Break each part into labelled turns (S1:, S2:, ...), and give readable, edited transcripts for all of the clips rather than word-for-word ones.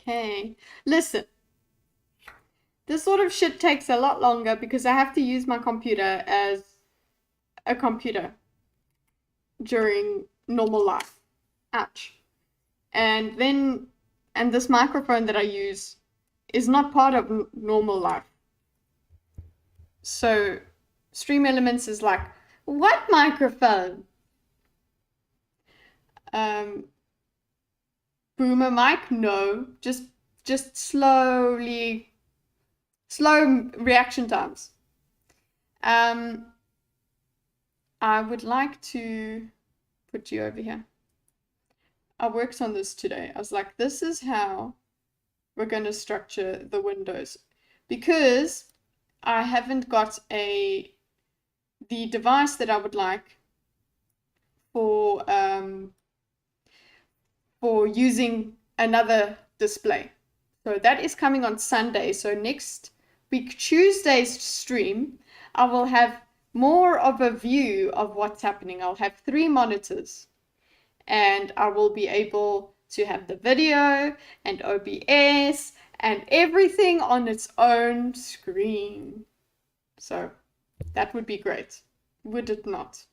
S1: Okay. Listen, this sort of shit takes a lot longer because I have to use my computer as a computer during normal life. Ouch. And this microphone that I use is not part of normal life. So Stream Elements is like, what microphone? Boomer mic? No. Just slow reaction times. I would like to put you over here. I worked on this today. I was like, this is how we're going to structure the windows, because I haven't got the device that I would like for using another display. So that is coming on Sunday. So next week, Tuesday's stream, I will have more of a view of what's happening. I'll have 3 monitors, and I will be able to have the video and OBS and everything on its own screen. So that would be great, would it not?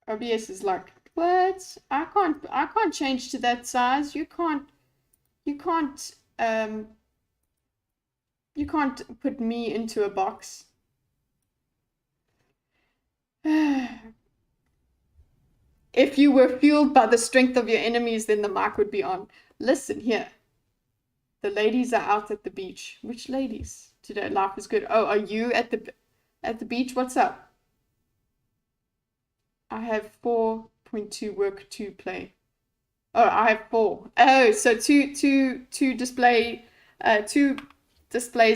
S1: OBS is like, what? I can't change to that size. You can't put me into a box. If you were fueled by the strength of your enemies, then the mic would be on. Listen here. The ladies are out at the beach. Which ladies? Today life is good. Oh, are you at the beach? What's up? I have 4.2 work, 2 play. Oh, I have 4. Oh, so two displays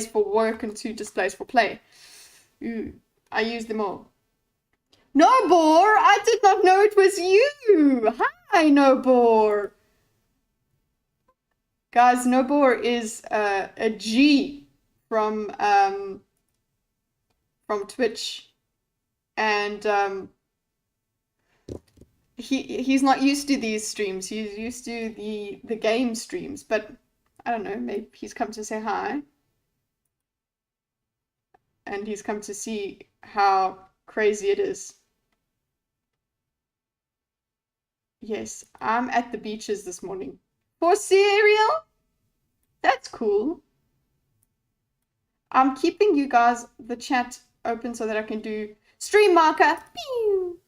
S1: for work and 2 displays for play. Ooh, I use them all. Nobor, I did not know it was you. Hi, Nobor. Guys, Nobor is a G from Twitch, and he's not used to these streams. He's used to the game streams, but I don't know, maybe he's come to say hi. And he's come to see how crazy it is. Yes, I'm at the beaches this morning. For cereal? That's cool. I'm keeping you guys, the chat open so that I can do stream marker. Pew!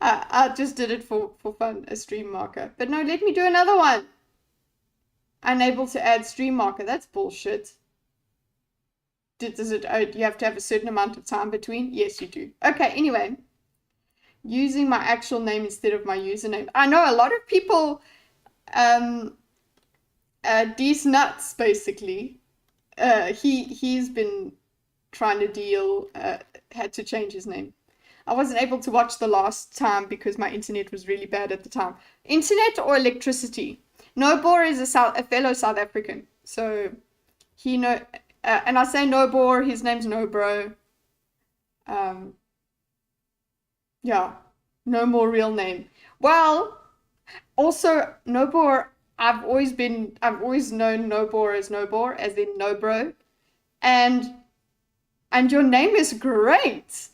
S1: I just did it for fun, a stream marker. But no, let me do another one. Unable to add stream marker. That's bullshit. Does it? Oh, you have to have a certain amount of time between? Yes, you do. Okay, anyway. Using my actual name instead of my username. I know a lot of people, D's nuts, basically. He's been trying to deal, had to change his name. I wasn't able to watch the last time because my internet was really bad at the time. Internet or electricity? Nobor is a fellow South African, so he and I say Nobor, his name's Nobro. Yeah, no more real name. Well, also Nobor, I've always known Nobor as Nobor, as in Nobro, and your name is great.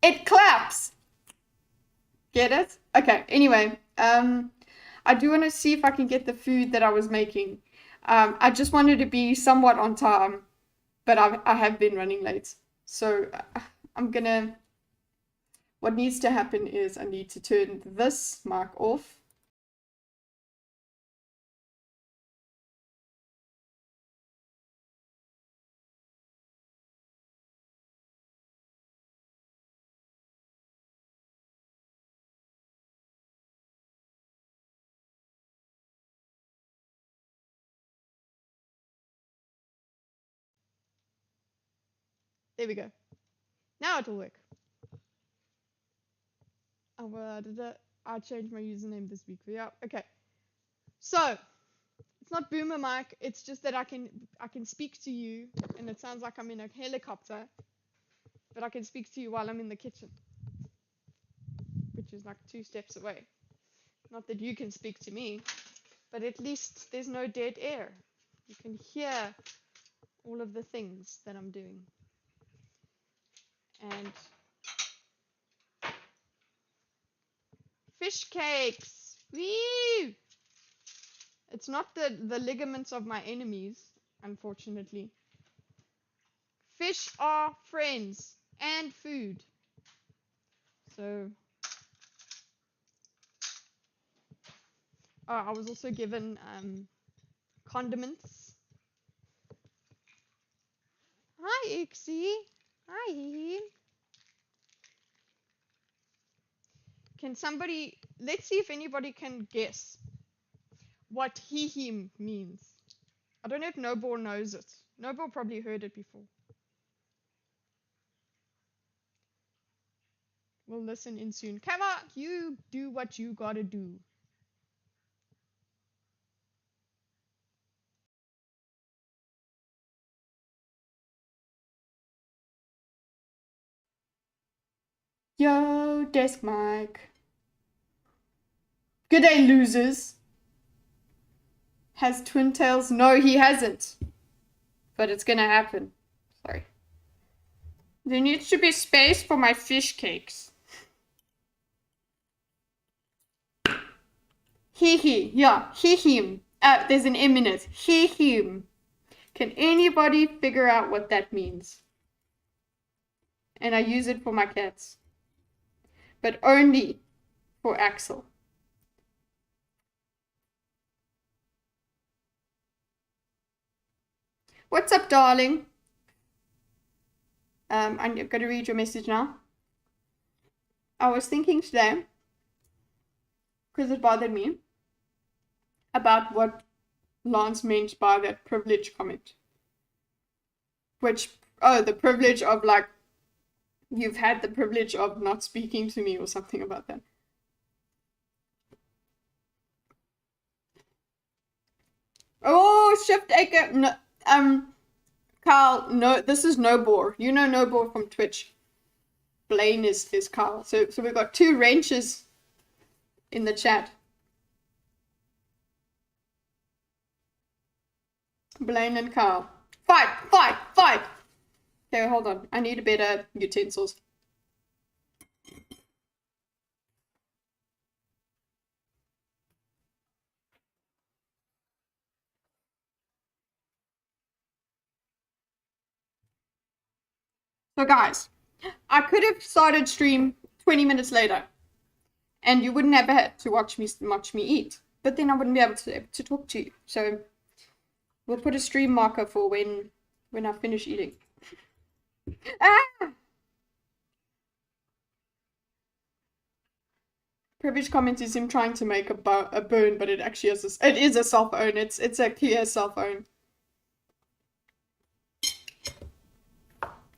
S1: It claps. Get it? Okay. Anyway, I do want to see if I can get the food that I was making. I just wanted to be somewhat on time, but I have been running late. So what needs to happen is I need to turn this mic off. There we go. Now it'll work. I changed my username this week. Yeah, okay. So it's not boomer mic. It's just that I can speak to you, and it sounds like I'm in a helicopter. but I can speak to you while I'm in the kitchen, which is like 2 steps away. Not that you can speak to me, but at least there's no dead air. You can hear all of the things that I'm doing. And fish cakes! Woo! It's not the ligaments of my enemies, unfortunately. Fish are friends and food. So, I was also given condiments. Hi, Ixie. Hi. Can somebody, let's see if anybody can guess what him means. I don't know if Nobor knows it. Nobor probably heard it before. We'll listen in soon. Come on, you do what you gotta do. Yo, desk mic. Good day, losers. Has twin tails? No, he hasn't. But it's gonna happen. Sorry. There needs to be space for my fish cakes. He, yeah, him. There's an M in it. Him. Can anybody figure out what that means? And I use it for my cats. But only for Axel. What's up, darling? I'm going to read your message now. I was thinking today, because it bothered me, about what Lance meant by that privilege comment. Which, the privilege of like, you've had the privilege of not speaking to me or something about that. Oh, Shift Acre. No, Carl, no, this is Nobor. You know Nobor from Twitch. Blaine is Carl. So we've got 2 wrenches in the chat. Blaine and Carl. Fight, fight, fight! Okay, hold on. I need a better utensils. So guys, I could have started stream 20 minutes later, and you wouldn't have had to watch me eat. But then I wouldn't be able to talk to you. So we'll put a stream marker for when I finish eating. Ah! Privilege comment is him trying to make a burn, but it actually is a cell phone. It's a clear cell phone.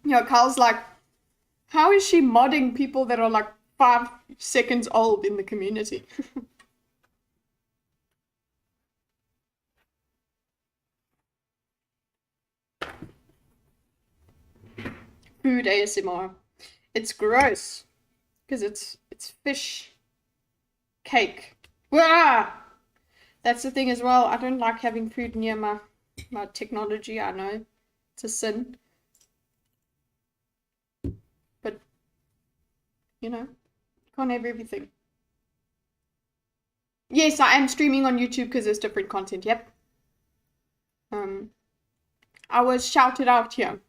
S1: You know, Carl's like, how is she modding people that are like 5 seconds old in the community? Food ASMR. It's gross because it's fish cake. Wah! That's the thing as well. I don't like having food near my technology. I know it's a sin, but you know, can't have everything. Yes, I am streaming on YouTube because there's different content. Yep. I was shouted out here,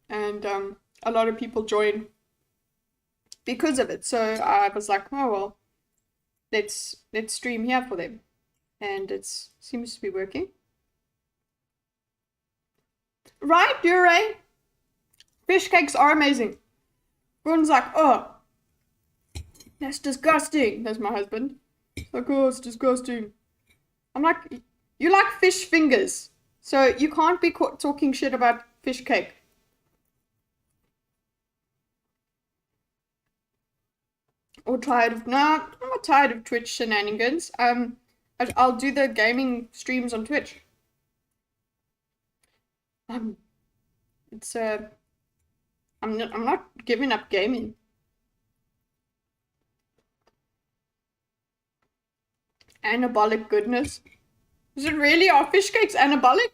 S1: and a lot of people joined because of it. So I was like, oh well, let's stream here for them, and it seems to be working. Right, Dure? Fish cakes are amazing. Everyone's like, oh, that's disgusting. That's my husband. It's like, oh, it's disgusting. I'm like, you like fish fingers, so you can't be talking shit about fish cake. Or tired of, no, I'm not tired of Twitch shenanigans. I'll do the gaming streams on Twitch. I'm I'm not giving up gaming. Anabolic goodness. Is it really? Are fish cakes anabolic?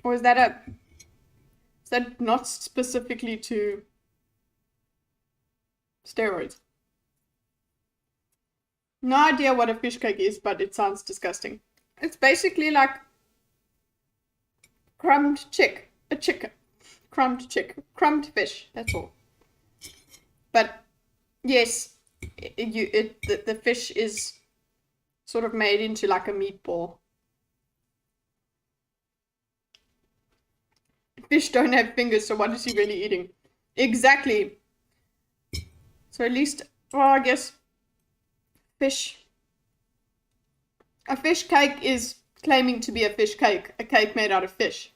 S1: Or is that not specifically to steroids? No idea what a fish cake is, but it sounds disgusting. It's basically like crumbed crumbed fish, that's all. But yes, the fish is sort of made into like a meatball. Fish don't have fingers, so what is he really eating? Exactly. So at least, well, I guess a fish cake is claiming to be a fish cake, a cake made out of fish.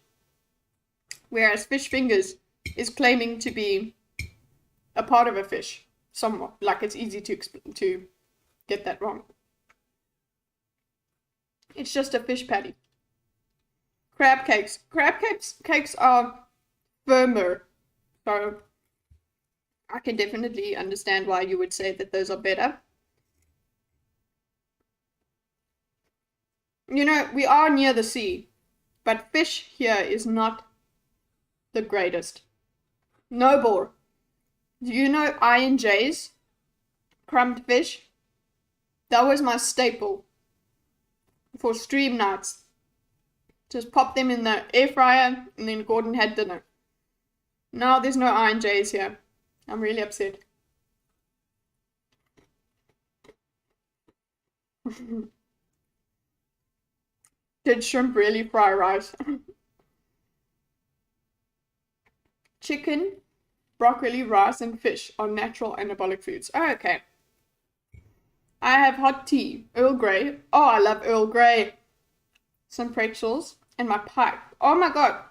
S1: Whereas fish fingers is claiming to be a part of a fish. Somewhat, like it's easy to get that wrong. It's just a fish patty. Crab cakes. Cakes are firmer. So I can definitely understand why you would say that those are better. You know, we are near the sea, but fish here is not the greatest. No bore. Do you know I&J's? Crumbed fish? That was my staple for stream nights. Just pop them in the air fryer and then Gordon had dinner. Now there's no I&J's here. I'm really upset. Did shrimp really fry rice? Chicken, broccoli, rice, and fish are natural anabolic foods. Oh, okay. I have hot tea, Earl Grey. Oh, I love Earl Grey. Some pretzels and my pipe. Oh my god.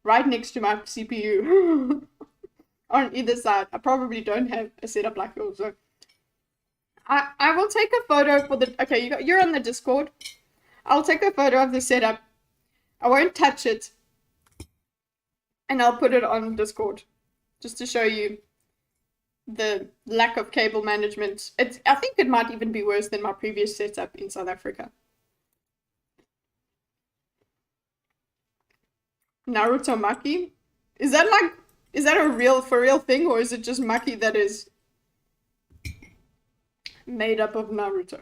S1: Right next to my CPU. On either side. I probably don't have a setup like yours, so I will take a photo for the... Okay, you're on the Discord. I'll take a photo of the setup. I won't touch it. And I'll put it on Discord. Just to show you the lack of cable management. I think it might even be worse than my previous setup in South Africa. Naruto maki? Is that a for real thing, or is it just maki that is made up of Naruto?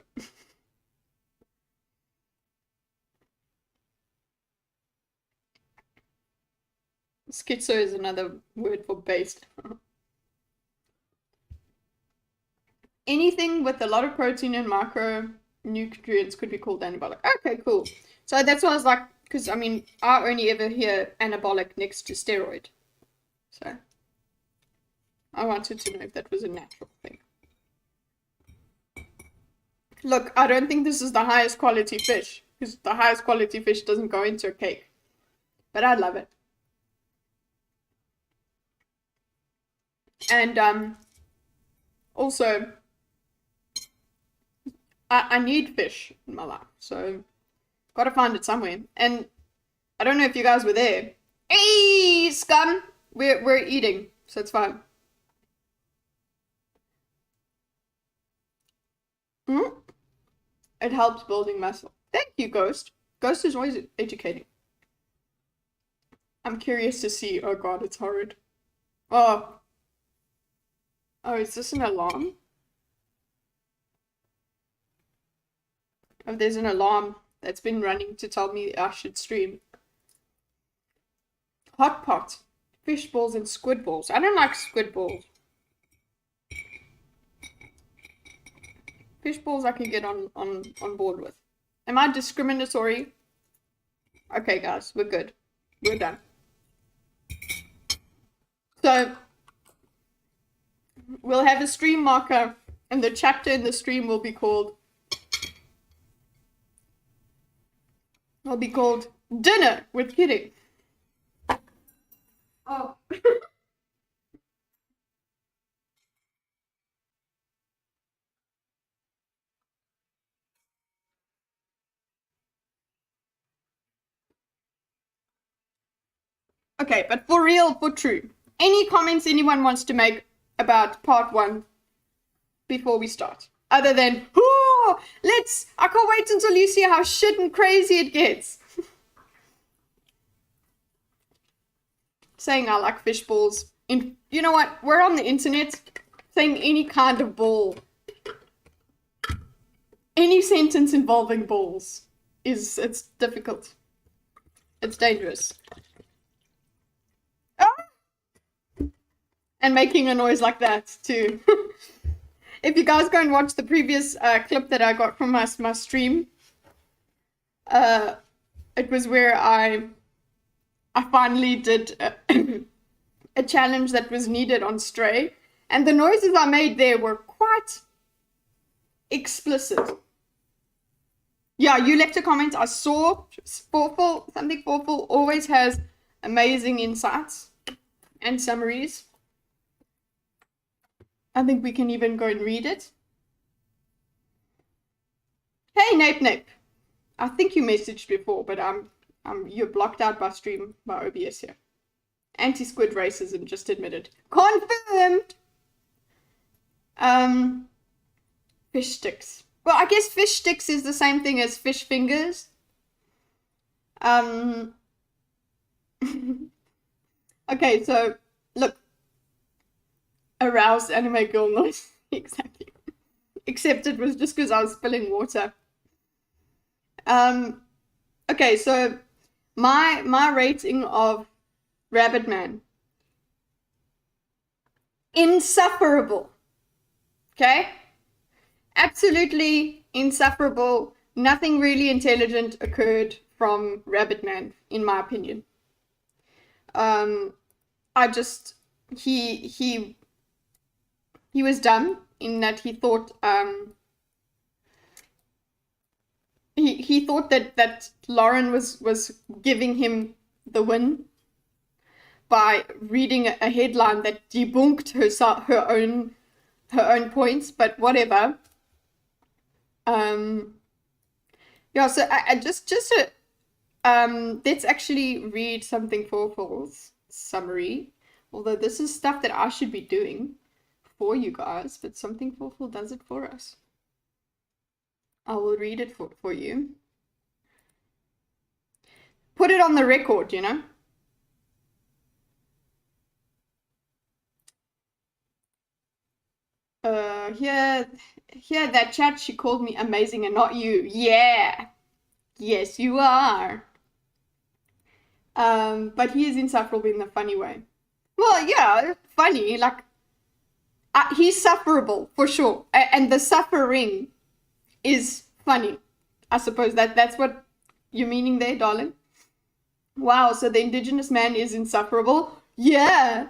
S1: Schizo is another word for based. Anything with a lot of protein and micronutrients could be called anabolic. Okay, cool. So that's why I was like, because I mean, I only ever hear anabolic next to steroid. So I wanted to know if that was a natural thing. Look, I don't think this is the highest quality fish, because the highest quality fish doesn't go into a cake. But I love it. And also, I need fish in my life, so gotta find it somewhere. And I don't know if you guys were there. Hey, scum! We're eating, so it's fine. Hmm? It helps building muscle. Thank you, Ghost. Ghost is always educating. I'm curious to see. Oh god, it's horrid. Oh. Oh, is this an alarm? Oh, there's an alarm that's been running to tell me I should stream. Hot pot. Fish balls and squid balls. I don't like squid balls. Fish balls I can get on board with. Am I discriminatory? Okay, guys, we're good. We're done. So, we'll have a stream marker, and the chapter in the stream will be called... Dinner with Kitty. Oh. Okay, but for real, for true. Any comments anyone wants to make about part 1 before we start? Other than, oh, I can't wait until you see how shit and crazy it gets. Saying I like fish balls. You know what? We're on the internet. Saying any kind of ball. Any sentence involving balls it's difficult. It's dangerous. Ah! And making a noise like that too. If you guys go and watch the previous clip that I got from my stream, it was where I finally did a challenge that was needed on Stray, and the noises I made there were quite explicit. Yeah, you left a comment. I saw something Forful always has amazing insights and summaries. I think we can even go and read it. Hey, Nape. I think you messaged before, but you're blocked out by stream by OBS here. Anti-squid racism just admitted. Confirmed! Fish sticks. Well, I guess fish sticks is the same thing as fish fingers. Okay, so look. Aroused anime girl noise. Exactly. Except it was just because I was spilling water. Okay, so my rating of Rabbit Man. Insufferable. Okay? Absolutely insufferable. Nothing really intelligent occurred from Rabbit Man, in my opinion. He was dumb in that he thought he thought that Lauren was giving him the win by reading a headline that debunked her own points, but whatever. Yeah, so I just let's actually read something Forful's summary. Although this is stuff that I should be doing for you guys, but something Forful does it for us. I will read it for you. Put it on the record, you know? Here that chat, she called me amazing and not you. Yeah. Yes, you are. But he is insufferable in a funny way. Well, yeah, funny, like, he's sufferable, for sure. And the suffering is funny. I suppose that's what you're meaning there, darling. Wow, so the indigenous man is insufferable? Yeah.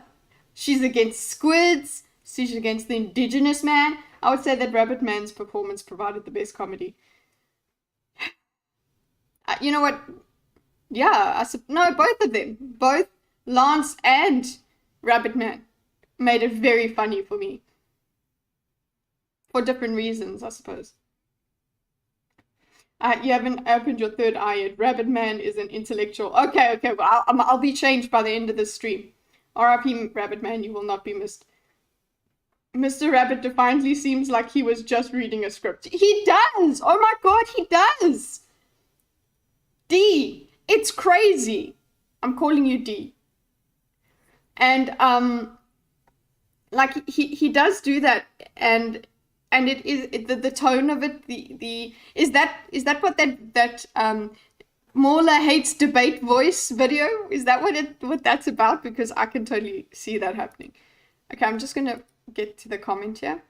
S1: She's against squids. She's against the indigenous man. I would say that Rabbit Man's performance provided the best comedy. You know what? Yeah, no, both of them. Both Lance and Rabbit Man made it very funny for me. For different reasons, I suppose. You haven't opened your third eye yet. Rabbit Man is an intellectual. Okay, well, I'll be changed by the end of this stream. R.I.P. Rabbit Man, you will not be missed. Mr. Rabbit defiantly seems like he was just reading a script. He does! Oh my god, he does! D, it's crazy. I'm calling you D. And, like, he does do that, and it is the tone of it, is that what that Mauler hates debate voice video? Is that what that's about? Because I can totally see that happening. Okay, I'm just gonna get to the comment here.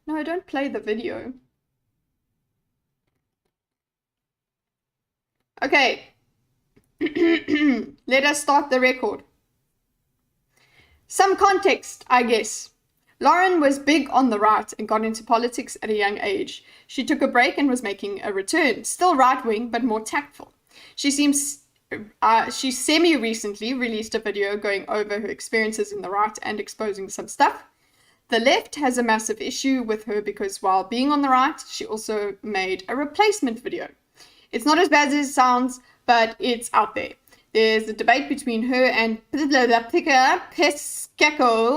S1: No, I don't play the video. Okay. Let us start the record. Some context, I guess. Lauren was big on the right and got into politics at a young age. She took a break and was making a return, still right-wing, but more tactful. She semi-recently released a video going over her experiences in the right and exposing some stuff. The left has a massive issue with her because while being on the right, she also made a replacement video. It's not as bad as it sounds, but it's out there. There's a debate between her and Pesceko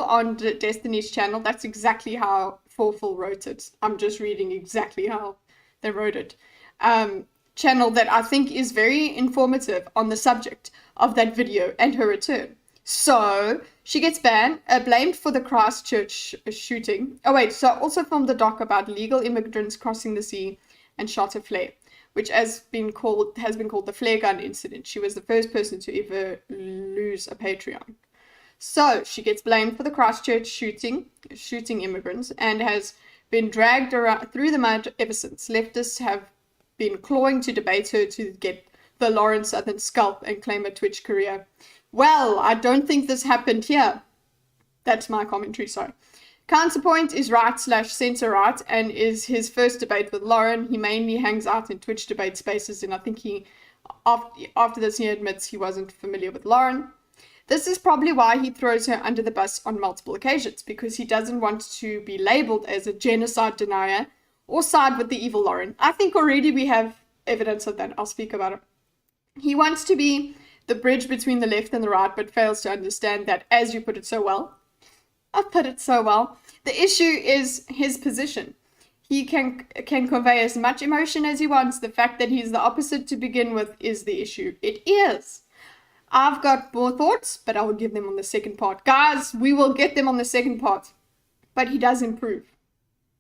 S1: on Destiny's channel. That's exactly how Forful wrote it. I'm just reading exactly how they wrote it. Channel that I think is very informative on the subject of that video and her return. So she gets blamed for the Christchurch shooting. Oh wait, so also filmed the doc about illegal immigrants crossing the sea and shot a flare, which has been called the flare gun incident. She was the first person to ever lose a Patreon. So she gets blamed for the Christchurch shooting immigrants, and has been dragged around through the mud ever since. Leftists have been clawing to debate her to get the Lauren Southern scalp and claim a Twitch career. Well, I don't think this happened here. That's my commentary, sorry. Counterpoint is right/center right, and is his first debate with Lauren. He mainly hangs out in Twitch debate spaces, and I think after this he admits he wasn't familiar with Lauren. This is probably why he throws her under the bus on multiple occasions, because he doesn't want to be labeled as a genocide denier or side with the evil Lauren. I think already we have evidence of that. I'll speak about it. He wants to be the bridge between the left and the right, but fails to understand that, as you put it so well. I've put it so well. The issue is his position. He can convey as much emotion as he wants. The fact that he's the opposite to begin with is the issue. It is. I've got more thoughts, but I will give them on the second part. Guys, we will get them on the second part. But he does improve.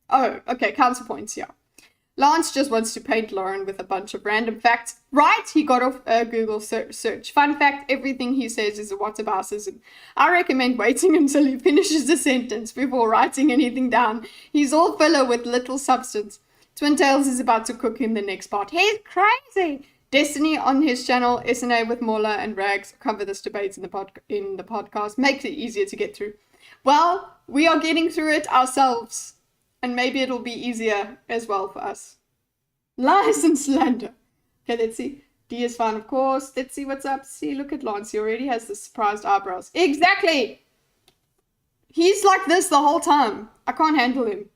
S1: Oh, okay, counterpoints here. Lance just wants to paint Lauren with a bunch of random facts. Right, he got off a Google search. Fun fact, everything he says is a whataboutism. I recommend waiting until he finishes the sentence before writing anything down. He's all filler with little substance. Twin Tails is about to cook in the next part. He's crazy! Destiny on his channel, SNA with Mola and Rags, cover this debate in the podcast. Makes it easier to get through. Well, we are getting through it ourselves. And maybe it'll be easier as well for us. Lies and slander. Okay, let's see. D is fine, of course. Let's see what's up. See, look at Lance. He already has the surprised eyebrows. Exactly! He's like this the whole time. I can't handle him.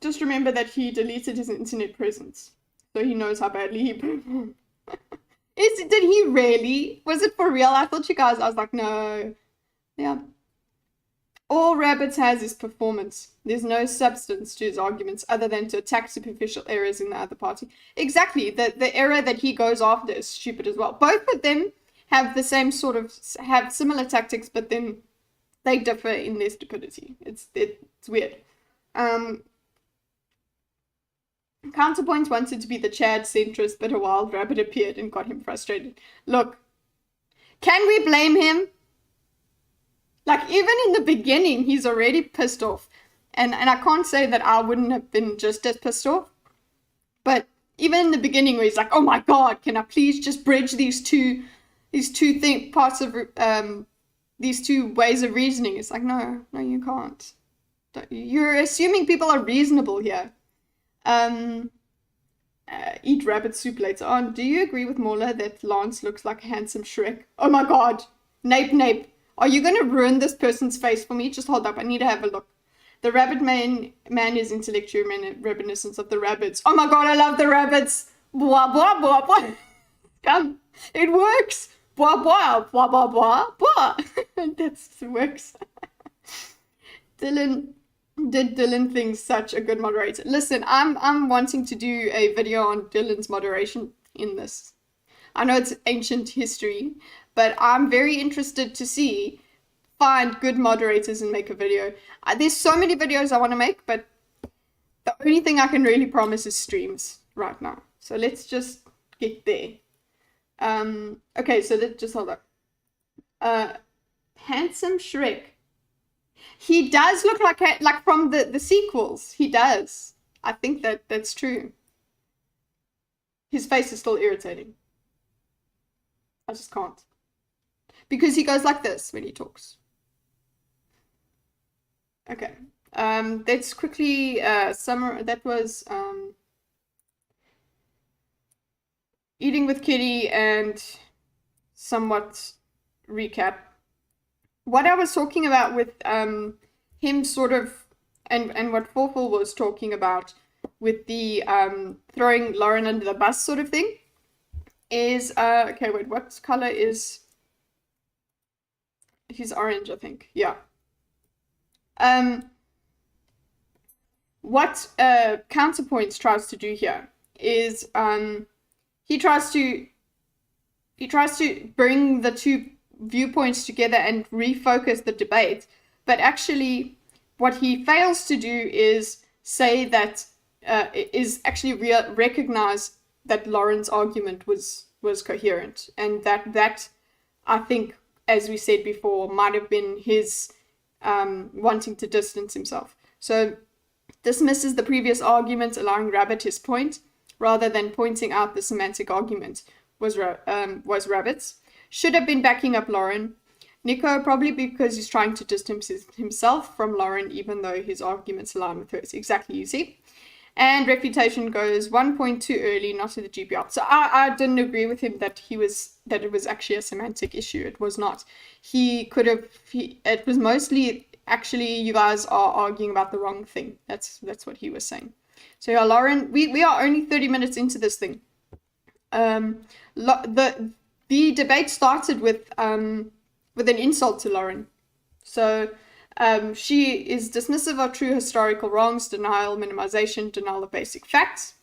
S1: Just remember that he deleted his internet presence. So he knows how badly he performed. Did he really? Was it for real? I thought you guys, I was like, no. Yeah. All Rabbits has is performance. There's no substance to his arguments other than to attack superficial errors in the other party. Exactly. The error that he goes after is stupid as well. Both of them have the same have similar tactics, but then they differ in their stupidity. It's weird. Counterpoint wanted to be the Chad centrist, but a wild rabbit appeared and got him frustrated. Look, can we blame him? Like, even in the beginning, he's already pissed off. And I can't say that I wouldn't have been just as pissed off. But even in the beginning where he's like, oh my God, can I please just bridge these two parts of, these two ways of reasoning? It's like, no, you can't. You're assuming people are reasonable here. Eat rabbit soup later on. Do you agree with Mola that Lance looks like a handsome Shrek? Oh my God. Nape. Are you going to ruin this person's face for me? Just hold up. I need to have a look. The rabbit man is intellectually reminiscent of the rabbits. Oh my God, I love the rabbits. Blah, blah, blah, blah. Come. It works. Blah, blah, blah, blah, blah, blah. That works. Did Dylan think such a good moderator? Listen, I'm wanting to do a video on Dylan's moderation in this. I know it's ancient history, but I'm very interested to find good moderators and make a video. There's so many videos I want to make, but the only thing I can really promise is streams right now. So let's just get there. Okay, so just hold up. Handsome Shrek. He does look like from the sequels. He does. I think that's true. His face is still irritating. I just can't. Because he goes like this when he talks. Okay. Let's quickly that was Eating with Kitty and somewhat recap. What I was talking about with him sort of and what Forful was talking about with the throwing Lauren under the bus sort of thing. is, okay, wait, what color is, he's orange, I think. Yeah. What Counterpoints tries to do here is he tries to bring the two viewpoints together and refocus the debate, but actually what he fails to do is say that is actually recognize that Lauren's argument was coherent, and that I think, as we said before, might have been his wanting to distance himself. So dismisses the previous argument, allowing Rabbit his point, rather than pointing out the semantic argument was Rabbit's. Should have been backing up Lauren. Nico, probably because he's trying to distance himself from Lauren, even though his arguments align with hers. Exactly, you see. And Refutation goes 1 point too early, not to the GPR. So I didn't agree with him that it was actually a semantic issue. It was not. It was mostly, actually, you guys are arguing about the wrong thing. That's what he was saying. So yeah, Lauren, we are only 30 minutes into this thing. The debate started with an insult to Lauren. So she is dismissive of true historical wrongs, denial, minimization, denial of basic facts.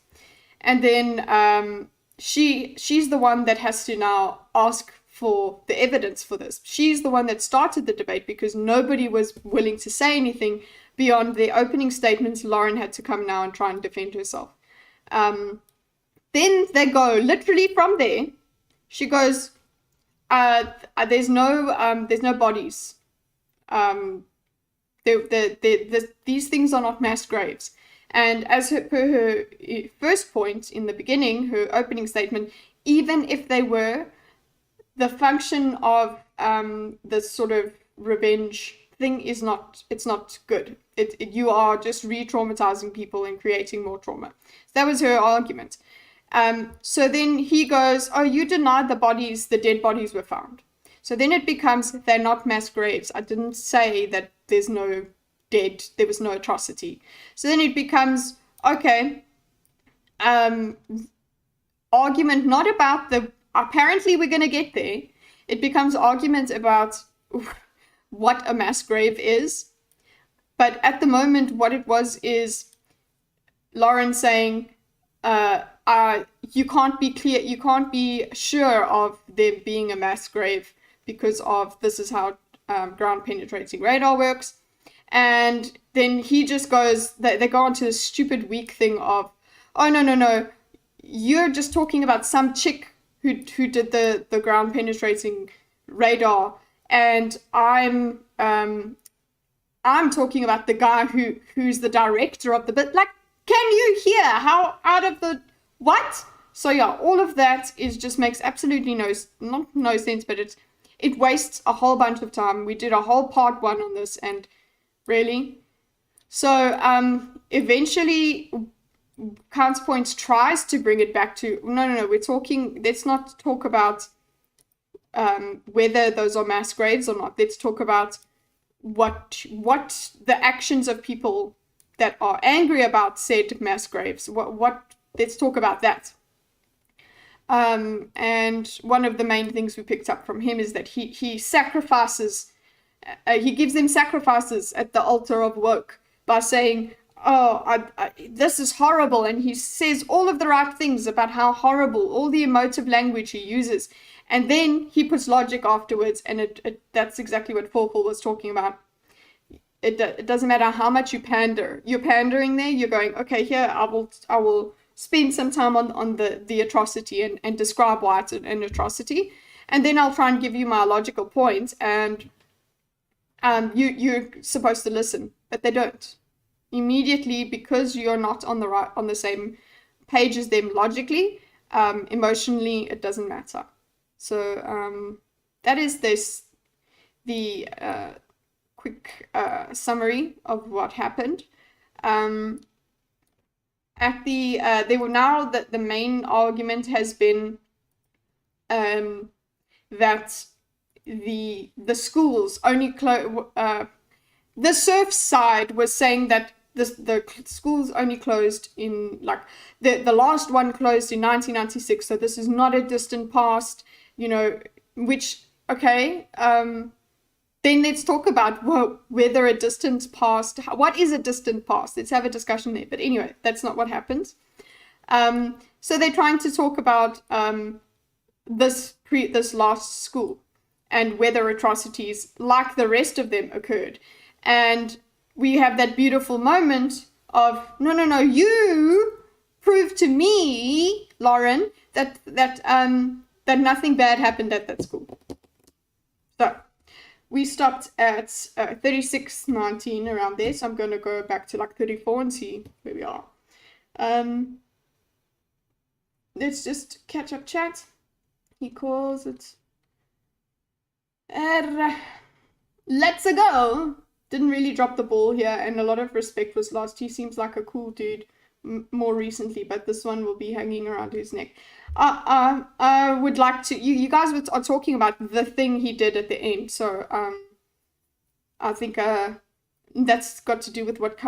S1: And then she's the one that has to now ask for the evidence for this. She's the one that started the debate because nobody was willing to say anything beyond the opening statements. Lauren had to come now and try and defend herself. Then they go literally from there. She goes, there's no bodies. These things are not mass graves. And as her first point in the beginning, her opening statement, even if they were, the function of this sort of revenge thing is not, it's not good. You are just re-traumatizing people and creating more trauma. So that was her argument. So then he goes, oh, you denied the dead bodies were found. So then it becomes, they're not mass graves. I didn't say that there was no atrocity. So then it becomes, okay, argument not about apparently we're going to get there. It becomes argument about what a mass grave is. But at the moment, what it was is Lauren saying, you can't be sure of there being a mass grave because of this is how ground penetrating radar works. And then he just goes, they go on to this stupid weak thing of, oh, no, you're just talking about some chick who did the ground penetrating radar, and I'm talking about the guy who's the director of the bit. Like, can you hear how out of the what? So yeah, all of that just makes absolutely no sense, but it wastes a whole bunch of time. We did a whole part 1 on this, and really. So eventually Counterpoints tries to bring it back to, no, let's not talk about whether those are mass graves or not. Let's talk about what the actions of people that are angry about said mass graves. Let's talk about that. And one of the main things we picked up from him is that he sacrifices, he gives them sacrifices at the altar of woke by saying, oh, this is horrible. And he says all of the right things about how horrible, all the emotive language he uses. And then he puts logic afterwards. And that's exactly what Forful was talking about. It doesn't matter how much you pander. You're pandering there. You're going, okay, here, I will spend some time on the atrocity and describe why it's an atrocity. And then I'll try and give you my logical point. And you're supposed to listen. But they don't. Immediately, because you're not on the same page as them logically, emotionally, it doesn't matter. So that is the quick summary of what happened. They were now that the main argument has been that the schools only the Serfs side was saying that the schools only closed in like the last one closed in 1996, so this is not a distant past, you know, which okay, then let's talk about whether a distant past, what is a distant past? Let's have a discussion there. But anyway, that's not what happens. So they're trying to talk about this last school and whether atrocities like the rest of them occurred. And we have that beautiful moment of, no, you prove to me, Lauren, that nothing bad happened at that school. So we stopped at 36:19 around there, so I'm going to go back to like 34 and see where we are. Let's just catch up chat. He calls it. Let's go. Didn't really drop the ball here, and a lot of respect was lost. He seems like a cool dude more recently, but this one will be hanging around his neck. I would like to. You guys are talking about the thing he did at the end, so I think that's got to do with what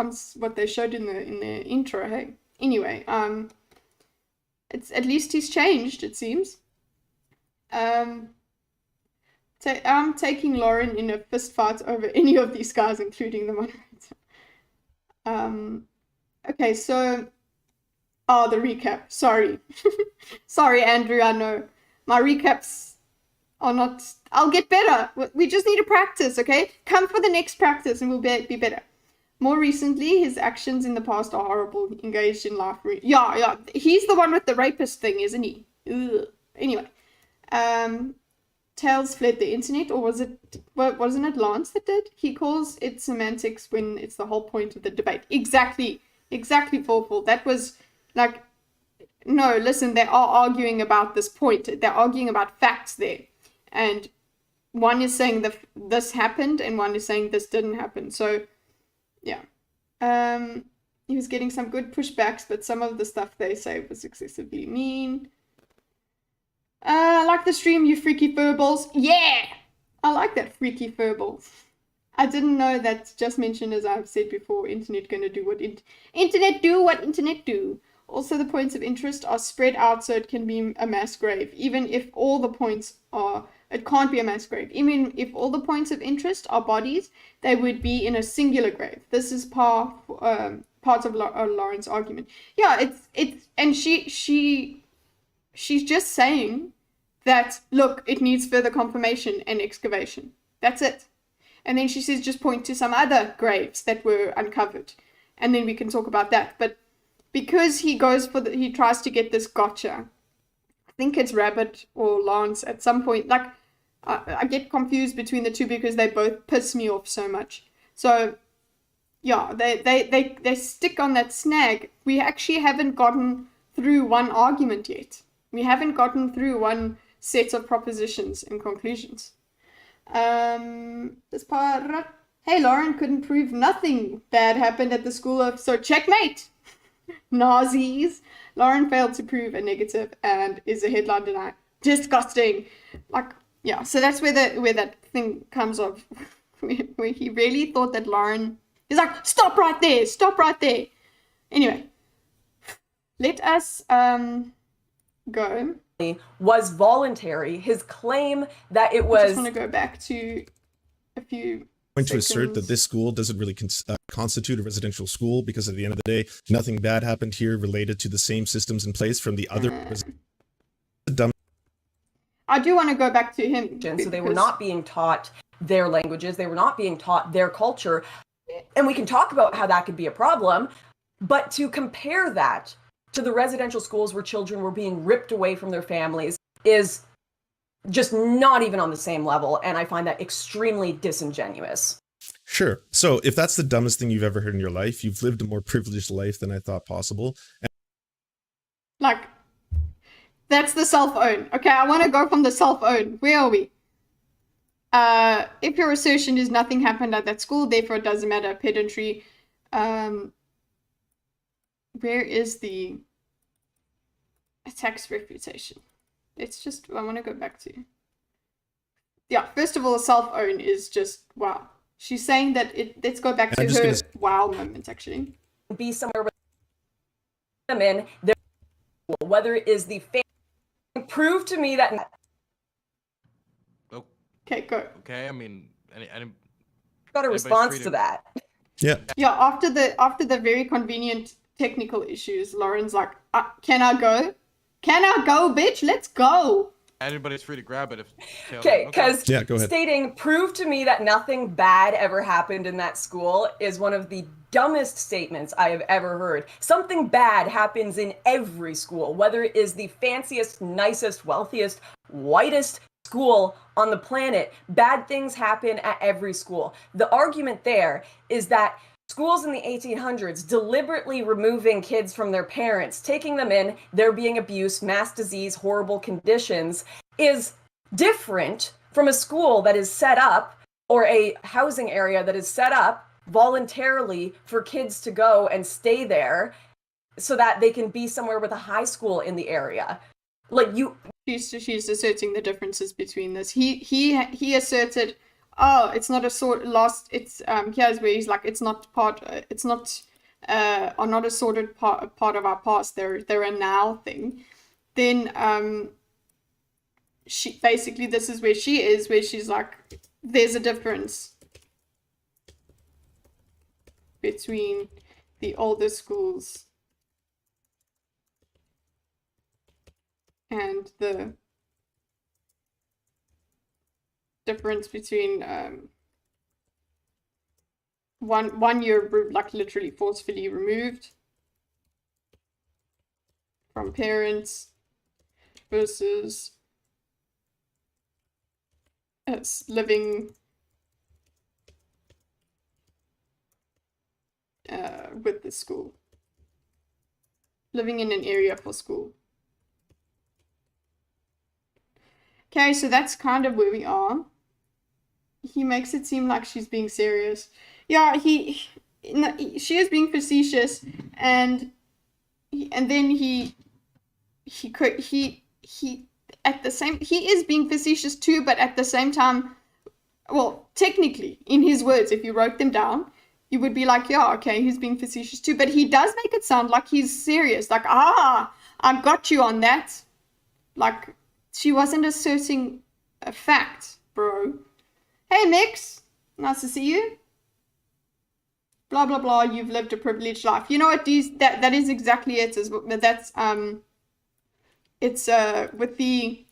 S1: they showed in the intro. Hey, anyway, it's at least he's changed. It seems. I'm taking Lauren in a fist fight over any of these guys, including the moderator. Okay, so the recap. Sorry. Sorry, Andrew, I know. My recaps are not... I'll get better. We just need to practice, okay? Come for the next practice and we'll be better. More recently, his actions in the past are horrible. Engaged in life... Yeah. He's the one with the rapist thing, isn't he? Ugh. Anyway. Tails fled the internet, or wasn't it Lance that did? He calls it semantics when it's the whole point of the debate. Exactly, Paul. That was like, no, listen, they are arguing about this point. They're arguing about facts there. And one is saying this happened, and one is saying this didn't happen. So, yeah. He was getting some good pushbacks, but some of the stuff they say was excessively mean. Like the stream, you freaky furballs. Yeah! I like that, freaky furballs. I didn't know that, just mentioned, as I've said before, internet gonna do what internet do. Also, the points of interest are spread out so it can be a mass grave. Even if all the points are... It can't be a mass grave. Even if all the points of interest are bodies, they would be in a singular grave. This is part of Lauren's argument. Yeah, it's... And she's just saying... that, look, it needs further confirmation and excavation. That's it. And then she says just point to some other graves that were uncovered. And then we can talk about that. But because he tries to get this gotcha. I think it's Rabbit or Lance at some point. Like, I get confused between the two because they both piss me off so much. So, yeah, they stick on that snag. We actually haven't gotten through one argument yet. We haven't gotten through one set of propositions and conclusions. This part, hey, Lauren couldn't prove nothing bad happened at the school of, so checkmate. Nazis. Lauren failed to prove a negative and is a headline denier. Disgusting. Like, yeah, so that's where that thing comes of, where he really thought that Lauren, he's like, stop right there. Anyway, let us go.
S2: Was voluntary. His claim that it was...
S1: I just want to go back to a few
S3: going to assert that this school doesn't really constitute a residential school because at the end of the day, nothing bad happened here related to the same systems in place from the other...
S1: I do want to go back to him.
S2: So they were not being taught their languages. They were not being taught their culture. And we can talk about how that could be a problem, but to compare that to the residential schools where children were being ripped away from their families is just not even on the same level, and I find that extremely disingenuous.
S3: Sure. So if that's the dumbest thing you've ever heard in your life, you've lived a more privileged life than I thought possible.
S1: Like, that's the self-own. Okay, I want to go from the self-own. Where are we? If your assertion is nothing happened at that school, therefore it doesn't matter, pedantry. Where is the attacks reputation? I want to go back to. Yeah, first of all, self-own is just, wow. She's saying that let's go back
S3: And
S1: to
S3: I'm just
S1: her
S3: gonna
S1: wow moment, actually.
S2: Be somewhere with them in their school, whether it is the family. Prove to me that.
S1: Okay, go.
S4: Okay, I mean, any
S2: Got a response to that.
S3: Yeah.
S1: Yeah, after the very convenient technical issues, Lauren's like, can I go? Can I go, bitch? Let's go.
S4: anybody's free to grab it if.
S2: Okay, because
S3: Yeah, go ahead.
S2: stating prove to me that nothing bad ever happened in that school is one of the dumbest statements I have ever heard. Something bad happens in every school, whether it is the fanciest, nicest, wealthiest, whitest school on the planet. Bad things happen at every school. The argument there is that schools in the 1800s deliberately removing kids from their parents, taking them in, there being abuse, mass disease, horrible conditions, is different from a school that is set up, or a housing area that is set up voluntarily for kids to go and stay there so that they can be somewhere with a high school in the area. Like you,
S1: she's asserting the differences between this. He asserted, oh, it's not a sort lost. It's here's where he's like, it's not part. It's not are not a sorted part of our past. They're a now thing. Then she basically, this is where she is, where she's like, there's a difference between the older schools and the difference between one you're like literally forcefully removed from parents versus living with the school, living in an area for school. Okay, so that's kind of where we are. He makes it seem like she's being serious. Yeah, she is being facetious, and then he at the same, he is being facetious too, but at the same time, well, technically, in his words, if you wrote them down, you would be like, yeah, okay, he's being facetious too, but he does make it sound like he's serious, like, I got you on that. Like, she wasn't asserting a fact, bro. Hey, Mix, nice to see you. Blah, blah, blah, you've lived a privileged life. You know what, that is exactly it. That's, it's, with you've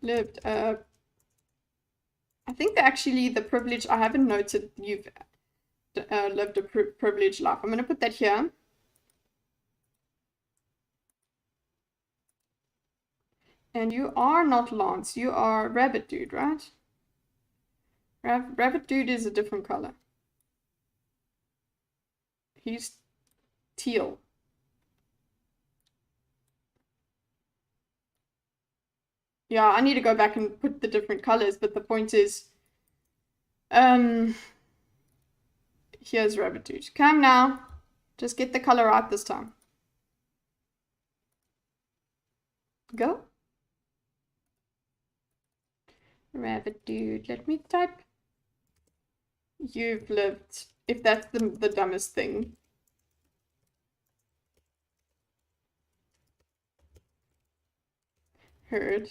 S1: lived, I think actually the privilege, I haven't noted you've lived a privileged life. I'm going to put that here. And you are not Lance, you are Rabbit Dude, right? Rabbit Dude is a different color. He's teal. Yeah, I need to go back and put the different colors, but the point is, here's Rabbit Dude. Come now. Just get the color out this time. Go. Rabbit Dude. Let me type. You've lived. If that's the dumbest thing. Heard.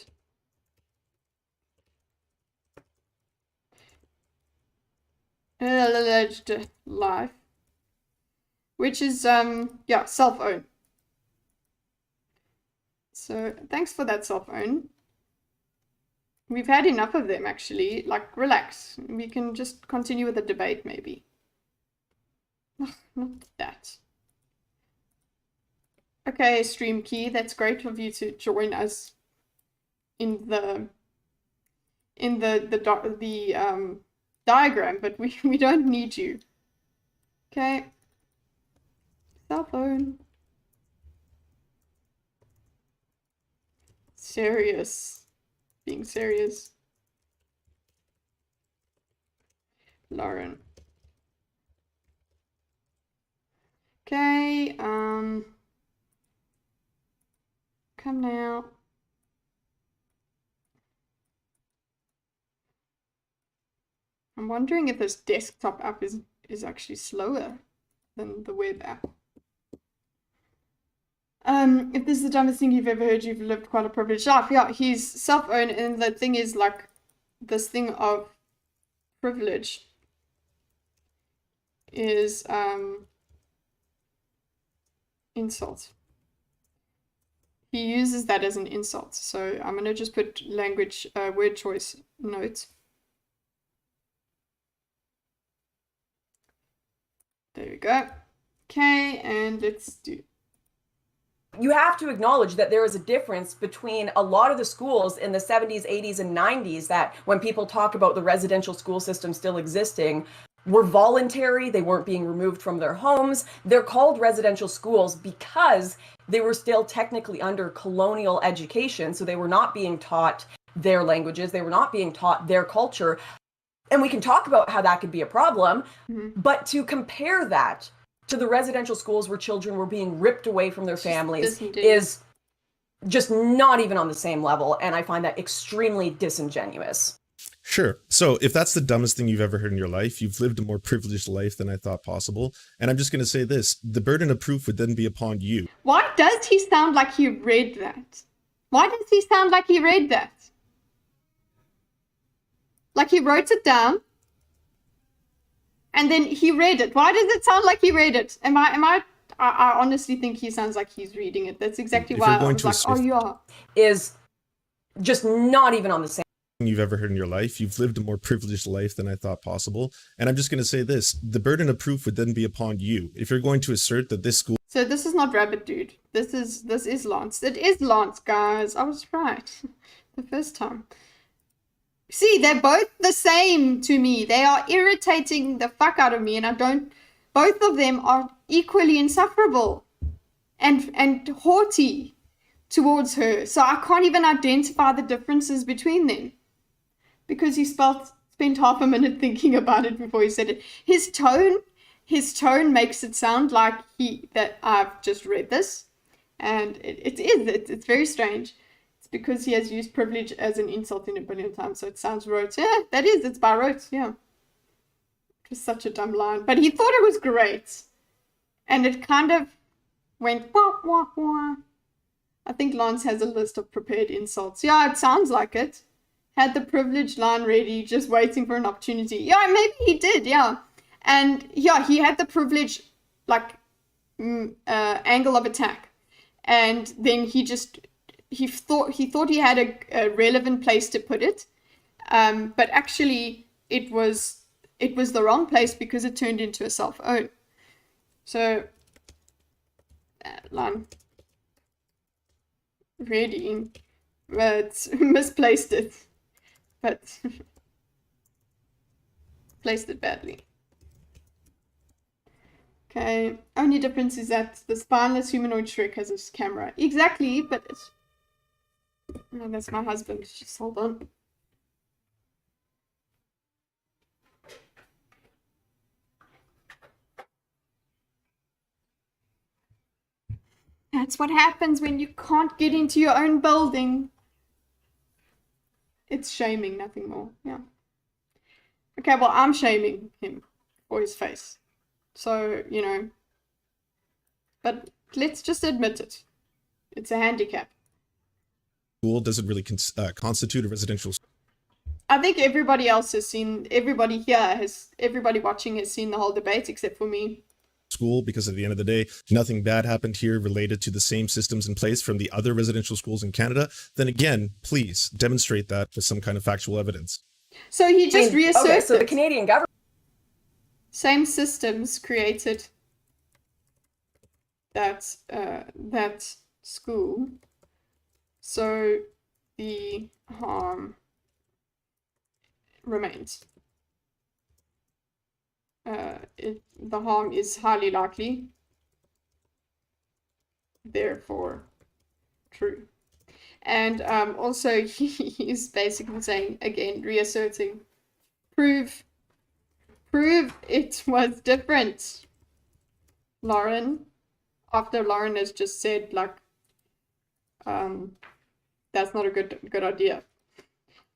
S1: Alleged life. Which is, yeah, self-own. So, thanks for that self-own. We've had enough of them, actually. Like, relax. We can just continue with the debate, maybe. Ugh, not that. Okay, Stream Key, that's great of you to join us in the diagram, but we don't need you. Okay. Cell phone. Serious. Being serious. Lauren. Okay, Come now. I'm wondering if this desktop app is actually slower than the web app. If this is the dumbest thing you've ever heard, you've lived quite a privileged life. Yeah, he's self-owned, and the thing is, like, this thing of privilege is insult. He uses that as an insult. So I'm gonna just put language word choice notes. There we go. Okay, and let's do.
S2: You have to acknowledge that there is a difference between a lot of the schools in the 70s, 80s, and 90s that when people talk about the residential school system still existing, were voluntary. They weren't being removed from their homes. They're called residential schools because they were still technically under colonial education. So they were not being taught their languages. They were not being taught their culture. And we can talk about how that could be a problem, but to compare that to the residential schools where children were being ripped away from their families is just not even on the same level. And I find that extremely disingenuous.
S3: Sure. So if that's the dumbest thing you've ever heard in your life, you've lived a more privileged life than I thought possible. And I'm just going to say this, the burden of proof would then be upon you.
S1: Why does he sound like he read that? Why does he sound like he read that? Like he wrote it down and then he read it. Why does it sound like he read it? I honestly think he sounds like he's reading it. That's exactly why I was like, oh yeah.
S2: Is just not even on the same
S3: You've ever heard in your life. You've lived a more privileged life than I thought possible. And I'm just going to say this, the burden of proof would then be upon you. If you're going to assert that this school.
S1: So this is not Rabbit Dude. This is Lance. It is Lance, guys. I was right the first time. See, they're both the same to me. They are irritating the fuck out of me, and both of them are equally insufferable and haughty towards her. So I can't even identify the differences between them. Because he spent half a minute thinking about it before he said it. His tone makes it sound like that I've just read this. And it's very strange. Because he has used privilege as an insult in a billion times, so it sounds rote. Yeah, it's by rote, yeah. It was such a dumb line, but he thought it was great. And it kind of went, wah, wah, wah. I think Lance has a list of prepared insults. Yeah, it sounds like it. Had the privilege line ready, just waiting for an opportunity. Yeah, maybe he did, yeah. And yeah, he had the privilege, like, angle of attack. And then he thought he had a relevant place to put it, but actually it was the wrong place because it turned into a self-own. So line ready, but misplaced it, but placed it badly. Okay, only difference is that the spineless humanoid Shrek has a camera. Exactly, but it's... No, that's my husband. Just hold on. That's what happens when you can't get into your own building. It's shaming, nothing more. Yeah. Okay, well, I'm shaming him for his face. So, you know. But let's just admit it. It's a handicap.
S3: School doesn't really constitute a residential school.
S1: I think everybody else has seen, everybody watching has seen the whole debate except for me.
S3: School, because at the end of the day, nothing bad happened here related to the same systems in place from the other residential schools in Canada, then again, please demonstrate that with some kind of factual evidence.
S1: So he just reasserted.
S2: Okay, so the Canadian government.
S1: Same systems created that school. So the harm remains. The harm is highly likely, therefore true. And also he's basically saying, again, reasserting, prove it was different, Lauren, after Lauren has just said, like, That's not a good idea.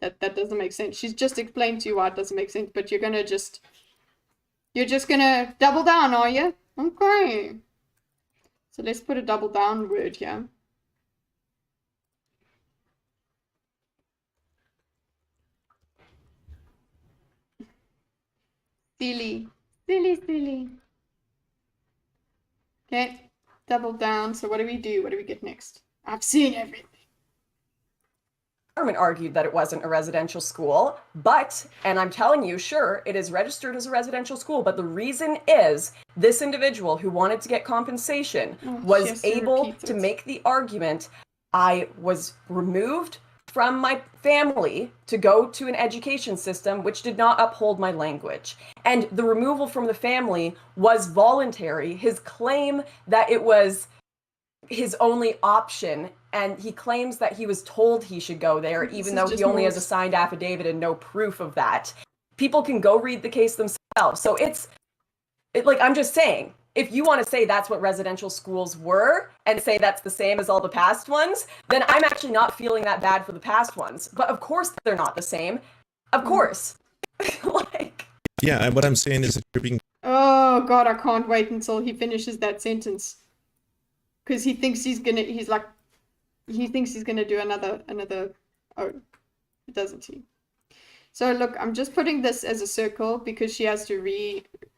S1: That doesn't make sense. She's just explained to you why it doesn't make sense, but you're just gonna double down, are you? Okay. So let's put a double down word here. Silly. Silly, silly. Okay, double down. So what do we do? What do we get next? I've seen everything.
S2: Government argued that it wasn't a residential school, but, and I'm telling you, sure, it is registered as a residential school, but the reason is this individual who wanted to get compensation was able to make the argument, I was removed from my family to go to an education system which did not uphold my language. And the removal from the family was voluntary. His claim that it was his only option, and he claims that he was told he should go there, even though he only has a signed affidavit and no proof of that. People can go read the case themselves. So it's like, I'm just saying, if you want to say that's what residential schools were and say that's the same as all the past ones, then I'm actually not feeling that bad for the past ones. But of course they're not the same. Of course. Like.
S3: Yeah, and what I'm saying is that you're being.
S1: Oh God, I can't wait until he finishes that sentence. Because he thinks he thinks he's gonna do another, oh, doesn't he? So look, I'm just putting this as a circle because she has to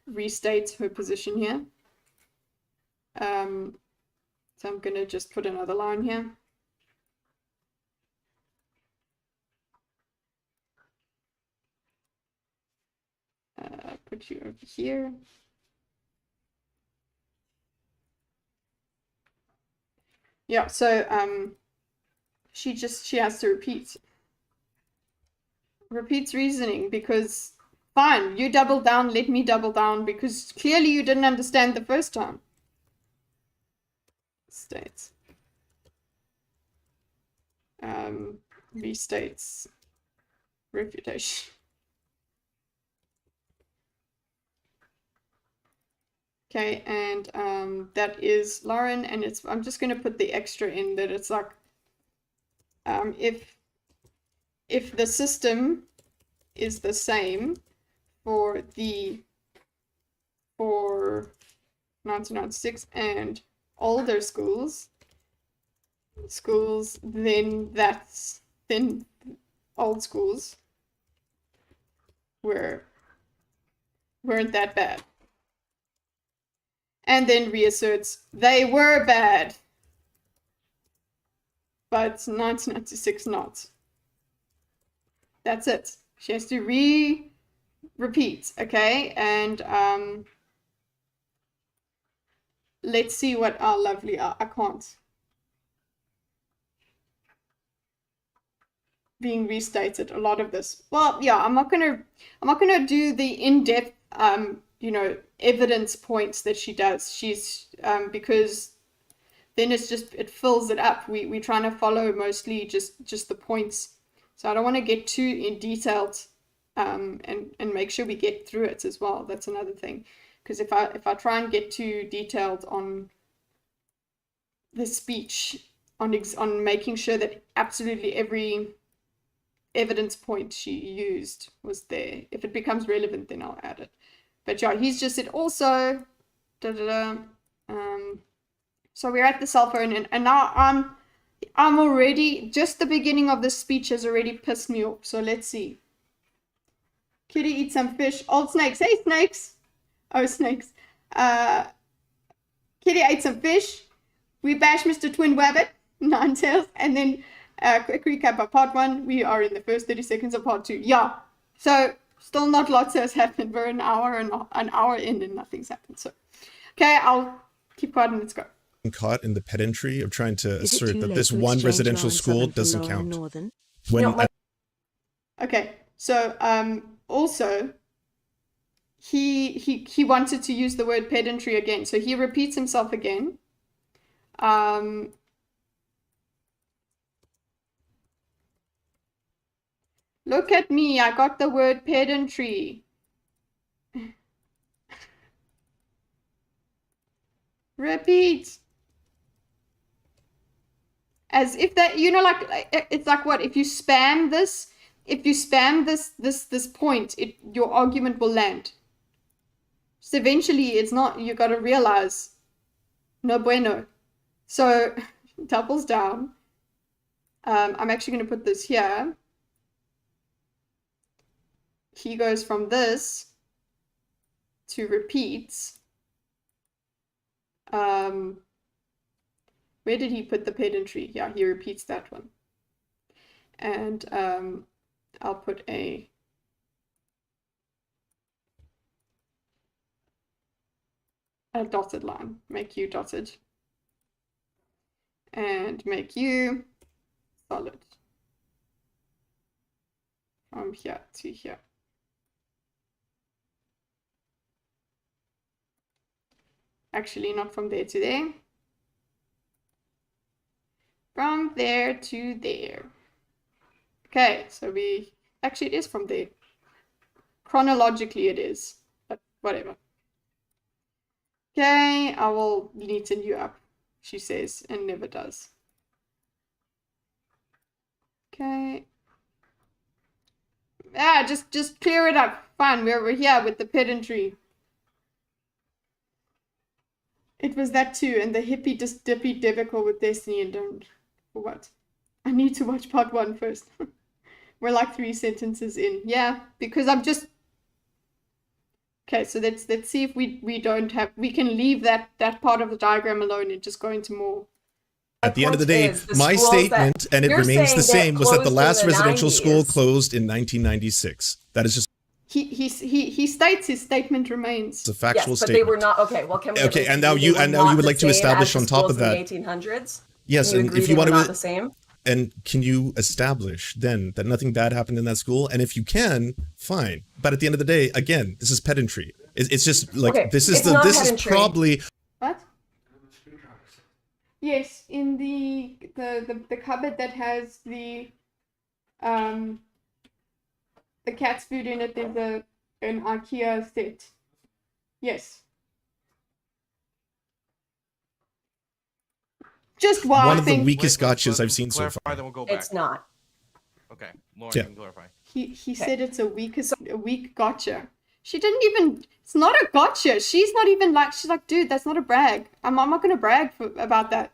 S1: restate her position here. So I'm gonna just put another line here. Put you over here. Yeah, so she has to repeats reasoning, because fine, you double down, let me double down, because clearly you didn't understand the first time. States. Restates refutation. Okay, and that is Lauren, and I'm just gonna put the extra in that it's like if the system is the same for 1996 and older schools, then old schools weren't that bad. And then reasserts they were bad, but 1996 not. That's it. She has to repeat, okay? And let's see what our lovely, I can't. Being restated, a lot of this. Well, yeah, I'm not gonna do the in-depth evidence points that she does. She's because then it fills it up. We're trying to follow mostly just the points. So I don't want to get too in detailed and make sure we get through it as well. That's another thing. Because if I try and get too detailed on the speech, on making sure that absolutely every evidence point she used was there, if it becomes relevant, then I'll add it. But yeah, he's just said also, so we're at the cell phone, and now I'm already, just the beginning of this speech has already pissed me off. So let's see. Kitty eats some fish. Old snakes. Hey, snakes. Oh, snakes. Kitty ate some fish. We bashed Mr. Twin Wabbit, Nine Tails, and then quick recap of part 1. We are in the first 30 seconds of part 2. Yeah. So still not lots has happened. We're an hour in and nothing's happened. So, okay, I'll keep quiet and let's go.
S3: Caught in the pedantry of trying to assert that this one residential school doesn't count.
S1: Okay, so also he wanted to use the word pedantry again, so he repeats himself again. Look at me, I got the word pedantry. Repeat. as if that, you know, like it's like what if you spam this point, your argument will land. So eventually it's not, you got to realize no bueno. So doubles down. I'm actually going to put this here. He goes from this to repeats. Where did he put the pedantry? Yeah, he repeats that one. And I'll put a dotted line. Make you dotted. And make you solid. From here to here. Actually, not from there to there. From there to there. Okay, so actually it is from there. Chronologically it is, but whatever. Okay, I will neaten you up, she says, and never does. Okay. Ah, just clear it up. Fine, we're over here with the pedantry. It was that too, and the hippie just dippy debacle with Destiny and don't. For what? I need to watch part 1 first. We're like 3 sentences in. Yeah, because I'm just. Okay, so let's see if we can leave that part of the diagram alone and just go into more.
S3: At the end of the day, my statement, and it remains the same, was that the last residential school closed in 1996. That is just.
S1: He states his statement remains.
S3: It's a factual
S2: yes, but
S3: statement.
S2: They were not okay. Well, can we?
S3: Okay, and now you would like to establish on top of that.
S2: In the 1800s.
S3: Yes, and if you want to.
S2: Not the same.
S3: And can you establish then that nothing bad happened in that school? And if you can, fine. But at the end of the day, again, this is pedantry. It's just like
S2: okay,
S3: this is probably.
S1: What? Yes, in the cupboard that has the cat's food in it, there's an IKEA set. Yes. Just
S3: one of the weakest gotchas I've seen so far.
S4: Then we'll go back.
S2: It's not.
S4: Okay, Lauren, you can clarify.
S1: He said it's a weak gotcha. She didn't even. It's not a gotcha. She's not even like. She's like, dude, that's not a brag. I'm not gonna brag about that.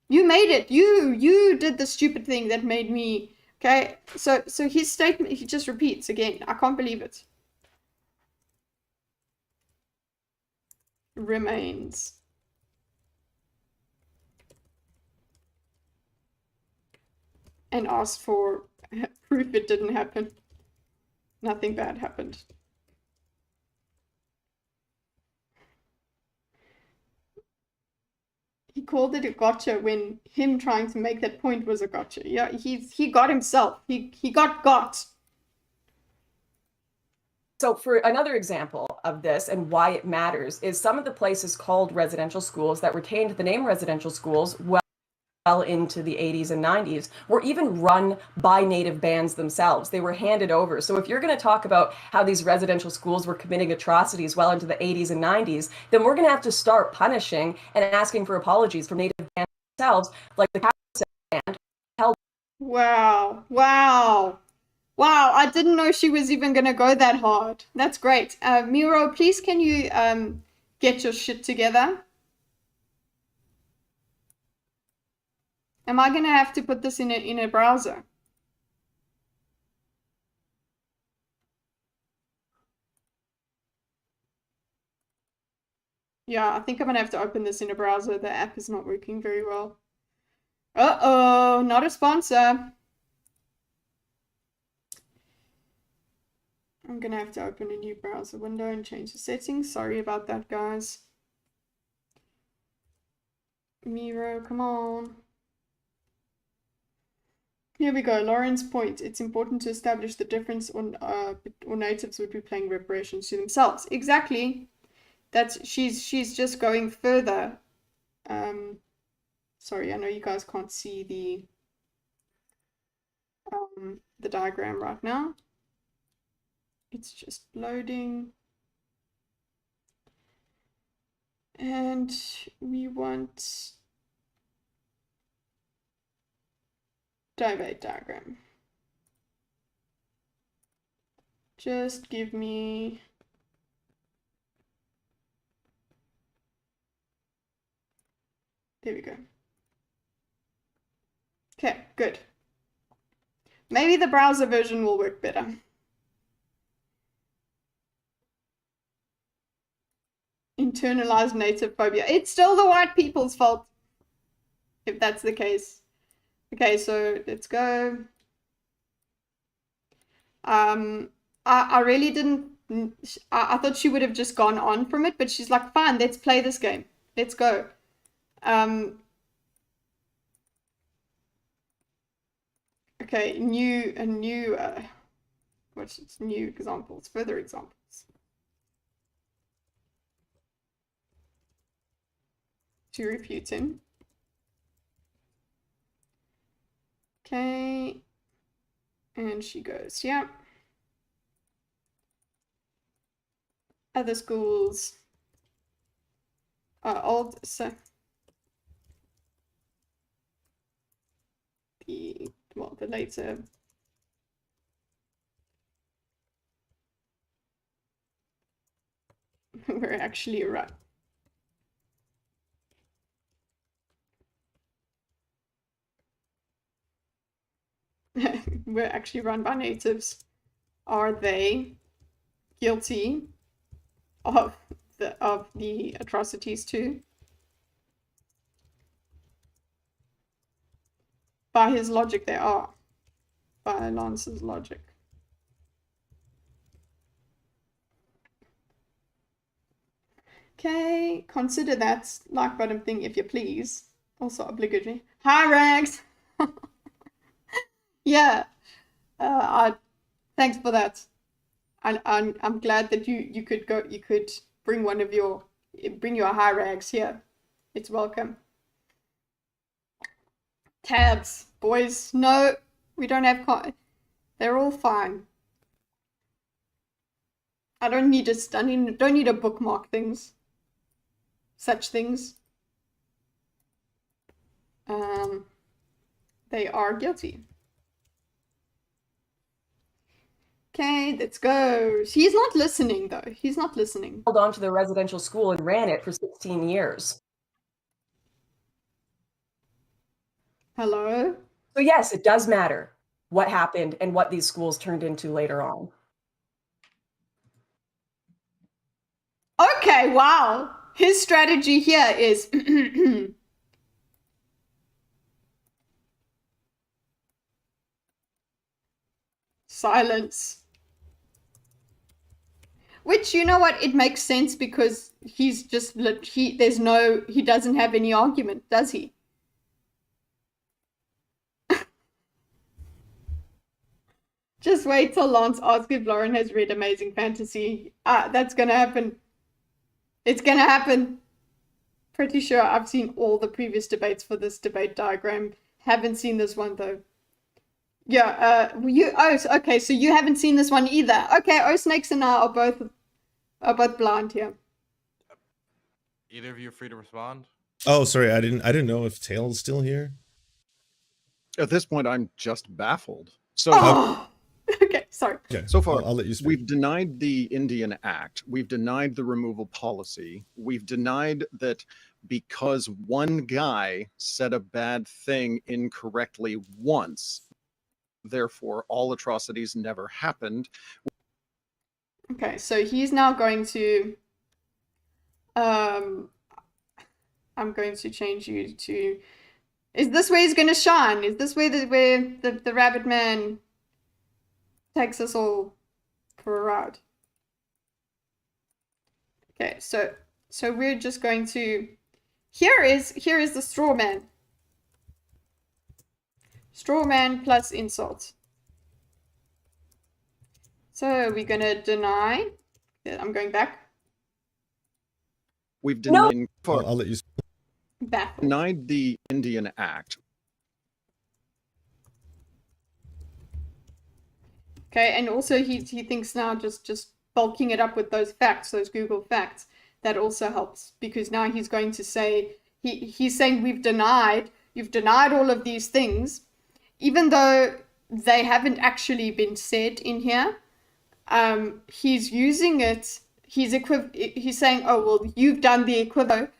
S1: You made it. You did the stupid thing that made me. Okay. So his statement, he just repeats again. I can't believe it. Remains. And asked for proof it didn't happen. Nothing bad happened. He called it a gotcha when him trying to make that point was a gotcha. Yeah, he got himself. He got.
S2: So for another example of this and why it matters is some of the places called residential schools that retained the name residential schools well into the 80s and 90s were even run by native bands themselves. They were handed over. So if you're going to talk about how these residential schools were committing atrocities well into the 80s and 90s, then we're going to have to start punishing and asking for apologies from native bands themselves, like the band.
S1: Wow. I didn't know she was even going to go that hard. That's great. Miro, please can you get your shit together? Am I going to have to put this in a browser? Yeah, I think I'm going to have to open this in a browser. The app is not working very well. Uh-oh, not a sponsor. I'm going to have to open a new browser window and change the settings. Sorry about that, guys. Miro, come on. Here we go. Lauren's point. It's important to establish the difference or natives would be paying reparations to themselves. Exactly. She's just going further. Sorry, I know you guys can't see the diagram right now. It's just loading. And we want debate diagram. Just give me... There we go. Okay, good. Maybe the browser version will work better. Internalized native phobia. It's still the white people's fault, if that's the case. Okay, so let's go. I really didn't... I thought she would have just gone on from it, but she's like, fine, let's play this game. Let's go. Okay, what's new examples, further examples. To refute him. Okay. And she goes, yeah. Other schools are old, so the later we're actually right. We're actually run by natives. Are they guilty of the atrocities too? By his logic, they are. By Lance's logic. Okay, consider that like button thing if you please. Also obligatory. Hi, Rags! Yeah. Thanks for that. I'm glad that you could bring bring your high rags here. It's welcome. Tabs, boys. No, we don't have they're all fine. I don't need to bookmark things. Such things. They are guilty. Okay, let's go. He's not listening, though. He's not listening.
S2: Held on to the residential school and ran it for 16 years.
S1: Hello?
S2: So yes, it does matter what happened and what these schools turned into later on.
S1: Okay, wow. His strategy here is... silence. Which, you know what, it makes sense because he's just, he doesn't have any argument, does he? Just wait till Lance asks if Lauren has read Amazing Fantasy. That's gonna happen. It's gonna happen. Pretty sure I've seen all the previous debates for this debate diagram. Haven't seen this one though. Yeah, okay, so you haven't seen this one either. Okay, Snakes and I are both blind here.
S4: Either of you are free to respond.
S3: Oh, sorry, I didn't know if Tail's still here.
S5: At this point, I'm just baffled. So,
S1: okay, sorry.
S3: Okay,
S5: so far,
S3: I'll let you speak.
S5: We've denied the Indian Act. We've denied the removal policy. We've denied that because one guy said a bad thing incorrectly once, therefore all atrocities never happened.
S1: Okay, so he's now going to I'm going to change you to, is this where he's going to shine? Is this where the rabbit man takes us all for a ride? Okay, so we're just going to, here is the straw man. Straw man plus insult. So we're going to deny. I'm going back.
S5: We've denied,
S3: I'll let you speak.
S1: Baffled.
S5: denied the Indian Act.
S1: Okay, and also he thinks now just bulking it up with those facts, those Google facts, that also helps, because now he's going to say, he's saying you've denied all of these things, even though they haven't actually been said in here, he's using it. He's saying, "Oh well, you've done the equivalent,"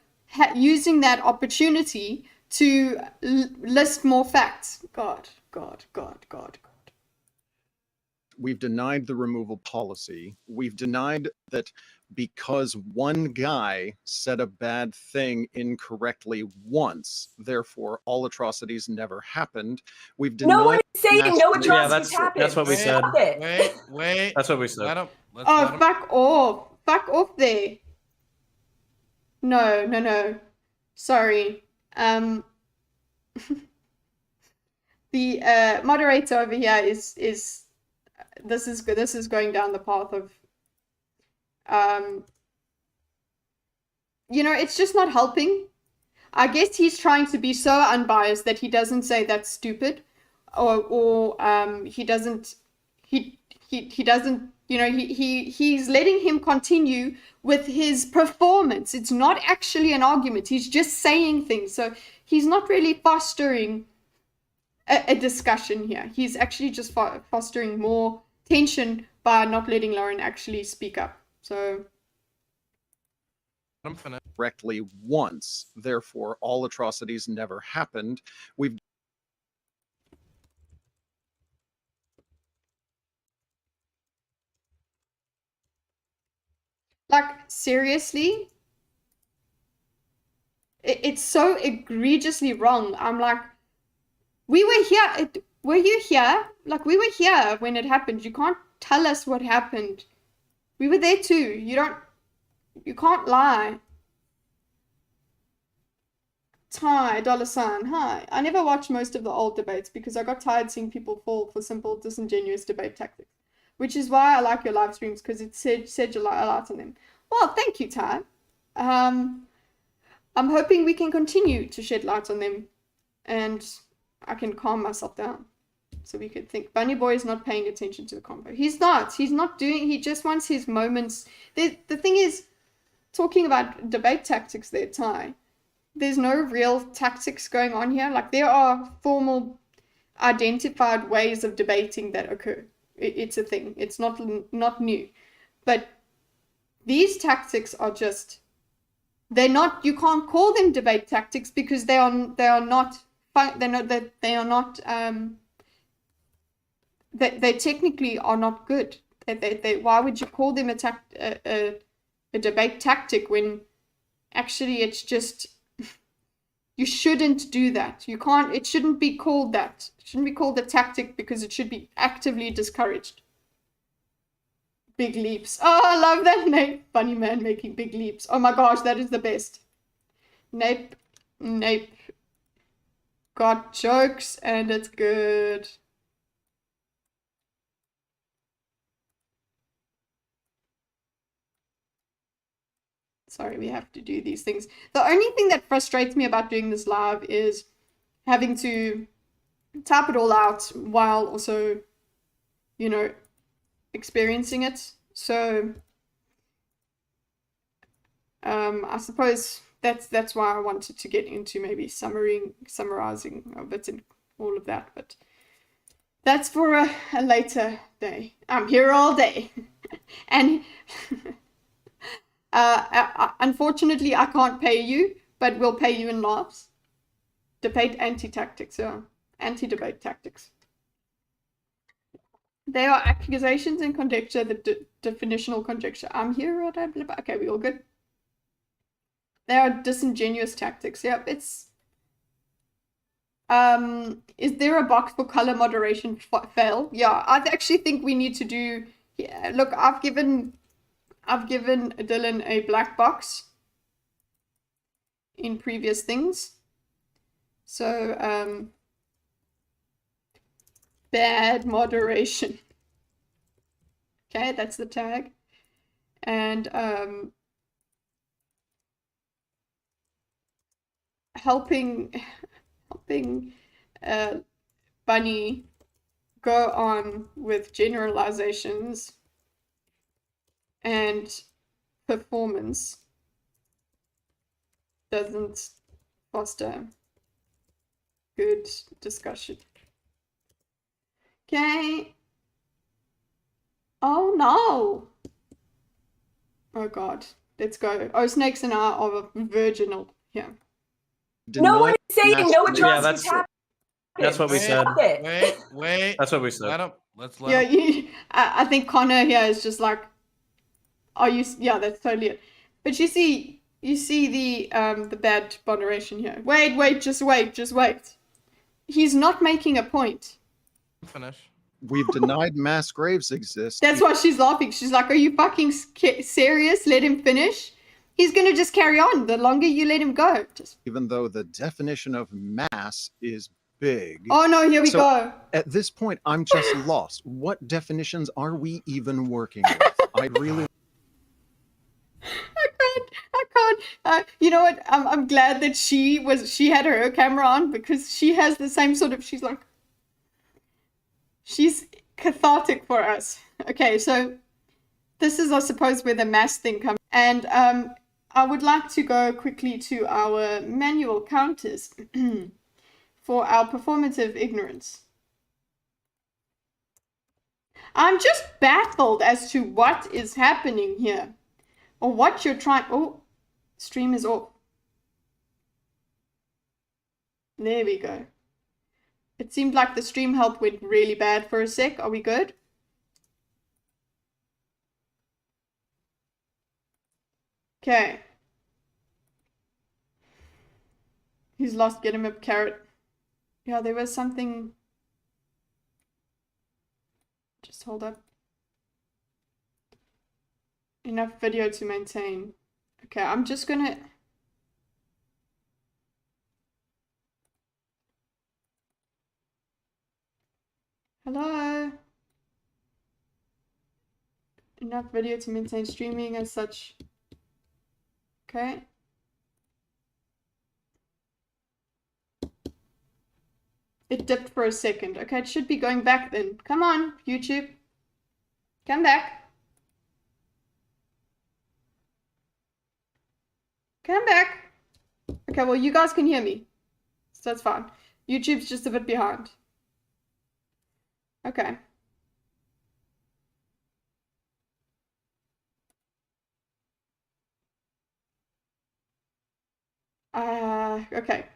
S1: using that opportunity to list more facts. God.
S5: We've denied the removal policy. We've denied that because one guy said a bad thing incorrectly once, therefore all atrocities never happened. We've denied.
S2: No one is saying no
S5: mass-
S2: atrocities happened.
S6: that's what we said.
S2: Stop it.
S4: Wait.
S6: That's what we said.
S4: Let him. Let's
S1: Oh,
S4: let him.
S1: fuck off there. No. Sorry. The moderator over here is this is going down the path of it's just not helping. I guess he's trying to be so unbiased that he doesn't say that's stupid, or he doesn't he's letting him continue with his performance. It's not actually an argument. He's just saying things. So he's not really fostering a discussion here. He's actually just fostering more tension by not letting Lauren actually speak up. So
S4: Let him finish.
S5: correctly once, therefore all atrocities never happened. We've
S1: like, seriously, it's so egregiously wrong. I'm like, we were here. Were you here? Like, we were here when it happened. You can't tell us what happened. We were there too. You can't lie. Hi, $. Hi. I never watched most of the old debates because I got tired seeing people fall for simple, disingenuous debate tactics. Which is why I like your live streams, because it said a lot on them. Well, thank you, Ty. I'm hoping we can continue to shed light on them, and I can calm myself down. So we could think, Bunny Boy is not paying attention to the combo. He's not doing, he just wants his moments. The thing is, talking about debate tactics there, Ty, there's no real tactics going on here. Like, there are formal, identified ways of debating that occur. It's a thing. It's not new. But these tactics are just, they're not, you can't call them debate tactics because they are not they technically are not good. Why would you call them a debate tactic when actually it's just, you shouldn't do that. You can't, it shouldn't be called that. It shouldn't be called a tactic because it should be actively discouraged. Big leaps. Oh, I love that Nape. Funny man making big leaps. Oh my gosh, that is the best. Nape got jokes and it's good. Sorry, we have to do these things. The only thing that frustrates me about doing this live is having to tap it all out while also, experiencing it. So I suppose that's why I wanted to get into maybe summarizing of it and all of that, but that's for a later day. I'm here all day. And unfortunately I can't pay you, but we'll pay you in laughs. Debate anti-tactics, anti-debate tactics. They are accusations and conjecture, the definitional conjecture. I'm here, okay, we all good? They are disingenuous tactics. Yep, it's... is there a box for color moderation fail? Yeah, I actually think we need to do... Yeah, look, I've given Dylan a black box in previous things. So, bad moderation. Okay, that's the tag. And helping Bunny go on with generalizations and performance doesn't foster good discussion. Okay. Oh no. Oh god. Let's go. Oh, Snakes and I are virginal. Yeah.
S2: No one
S5: Denied
S2: is saying
S5: mass
S2: no
S5: grave-
S2: atrocities happen.
S6: That's what we
S4: Wait,
S6: said.
S2: Stop it.
S4: wait.
S6: That's what we said.
S4: Let him. Let's let
S1: Yeah,
S4: him.
S1: I think Connor here is just like, oh, yeah, that's totally it. But you see the bad moderation here. Wait, just wait. He's not making a point.
S4: Finish.
S5: We've denied mass graves exist.
S1: That's why she's laughing. She's like, are you fucking serious? Let him finish. He's gonna just carry on the longer you let him go. Just,
S5: even though the definition of mass is big.
S1: oh no, here we
S5: So-
S1: go.
S5: At this point, I'm just lost. What definitions are we even working with? I really
S1: I can't. You know what? I'm glad that she had her camera on because she has the same sort of. She's cathartic for us. Okay, so this is, I suppose, where the mass thing comes. And I would like to go quickly to our manual counters for our performative ignorance. I'm just baffled as to what is happening here. Or what you're trying. Oh, stream is off. There we go. It seemed like the stream help went really bad for a sec. Are we good? Okay. He's lost. Get him a carrot. Yeah, there was something. Just hold up. Enough video to maintain. Okay, I'm just gonna. Hello. Enough video to maintain streaming and such. Okay. It dipped for a second. Okay, it should be going back then. Come on, YouTube. Come back. Come back. Okay, well, you guys can hear me. So that's fine. YouTube's just a bit behind. Okay. Okay.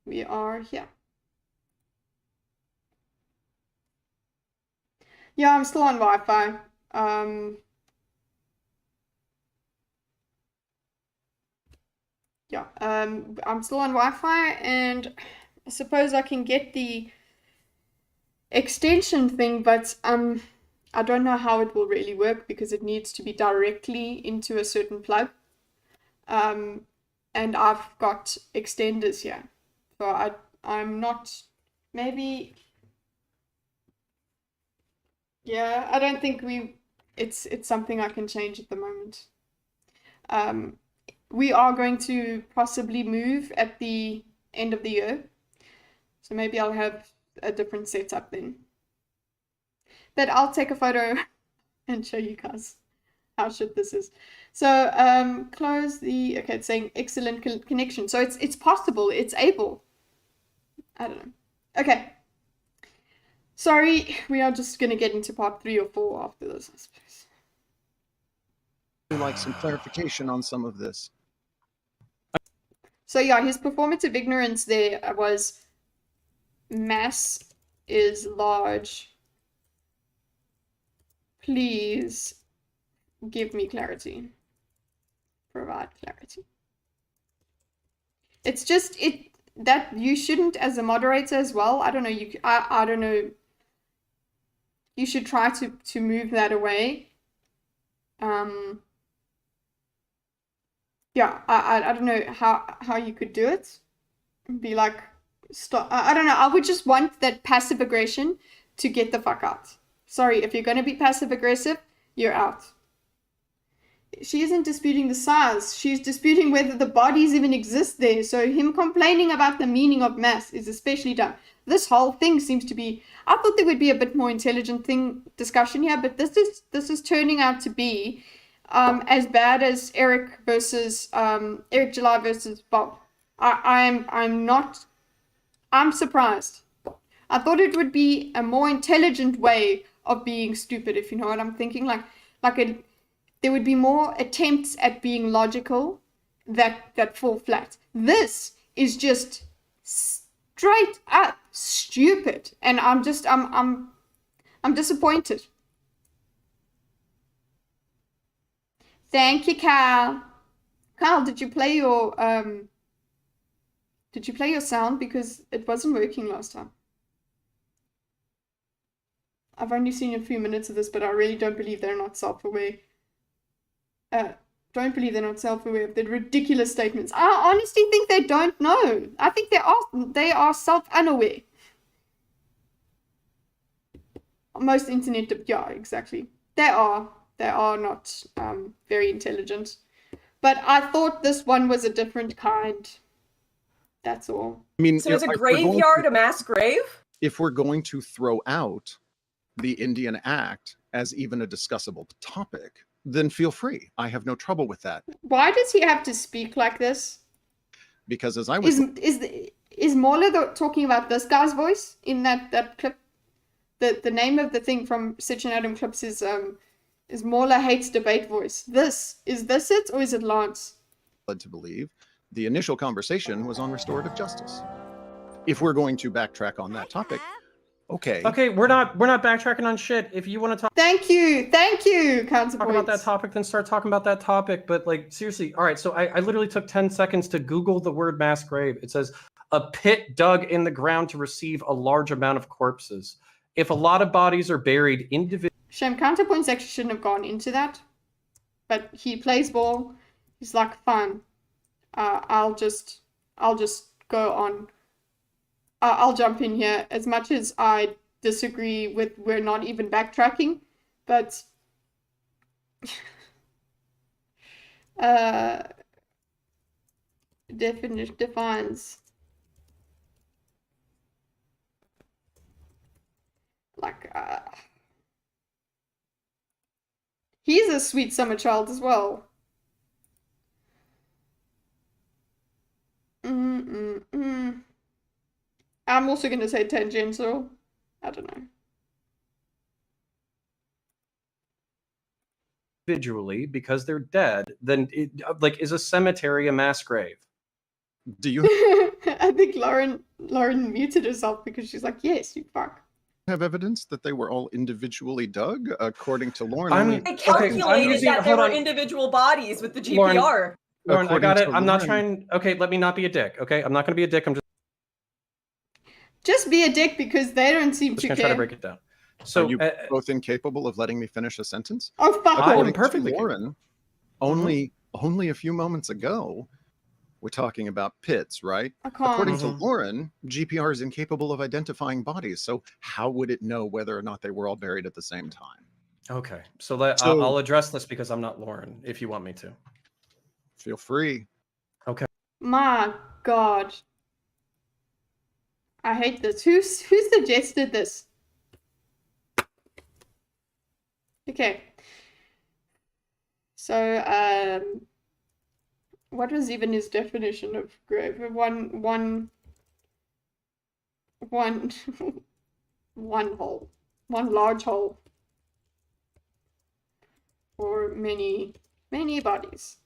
S1: We are here. Yeah, I'm still on Wi-Fi. Yeah, I'm still on Wi-Fi, and I suppose I can get the extension thing, but I don't know how it will really work because it needs to be directly into a certain plug. And I've got extenders here, so I'm not, maybe, yeah, I don't think it's something I can change at the moment. We are going to possibly move at the end of the year, so maybe I'll have a different setup then. But I'll take a photo and show you guys how shit this is. So close the, okay, it's saying excellent connection. So it's possible, it's able. I don't know. Okay. Sorry, we are just gonna get into part 3 or 4 after this, I suppose.
S5: would like some clarification on some of this.
S1: So yeah, his performative ignorance there was mass is large. Please give me clarity. Provide clarity. It's just that you shouldn't, as a moderator as well. I don't know. I don't know. You should try to move that away. Yeah, I don't know how you could do it. Be like, stop. I don't know. I would just want that passive aggression to get the fuck out. Sorry, if you're going to be passive aggressive, you're out. She isn't disputing the size. She's disputing whether the bodies even exist there. So him complaining about the meaning of mass is especially dumb. This whole thing seems to be, I thought there would be a bit more intelligent discussion here, but this is turning out to be as bad as Eric July versus Bob. I'm surprised. I thought it would be a more intelligent way of being stupid, if you know what I'm thinking. There would be more attempts at being logical that fall flat. This is just straight up stupid, and I'm disappointed. Thank you, Kyle. Kyle, did you play your sound, because it wasn't working last time? I've only seen a few minutes of this, but I really don't believe they're not self-aware. Don't believe they're not self-aware of the ridiculous statements. I honestly think they don't know. I think they are self-unaware. Most internet, yeah, exactly. They are not very intelligent. But I thought this one was a different kind. That's all.
S5: I mean,
S2: So is a graveyard a mass grave?
S5: If we're going to throw out the Indian Act as even a discussable topic, then feel free. I have no trouble with that.
S1: Why does he have to speak like this?
S5: Because as I was...
S1: Is Marla talking about this guy's voice in that clip? The name of the thing from Sitch and Adam clips is Marla hates debate voice. Is this it, or is it Lance?
S5: Led to believe the initial conversation was on restorative justice. If we're going to backtrack on that topic, okay.
S6: Okay, we're not backtracking on shit. If you want to talk
S1: Thank you, counterpoints.
S6: about that topic, then start talking about that topic. But like, seriously, all right. So I literally took 10 seconds to Google the word mass grave. It says a pit dug in the ground to receive a large amount of corpses. If a lot of bodies are buried individually.
S1: Shame, counterpoints actually shouldn't have gone into that. But he plays ball. He's like, fine. I'll just go on. I'll jump in here. As much as I disagree with we're not even backtracking, but defines like he's a sweet summer child as well. I'm also going to say tangential. I don't know.
S6: Individually because they're dead, then is a cemetery a mass grave?
S5: Do you
S1: I think Lauren muted herself because she's like, yes, you fuck.
S5: have evidence that they were all individually dug? According to Lauren,
S2: They calculated that there were individual bodies with the GPR.
S6: Lauren, I got it. I'm not
S5: Lauren.
S6: trying. Okay, let me not be a dick. Okay, I'm not going to be a dick. I'm
S1: Just be a dick because they don't seem
S6: just
S1: to
S6: going to
S1: care.
S6: try to break it down. So
S5: are you both incapable of letting me finish a sentence?
S1: Oh, fuck off.
S5: According
S6: perfectly
S5: to Lauren, only a few moments ago, we're talking about pits, right?
S1: I can't.
S5: According to Lauren, GPR is incapable of identifying bodies. So how would it know whether or not they were all buried at the same time?
S6: Okay, so I'll address this because I'm not Lauren, if you want me to.
S5: Feel free.
S6: Okay.
S1: My God. I hate this. Who suggested this? Okay. So, what was even his definition of grave? One hole. One large hole. Or many bodies.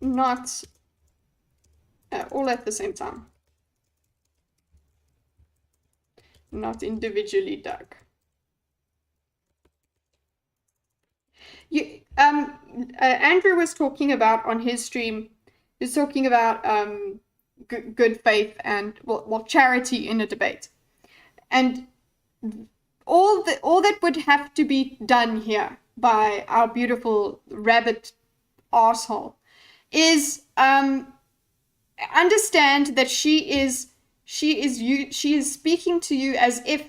S1: Not all at the same time. Not individually dug. Andrew was talking about on his stream. He was talking about good faith and well charity in a debate, and all that would have to be done here by our beautiful rabbit arsehole is understand that she is speaking to you as if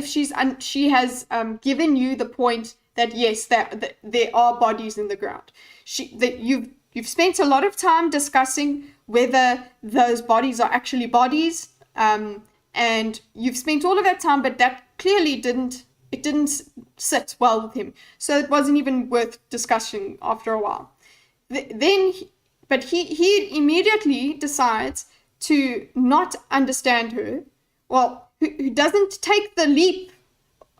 S1: she has given you the point that yes, that there are bodies in the ground. You've spent a lot of time discussing whether those bodies are actually bodies, and you've spent all of that time, but that clearly didn't sit well with him. So it wasn't even worth discussing after a while. But But he immediately decides to not understand her. Well, who doesn't take the leap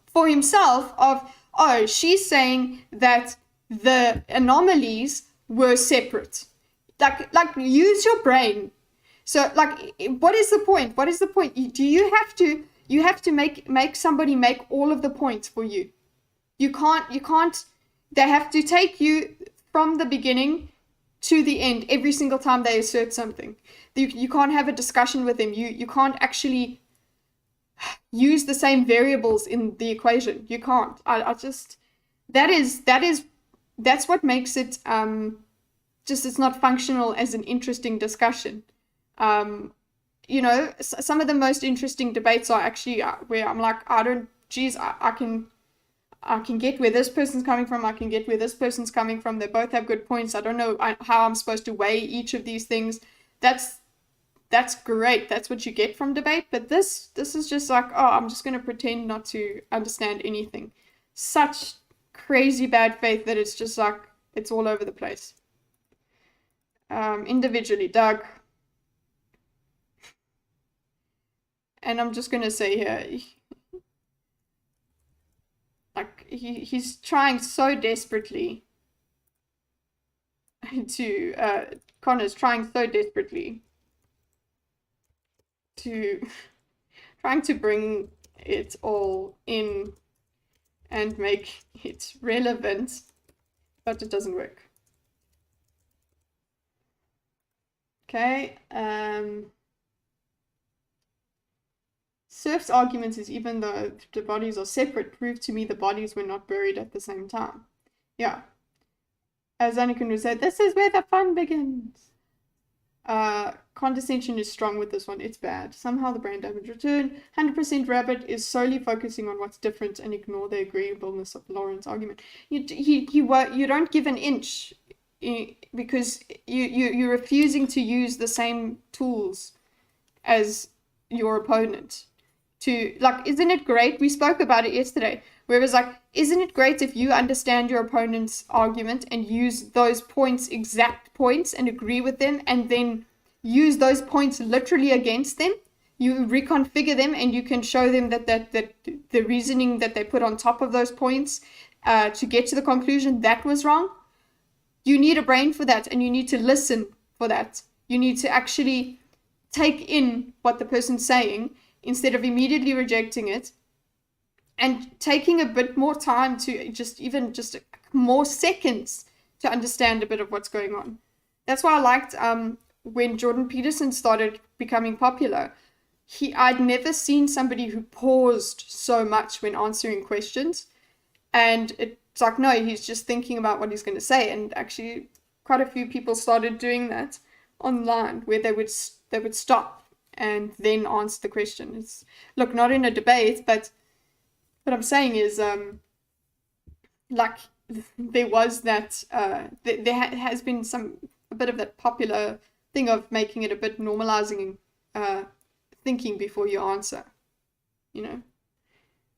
S1: for himself of, oh, she's saying that the anomalies were separate. Like use your brain. So like, what is the point? What is the point? You have to make somebody make all of the points for you. You can't, they have to take you from the beginning to the end every single time they assert something. You can't have a discussion with them. You can't actually use the same variables in the equation. You can't. I just, that's what makes it just, it's not functional as an interesting discussion. You know, some of the most interesting debates are actually where I'm like, I can get where this person's coming from. I can get where this person's coming from. They both have good points. I don't know how I'm supposed to weigh each of these things. That's great. That's what you get from debate. But this is just like, oh, I'm just going to pretend not to understand anything. Such crazy bad faith that it's just like, it's all over the place. Individually, Doug. And I'm just going to say here, like, he's trying so desperately to, Connor's trying so desperately to, trying to bring it all in and make it relevant, but it doesn't work. Okay, Serfs' argument is even though the bodies are separate, prove to me the bodies were not buried at the same time. Yeah. As Anakin would say, this is where the fun begins. Condescension is strong with this one. It's bad. Somehow the brain damage returned. 100% Rabbit is solely focusing on what's different and ignore the agreeableness of Lauren's argument. You don't give an inch because you're refusing to use the same tools as your opponent. To, like, isn't it great? We spoke about it yesterday, where it was like, isn't it great if you understand your opponent's argument and use those points, exact points, and agree with them, and then use those points literally against them? You reconfigure them and you can show them that the reasoning that they put on top of those points to get to the conclusion that was wrong. You need a brain for that, and you need to listen for that. You need to actually take in what the person's saying instead of immediately rejecting it, and taking a bit more time to just more seconds to understand a bit of what's going on. That's why I liked when Jordan Peterson started becoming popular. I'd never seen somebody who paused so much when answering questions, and it's like, no, he's just thinking about what he's going to say. And actually quite a few people started doing that online, where they would stop and then answer the question. It's, look, not in a debate, but what I'm saying is, like, there was that, there has been a bit of that popular thing of making it a bit normalizing, thinking before you answer, you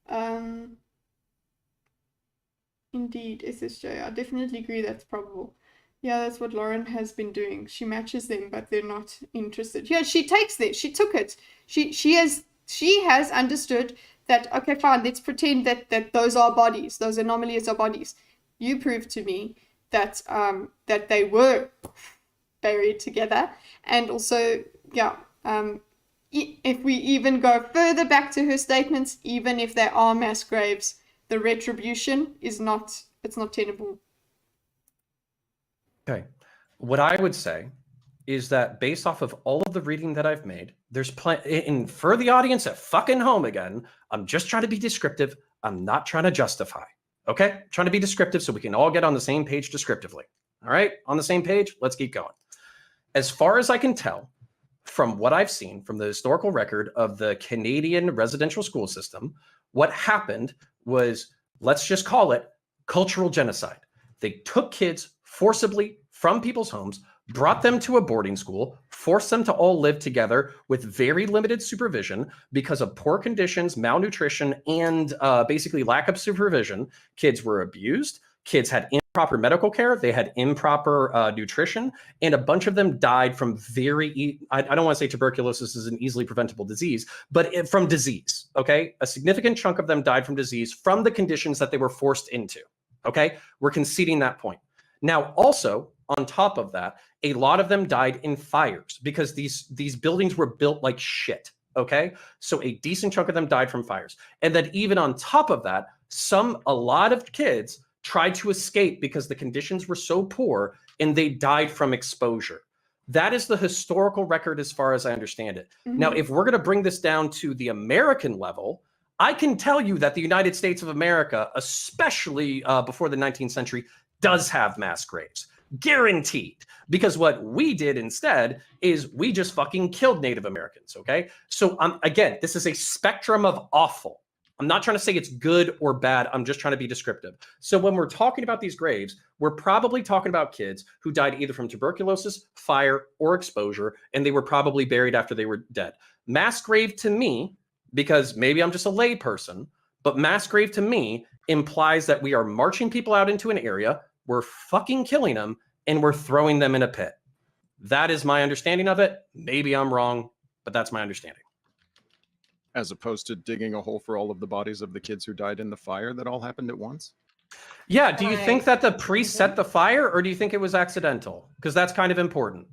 S1: know. Indeed, SSJ, I definitely agree that's probable. Yeah, that's what Lauren has been doing. She matches them, but they're not interested. Yeah, she takes it. She took it. She has understood that, okay, fine, let's pretend that those are bodies. Those anomalies are bodies. You prove to me that that they were buried together. And also, yeah, if we even go further back to her statements, even if they are mass graves, the retribution is not, it's not tenable.
S6: Okay. What I would say is that based off of all of the reading that I've made, there's plenty, and for the audience at fucking home again, I'm just trying to be descriptive. I'm not trying to justify. Okay? I'm trying to be descriptive so we can all get on the same page descriptively. All right? On the same page? Let's keep going. As far as I can tell, from what I've seen from the historical record of the Canadian residential school system, what happened was, let's just call it cultural genocide. They took kids forcibly from people's homes, brought them to a boarding school, forced them to all live together with very limited supervision because of poor conditions, malnutrition, and basically lack of supervision. Kids were abused. Kids had improper medical care, they had improper nutrition, and a bunch of them died from I don't want to say tuberculosis is an easily preventable disease, but from disease, okay? A significant chunk of them died from disease from the conditions that they were forced into, okay? We're conceding that point. Now, also, on top of that, a lot of them died in fires because these buildings were built like shit, okay? So a decent chunk of them died from fires. And then even on top of that, a lot of kids tried to escape because the conditions were so poor and they died from exposure. That is the historical record as far as I understand it.
S1: Mm-hmm.
S6: Now, if we're going to bring this down to the American level, I can tell you that the United States of America, especially before the 19th century, does have mass graves. Guaranteed. Because what we did instead is we just fucking killed Native Americans, okay? So again, this is a spectrum of awful. I'm not trying to say it's good or bad. I'm just trying to be descriptive. So when we're talking about these graves, we're probably talking about kids who died either from tuberculosis, fire, or exposure, and they were probably buried after they were dead. Mass grave to me, because maybe I'm just a lay person, but mass grave to me implies that we are marching people out into an area, we're fucking killing them, and we're throwing them in a pit. That is my understanding of it. Maybe I'm wrong, but that's my understanding.
S5: As opposed to digging a hole for all of the bodies of the kids who died in the fire that all happened at once?
S6: Yeah, do you think that the priest set the fire, or do you think it was accidental? Because that's kind of important.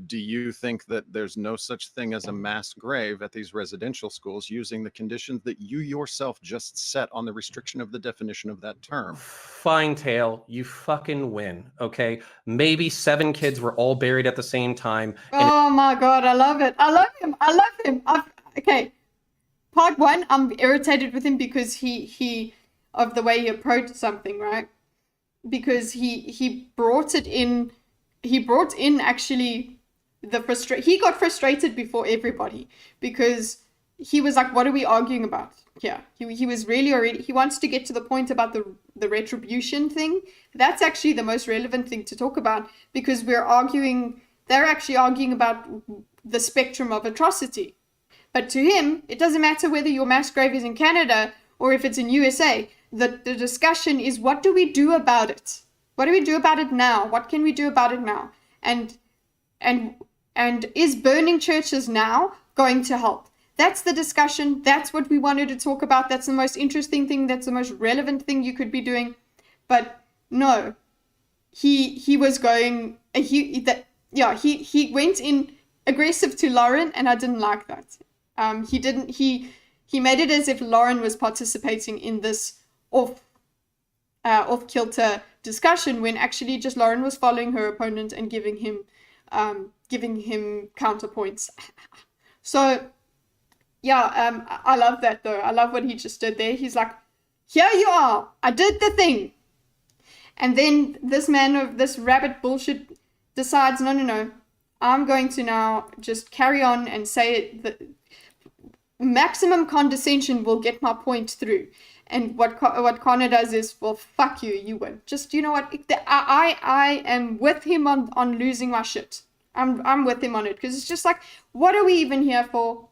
S5: Do you think that there's no such thing as a mass grave at these residential schools using the conditions that you yourself just set on the restriction of the definition of that term?
S6: Fine, Tail, you fucking win, okay? Maybe 7 kids were all buried at the same time.
S1: Oh my God, I love it. I love him. I love him. Okay. Part 1, I'm irritated with him because he of the way he approached something, right? Because he brought it in. He brought in actually he got frustrated before everybody because he was like, what are we arguing about here? He was really he wants to get to the point about the retribution thing. That's actually the most relevant thing to talk about because they're actually arguing about the spectrum of atrocity. But to him, it doesn't matter whether your mass grave is in Canada or if it's in USA. The discussion is, what do we do about it? What do we do about it now? What can we do about it now? And is burning churches now going to help? That's the discussion. That's what we wanted to talk about. That's the most interesting thing. That's the most relevant thing you could be doing. But no, he was going. He went in aggressive to Lauren, and I didn't like that. He made it as if Lauren was participating in this off-kilter discussion when actually just Lauren was following her opponent and giving him counterpoints. So yeah, I love that though. I love what he just did there. He's like, here you are, I did the thing. And then this man of this rabbit bullshit decides, no, I'm going to now just carry on and say it. The maximum condescension will get my point through. And what Connor does is, well, fuck you, you win. Just, you know what? I am with him on losing my shit. I'm with him on it because it's just like, what are we even here for?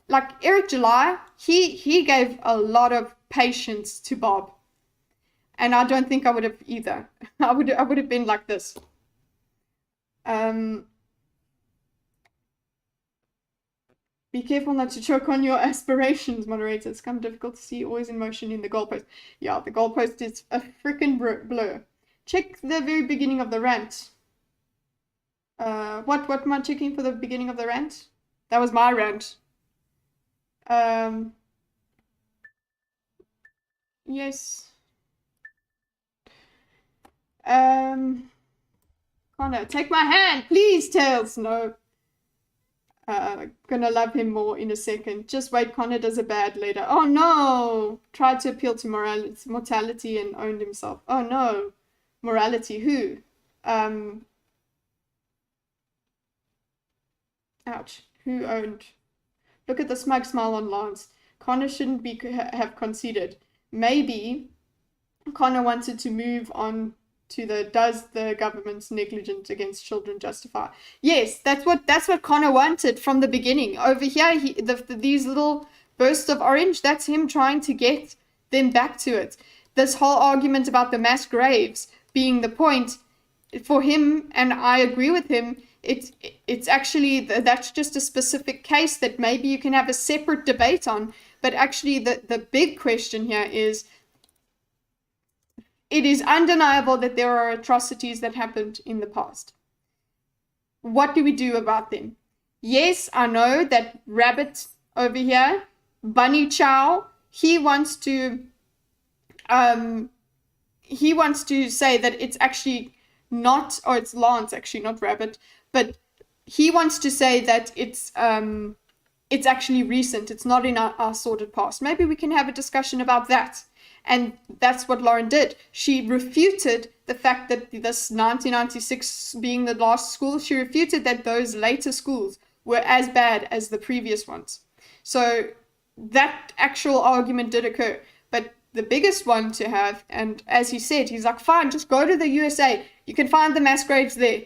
S1: Like Eric July, he gave a lot of patience to Bob, and I don't think I would have either. I would have been like this. Be careful not to choke on your aspirations, moderator. It's kind of difficult to see always in motion in the goalpost. Yeah, the goalpost is a freaking blur. Check the very beginning of the rant. What am I checking for the beginning of the rant? That was my rant. Yes. Connor, take my hand, please, Tails. No. Gonna love him more in a second. Just wait, Connor does a bad later. Oh no! Tried to appeal to mortality and owned himself. Oh no. Morality, who? Ouch. Who owned? Look at the smug smile on Lance. Connor shouldn't have conceded. Maybe Connor wanted to move on to does the government's negligence against children justify? Yes, that's what Connor wanted from the beginning. Over here, these little bursts of orange, that's him trying to get them back to it. this whole argument about the mass graves being the point, for him, and I agree with him, it's actually, that's just a specific case that maybe you can have a separate debate on. But actually the big question here is, it is undeniable that there are atrocities that happened in the past. What do we do about them? Yes, I know that Rabbit over here, Bunny Chow, he wants to say that it's actually not, or it's Lance actually, not Rabbit, but he wants to say that it's actually recent. It's not in our sordid past. Maybe we can have a discussion about that. And that's what Lauren did. She refuted the fact that this 1996 being the last school, she refuted that those later schools were as bad as the previous ones. So that actual argument did occur. But the biggest one to have, and as he said, he's like, fine, just go to the USA. You can find the mass graves there.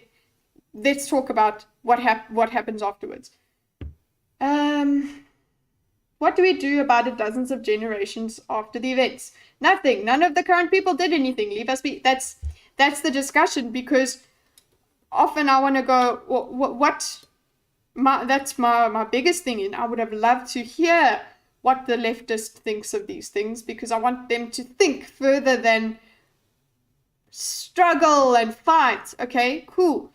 S1: Let's talk about what happens afterwards. What do we do about it dozens of generations after the events? Nothing. None of the current people did anything. Leave us be. That's the discussion, because often I want to go, that's my biggest thing, and I would have loved to hear what the leftist thinks of these things, because I want them to think further than struggle and fight. Okay, cool.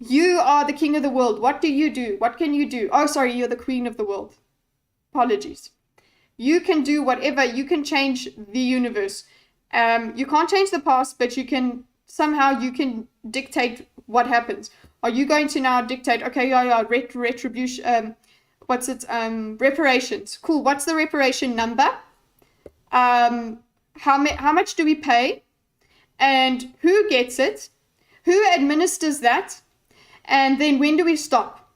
S1: You are the king of the world. What do you do? What can you do? Oh, sorry, you're the queen of the world. Apologies. You can do whatever. You can change the universe. You can't change the past, but you can dictate what happens. Are you going to now dictate, okay, retribution, reparations. Cool. What's the reparation number? How much do we pay? And who gets it? Who administers that? And then when do we stop?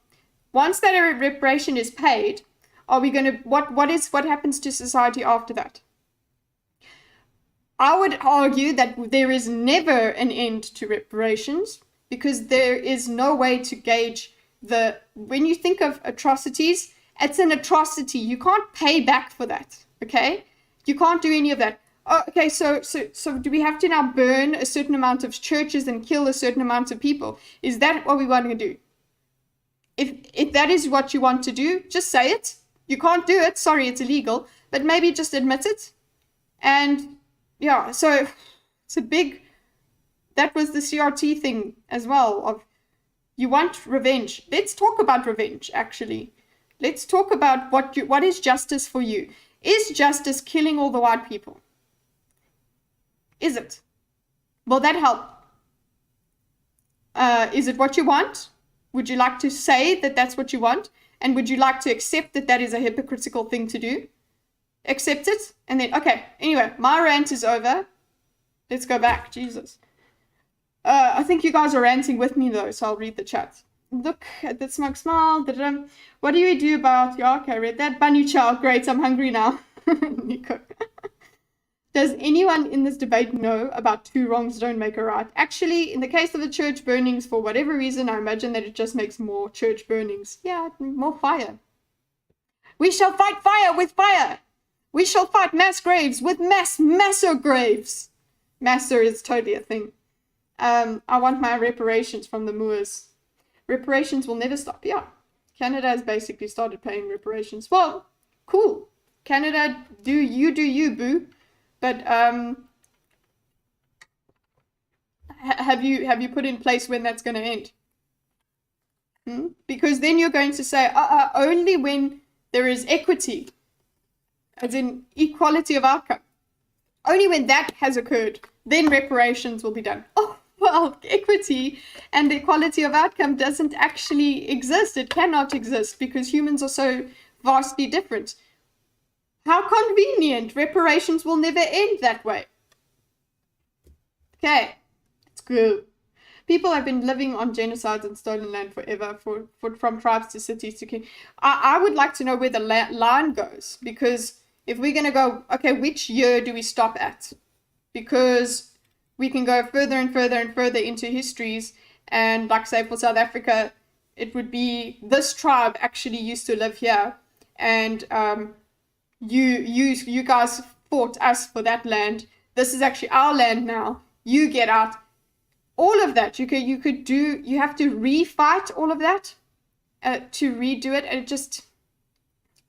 S1: Once that reparation is paid, are we going to, what happens to society after that? I would argue that there is never an end to reparations, because there is no way to gauge when you think of atrocities, it's an atrocity. You can't pay back for that, okay? You can't do any of that. Oh, okay, so do we have to now burn a certain amount of churches and kill a certain amount of people? Is that what we want to do? If that is what you want to do, just say it. You can't do it. Sorry, it's illegal. But maybe just admit it. And yeah, so it's that was the CRT thing as well, of you want revenge. Let's talk about revenge, actually. Let's talk about what is justice for you. Is justice killing all the white people? Is it? Will that help? Is it what you want? Would you like to say that that's what you want? And would you like to accept that that is a hypocritical thing to do? Accept it, and then, okay, anyway, my rant is over. Let's go back, Jesus. I think you guys are ranting with me, though, so I'll read the chat. Look at that smug smile. Da-da-dum. What do you do about, yeah, okay, I read that. Bunny Chow, great, I'm hungry now. Nico. Does anyone in this debate know about two wrongs don't make a right? Actually, in the case of the church burnings, for whatever reason, I imagine that it just makes more church burnings. Yeah, more fire. We shall fight fire with fire. We shall fight mass graves with masser graves. Masser is totally a thing. I want my reparations from the Moors. Reparations will never stop. Yeah, Canada has basically started paying reparations. Well, cool. Canada, do you, boo. But have you put in place when that's going to end? Because then you're going to say, only when there is equity, as in equality of outcome. Only when that has occurred, then reparations will be done. Oh, well, equity and equality of outcome doesn't actually exist. It cannot exist because humans are so vastly different. How convenient. Reparations will never end that way. Okay, it's good. People have been living on genocides and stolen land forever, from tribes to cities to king. I would like to know where the line goes, because if we're going to go, okay, which year do we stop at? Because we can go further and further and further into histories, and like say for South Africa, it would be this tribe actually used to live here, and you guys fought us for that land. this is actually our land now. You get out. All of that. You have to refight all of that to redo it. And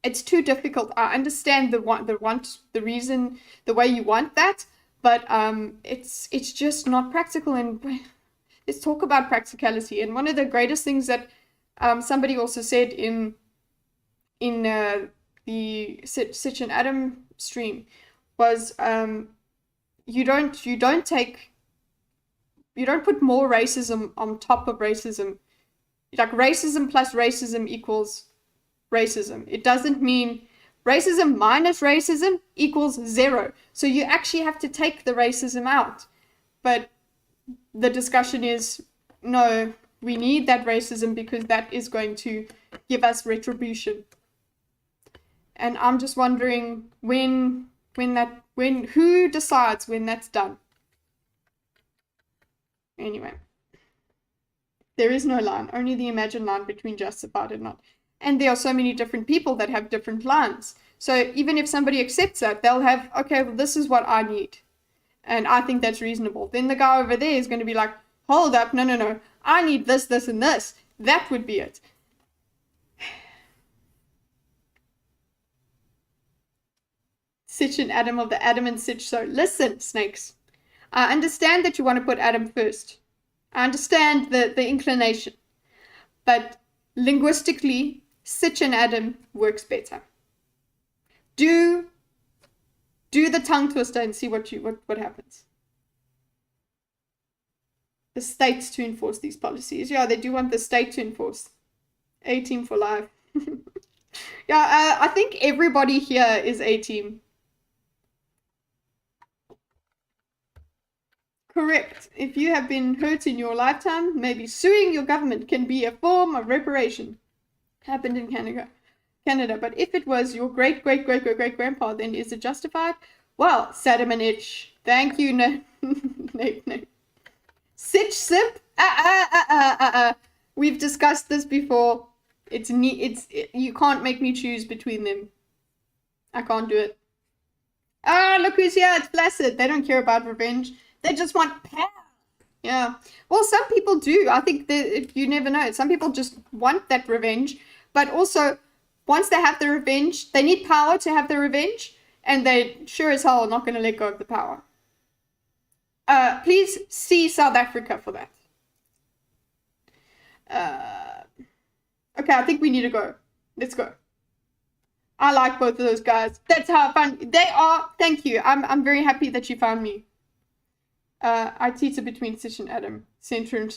S1: it's too difficult. I understand the reason, the way you want that, but it's just not practical. And let's talk about practicality. And one of the greatest things that somebody also said in the Sitch and Adam stream was you don't put more racism on top of racism. Like racism plus racism equals racism. It doesn't mean racism minus racism equals 0. So you actually have to take the racism out. But the discussion is, no, we need that racism because that is going to give us retribution. And I'm just wondering who decides when that's done. Anyway, there is no line, only the imagined line between justified and not. And there are so many different people that have different lines. So even if somebody accepts that, they'll have, okay, well, this is what I need. And I think that's reasonable. Then the guy over there is going to be like, hold up, no. I need this, this, and this. That would be it. Sitch and Adam of the Adam and Sitch. So listen, snakes. I understand that you want to put Adam first. I understand the inclination. But linguistically, Sitch and Adam works better. Do the tongue twister and see what happens. The states to enforce these policies. Yeah, they do want the state to enforce. A-team for life. Yeah, I think everybody here is A-team. Correct. If you have been hurt in your lifetime, maybe suing your government can be a form of reparation. Happened in Canada. But if it was your great-great-great-great-great-grandpa, then is it justified? Well, Saddam and Itch. Thank you, no. Sitch sip. We've discussed this before. You can't make me choose between them. I can't do it. Ah, look who's here. It's Placid. They don't care about revenge. They just want power. Yeah. Well, some people do. I think that you never know. Some people just want that revenge. But also, once they have the revenge, they need power to have the revenge. And they sure as hell are not going to let go of the power. Please see South Africa for that. Okay, I think we need to go. Let's go. I like both of those guys. That's how I found they are. Thank you. I'm very happy that you found me. I teeter between Sitch and Adam. Center and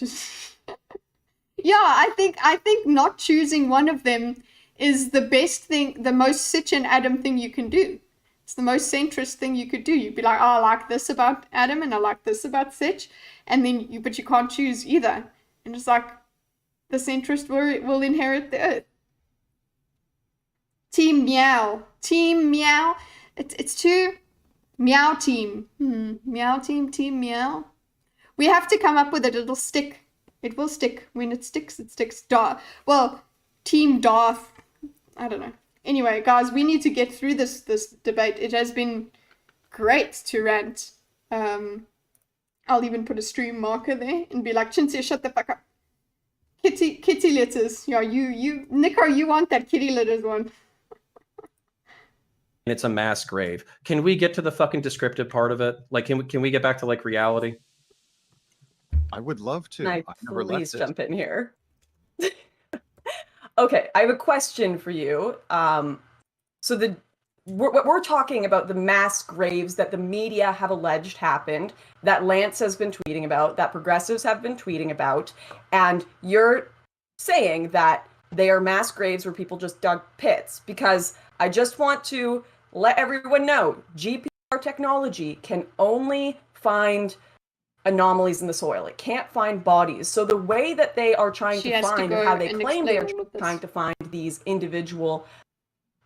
S1: yeah, I think not choosing one of them is the best thing, the most Sitch and Adam thing you can do. It's the most centrist thing you could do. You'd be like, oh, I like this about Adam and I like this about Sitch, and then but you can't choose either. And it's like the centrist will inherit the earth. Team Meow. Team Meow. It's too Meow team. Meow team, Team Meow. We have to come up with it. It'll stick. It will stick. When it sticks, it sticks. Well, Team Darth. I don't know. Anyway, guys, we need to get through this debate. It has been great to rant. I'll even put a stream marker there and be like, Chintzia, shut the fuck up. Kitty litters. Yeah, you Nico, you want that kitty litters one.
S6: It's a mass grave. Can we get to the fucking descriptive part of it? Like, can we get back to like reality?
S5: I would love to.
S2: Can
S5: I
S2: I
S5: never
S2: please
S5: left it.
S2: jump in here? Okay, I have a question for you. So we're talking about the mass graves that the media have alleged happened, that Lance has been tweeting about, that progressives have been tweeting about, and you're saying that they are mass graves where people just dug pits. Because I just want to let everyone know, GPR technology can only find anomalies in the soil. It can't find bodies. So the way that they are trying to find, or how they claim they are trying to find these individual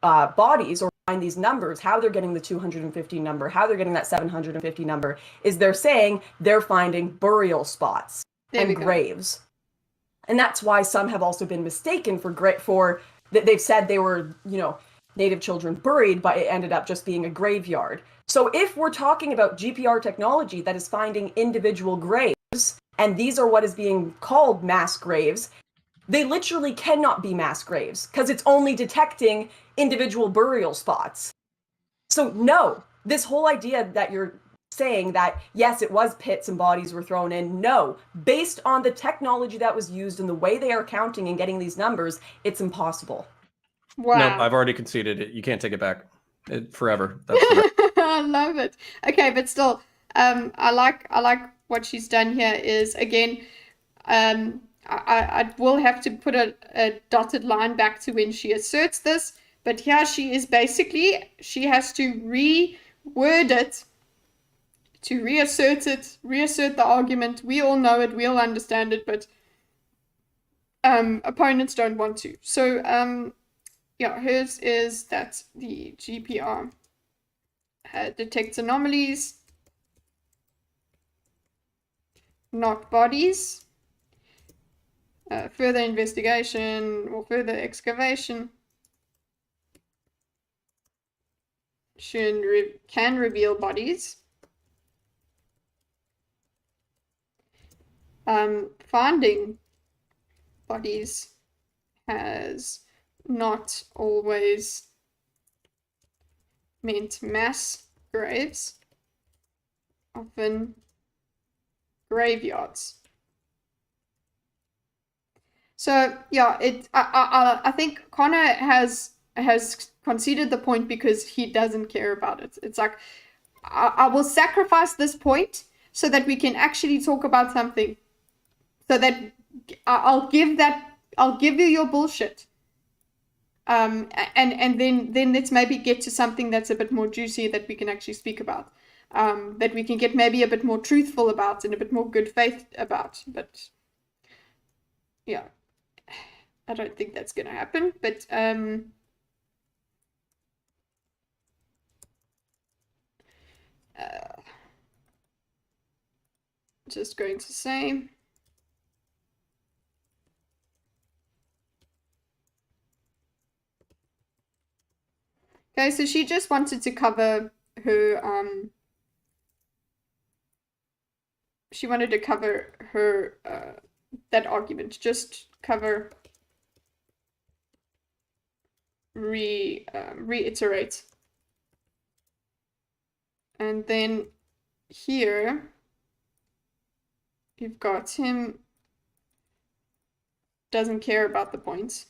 S2: bodies or find these numbers, how they're getting the 250 number, how they're getting that 750 number, is they're saying they're finding burial spots and graves. And that's why some have also been mistaken for they've said they were, Native children buried, but it ended up just being a graveyard. So if we're talking about GPR technology that is finding individual graves, and these are what is being called mass graves, they literally cannot be mass graves because it's only detecting individual burial spots. So no, this whole idea that you're saying that, yes, it was pits and bodies were thrown in, no. Based on the technology that was used and the way they are counting and getting these numbers, it's impossible.
S1: Wow.
S6: Nope, I've already conceded it. You can't take it back. Forever. That's forever.
S1: I love it. Okay, but still, I like what she's done here is, again, I will have to put a dotted line back to when she asserts this, but here she is basically, she has to reword it, to reassert the argument. We all know it, we all understand it, but opponents don't want to. So, yeah, hers is that the GPR detects anomalies, not bodies. Further investigation or further excavation can reveal bodies. Finding bodies has not always meant mass graves, often graveyards. So yeah, I think Connor has conceded the point because he doesn't care about it. It's like, I will sacrifice this point so that we can actually talk about something. So that I'll give you your bullshit. And then let's maybe get to something that's a bit more juicy that we can actually speak about. That we can get maybe a bit more truthful about and a bit more good faith about. But yeah, I don't think that's gonna happen. But just going to say, okay, so she just wanted to cover her she wanted to cover her that argument, just cover reiterate. And then here you've got him doesn't care about the points.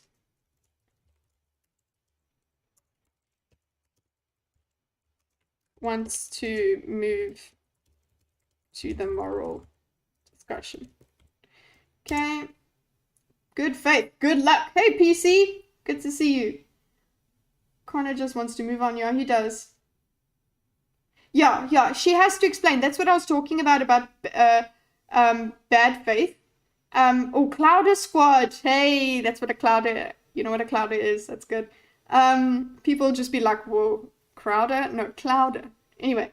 S1: Wants to move to the moral discussion. Okay. Good faith. Good luck. Hey, PC. Good to see you. Connor just wants to move on. Yeah, he does. Yeah. She has to explain. That's what I was talking about bad faith. Oh, Clouder Squad. Hey, that's what a Clouder. You know what a Clouder is. That's good. People just be like, whoa, Crowder? No, Clouder. Anyway,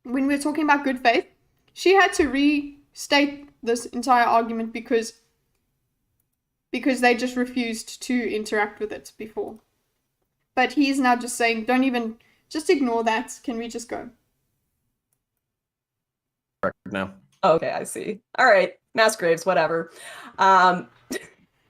S1: when we're talking about good faith, she had to restate this entire argument because they just refused to interact with it before. But he's now just saying, just ignore that. Can we just go?
S6: Now.
S2: Okay, I see. All right, mass graves, whatever.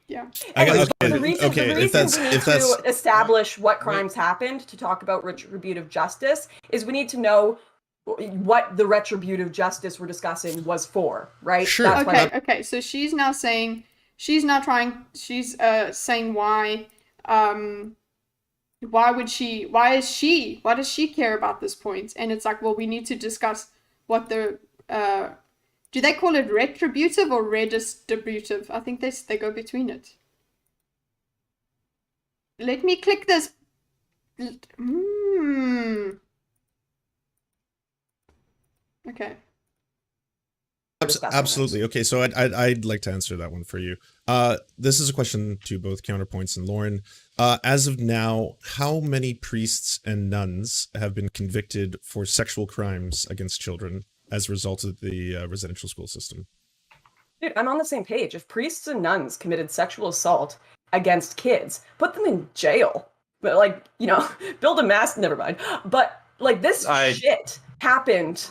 S1: Yeah.
S2: The reason we need to establish what crimes happened to talk about retributive justice is we need to know what the retributive justice we're discussing was for, right?
S3: Sure.
S1: Okay. So she's saying why does she care about this point? And it's like, well, we need to discuss what the do they call it retributive or redistributive? I think they go between it. Let me click this. Okay.
S3: Absolutely. Okay, so I'd like to answer that one for you. This is a question to both Counterpoints and Lauren. As of now, how many priests and nuns have been convicted for sexual crimes against children as a result of the residential school system?
S2: Dude, I'm on the same page. If priests and nuns committed sexual assault against kids. Put them in jail. But like, you know, build a mass, never mind. But like this shit happened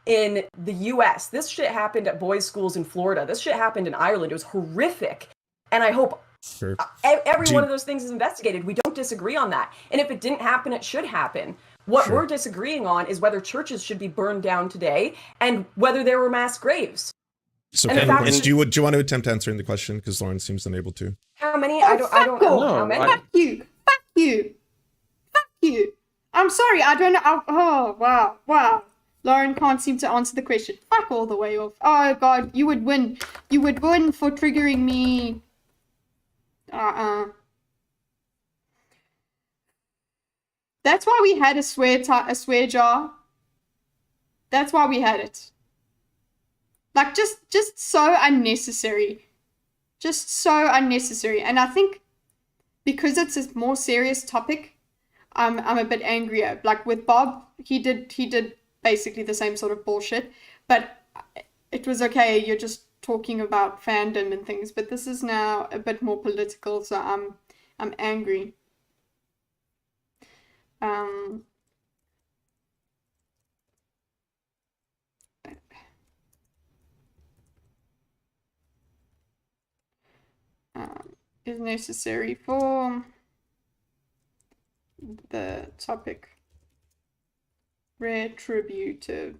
S2: in the US. This shit happened at boys' schools in Florida. This shit happened in Ireland. It was horrific. And I hope every one of those things is investigated. We don't disagree on that. And if it didn't happen, it should happen. What we're disagreeing on is whether churches should be burned down today and whether there were mass graves.
S3: So, do you want to attempt answering the question? Because Lauren seems unable to.
S2: How many? I don't know. How many?
S1: Fuck you. Fuck you. Fuck you. I'm sorry. I don't know. Oh, wow. Lauren can't seem to answer the question. Fuck all the way off. Oh, God. You would win. You would win for triggering me. That's why we had a swear jar. That's why we had it. Like, just so unnecessary. Just so unnecessary. And I think because it's a more serious topic, I'm a bit angrier. Like with Bob, he did basically the same sort of bullshit. But it was okay, you're just talking about fandom and things. But this is now a bit more political, so I'm angry. Is necessary for the topic retributive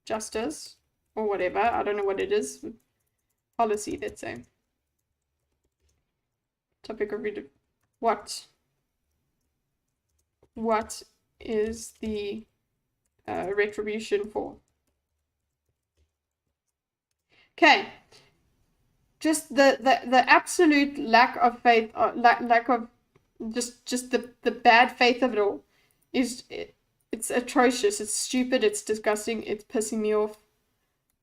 S1: justice or whatever. I don't know what it is. Policy, let's say. Topic of what is the retribution for? Okay, just the absolute lack of faith, lack of just the bad faith of it all is it's atrocious. It's stupid. It's disgusting. It's pissing me off.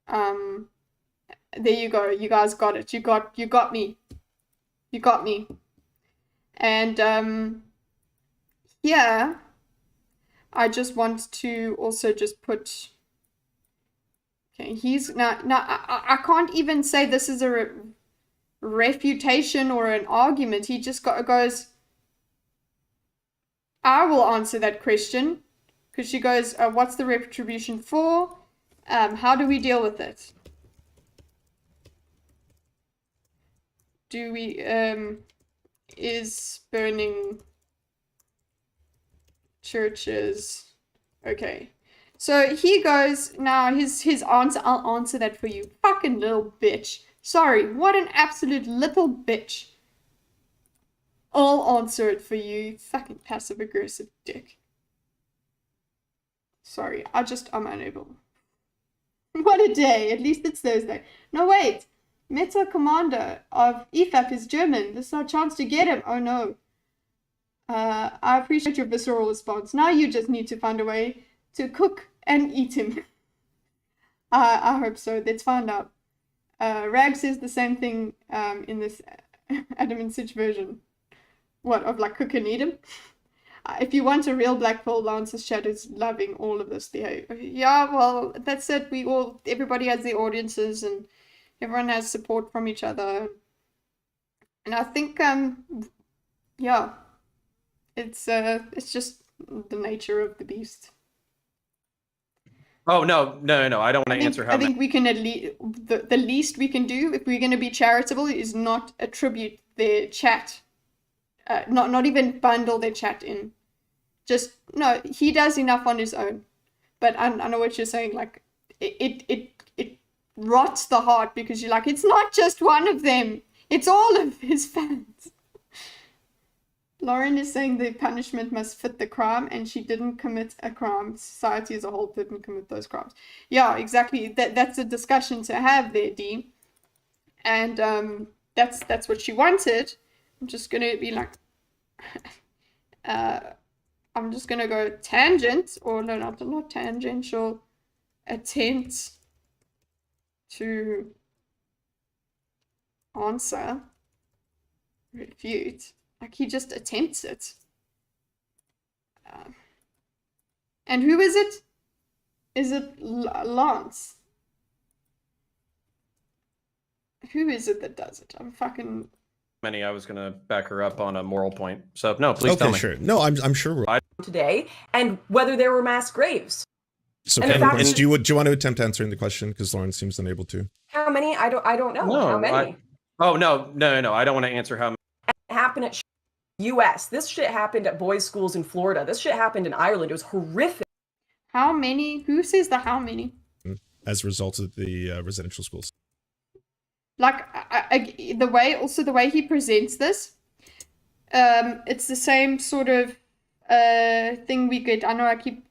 S1: There you go. You guys got it. You got me. You got me. And yeah, I just want to also just put. Okay, he's now. I can't even say this is a refutation or an argument. He just goes. I will answer that question because she goes, "What's the retribution for? How do we deal with it? Do we is burning churches okay?" So he goes, now his answer, I'll answer that for you. Fucking little bitch. Sorry, what an absolute little bitch. I'll answer it for you, fucking passive-aggressive dick. Sorry, I'm unable. What a day, at least it's Thursday. No, wait. Meta Commander of EFAP is German. This is our chance to get him. Oh no. I appreciate your visceral response. Now you just need to find a way to cook and eat him. I hope so. Let's find out. Rag says the same thing in this Adam and Sitch version. What, of like cook and eat him? If you want a real black hole, Lance's chat is loving all of this. Yeah, well, that's it. Everybody has their audiences and everyone has support from each other. And I think, yeah, it's just the nature of the beast.
S6: Oh, no. I don't want to answer how.
S1: I think we can at least, the least we can do, if we're going to be charitable, is not attribute their chat. Not even bundle their chat in. Just, no, he does enough on his own. But I know what you're saying, like, it rots the heart because you're like, it's not just one of them. It's all of his fans. Lauren is saying the punishment must fit the crime, and she didn't commit a crime. Society as a whole didn't commit those crimes. Yeah, exactly. That's a discussion to have there, Dee. And that's what she wanted. I'm just gonna be like, I'm just gonna go tangent, or no, not tangential. Attempt to answer, refute. Like, he just attempts it. And who is it? Is it Lance? who is it that does it? I'm fucking.
S6: Many, I was gonna back her up on a moral point. So no, please tell
S3: Okay,
S6: me.
S3: sure. No, I'm sure.
S2: today, and whether there were mass graves.
S3: So,
S2: And the
S3: counter
S2: fact
S3: points.
S2: is-
S3: Do you want to attempt answering the question because Lauren seems unable to?
S2: How many? I don't know.
S6: No,
S2: How many?
S6: Oh no. I don't want to answer how many.
S2: Happened at U.S. This shit happened at boys' schools in Florida. This shit happened in Ireland. It was horrific.
S1: How many? Who says the how many?
S3: As a result of the residential schools.
S1: Like the way he presents this, it's the same sort of thing we get. I know I keep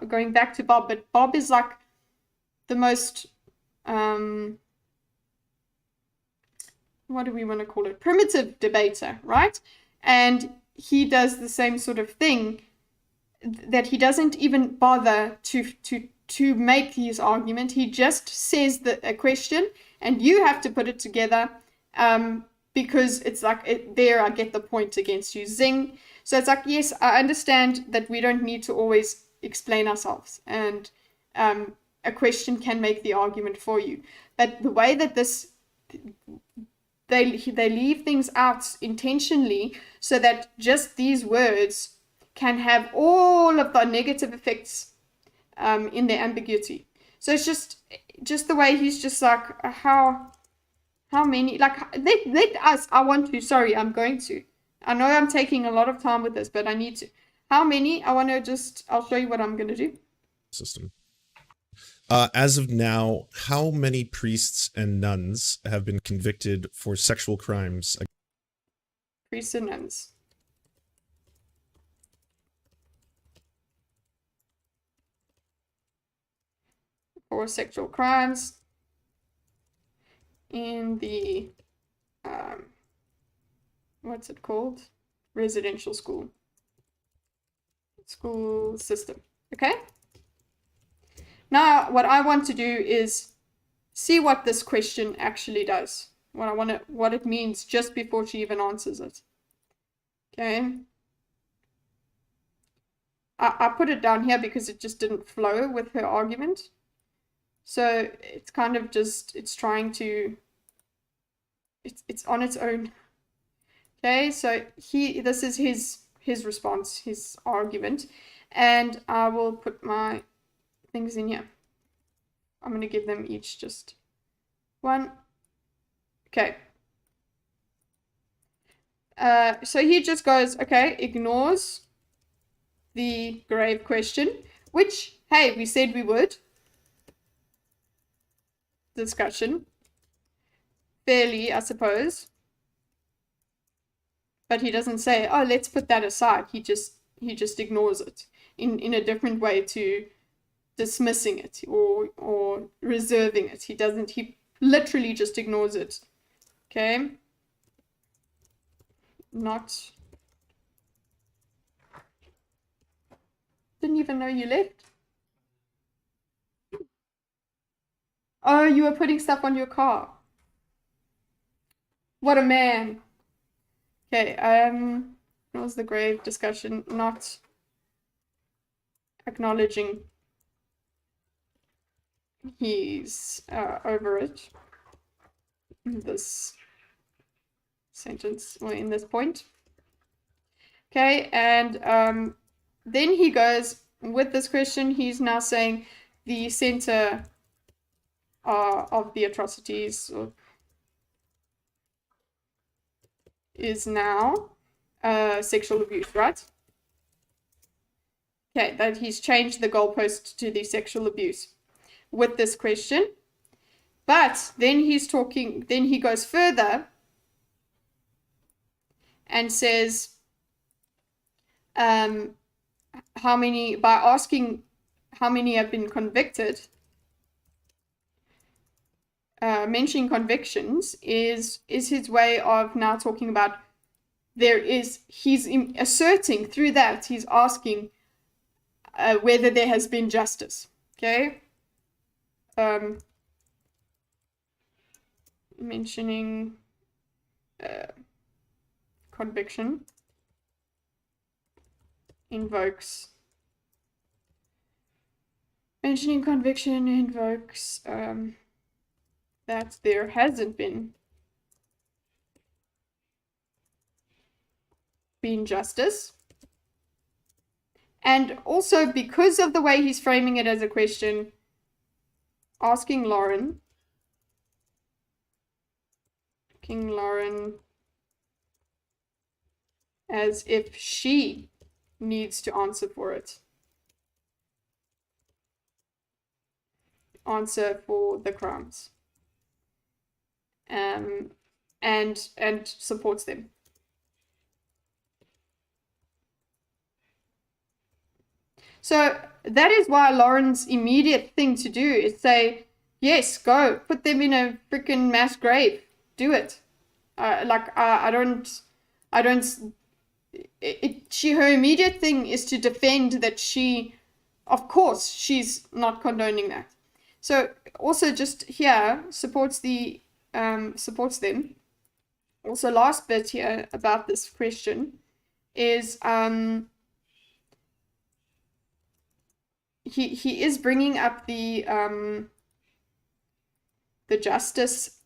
S1: going back to Bob, but Bob is like the most what do we want to call it? Primitive debater, right? And he does the same sort of thing, that he doesn't even bother to make his argument. He just says a question, and you have to put it together, because it's like, there I get the point against you. Zing. So it's like, yes, I understand that we don't need to always explain ourselves, and a question can make the argument for you. But the way that they leave things out intentionally, so that just these words can have all of the negative effects in their ambiguity. So it's just the way he's just like, how many, like, let us, I'm going to. I know I'm taking a lot of time with this, but I need to. How many? I'll show you what I'm going to do.
S3: System. As of now, how many priests and nuns have been convicted for sexual crimes?
S1: Priests and nuns. For sexual crimes in the what's it called? Residential school system. Okay? Now, what I want to do is see what this question actually does. What it means just before she even answers it. Okay? I put it down here because it just didn't flow with her argument. So it's kind of just, it's trying to, it's on its own. Okay, so this is his response, his argument, and I will put my things in here. I'm going to give them each just one. Okay. So he just goes, okay, ignores the grave question, which, hey, we said we would. Discussion. Fairly, I suppose. But he doesn't say, oh, let's put that aside. He just ignores it in a different way to dismissing it or reserving it. He literally just ignores it. Okay? Didn't even know you left. Oh, you were putting stuff on your car. What a man. Okay, what was the grave discussion? Not acknowledging he's over it in this sentence, or in this point. Okay, and then he goes, with this question, he's now saying the center of the atrocities is now sexual abuse, right? Okay, that he's changed the goalpost to the sexual abuse with this question. But then he goes further and says, by asking how many have been convicted, mentioning convictions is his way of now talking about he's asserting through that, he's asking whether there has been justice. Okay? Mentioning conviction invokes that there hasn't been justice. And also, because of the way he's framing it as a question, asking Lauren as if she needs to answer for it. Answer for the crimes. And supports them. So that is why Lauren's immediate thing to do is say, yes, go, put them in a freaking mass grave, do it. Her immediate thing is to defend that of course, she's not condoning that. So also just here supports them. Also, last bit here about this question is he is bringing up the justice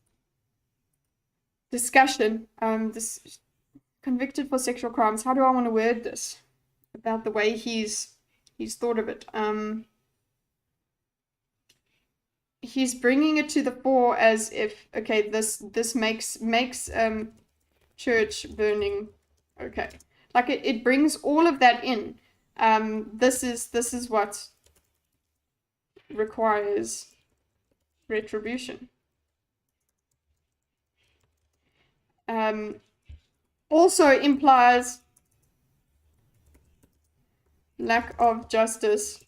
S1: discussion. This convicted for sexual crimes. How do I want to word this? About the way he's thought of it. He's bringing it to the fore as if, okay, this makes church burning okay. Like it brings all of that in. This is what requires retribution. Also implies lack of justice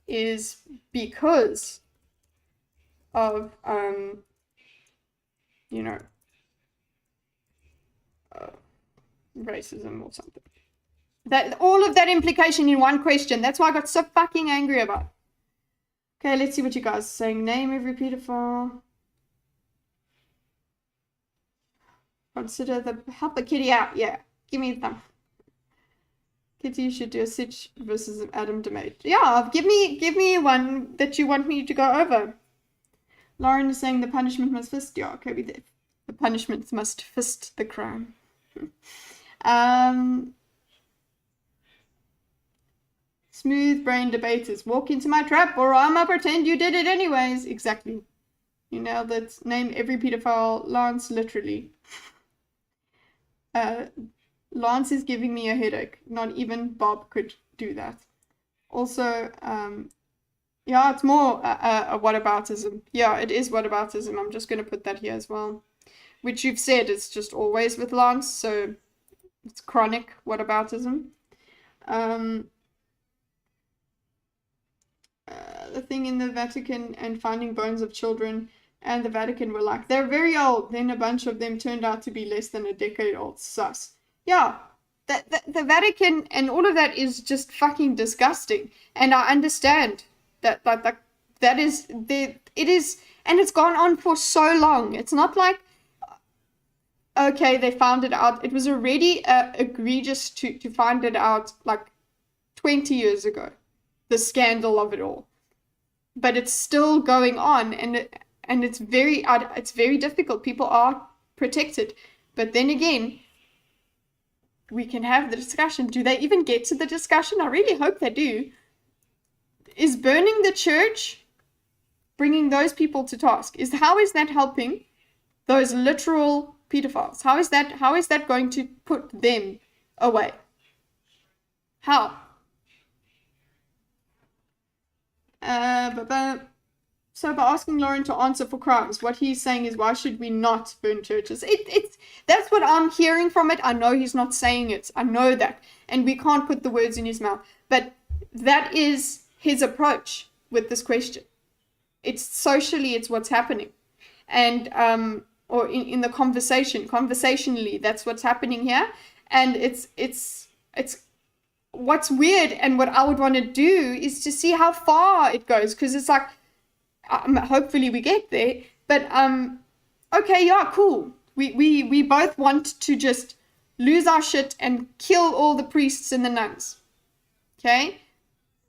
S1: is because of racism or something. That all of that implication in one question. That's why I got so fucking angry about it. Okay, let's see what you guys are saying. Name every pedophile. Consider help the kitty out. Yeah, give me them. Kitty should do a Sitch versus Adam debate. Yeah, give me one that you want me to go over. Lauren is saying the punishment must fist. Yeah, okay, we did. The punishment must fist the crime. Smooth brain debaters. Walk into my trap or I'ma pretend you did it anyways. Exactly. You nailed it. Name every pedophile. Lance, literally. Lance is giving me a headache. Not even Bob could do that. Also, yeah, it's more a whataboutism. Yeah, it is whataboutism. I'm just going to put that here as well. Which you've said is just always with Lance, so it's chronic whataboutism. The thing in the Vatican and finding bones of children and the Vatican were like, they're very old. Then a bunch of them turned out to be less than a decade old. Sus. Yeah, the Vatican and all of that is just fucking disgusting. And I understand that is, it is, and it's gone on for so long. It's not like, okay, they found it out. It was already egregious to find it out like 20 years ago. The scandal of it all. But it's still going on, and it's very difficult. People are protected. But then again, we can have the discussion. Do they even get to the discussion? I really hope they do. Is burning the church bringing those people to task? How is that helping those literal pedophiles? How is that going to put them away? How? So by asking Lauren to answer for crimes, what he's saying is, why should we not burn churches? That's what I'm hearing from it. I know he's not saying it. I know that. And we can't put the words in his mouth. But that is his approach with this question. It's what's happening. And, or in the conversationally, that's what's happening here. And it's what's weird, and what I would want to do is to see how far it goes, because it's like, hopefully we get there, but okay, yeah, cool, we both want to just lose our shit and kill all the priests and the nuns. Okay,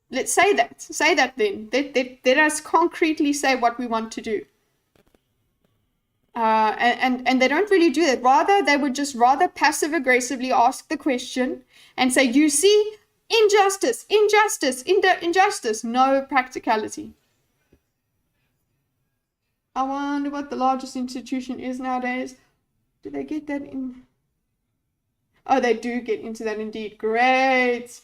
S1: let's say that then let us concretely say what we want to do. And they don't really do that. Rather, they would just rather passive aggressively ask the question and say, you see, injustice, injustice, injustice, no practicality. I wonder what the largest institution is nowadays. Do they get that in? Oh, they do get into that indeed. Great.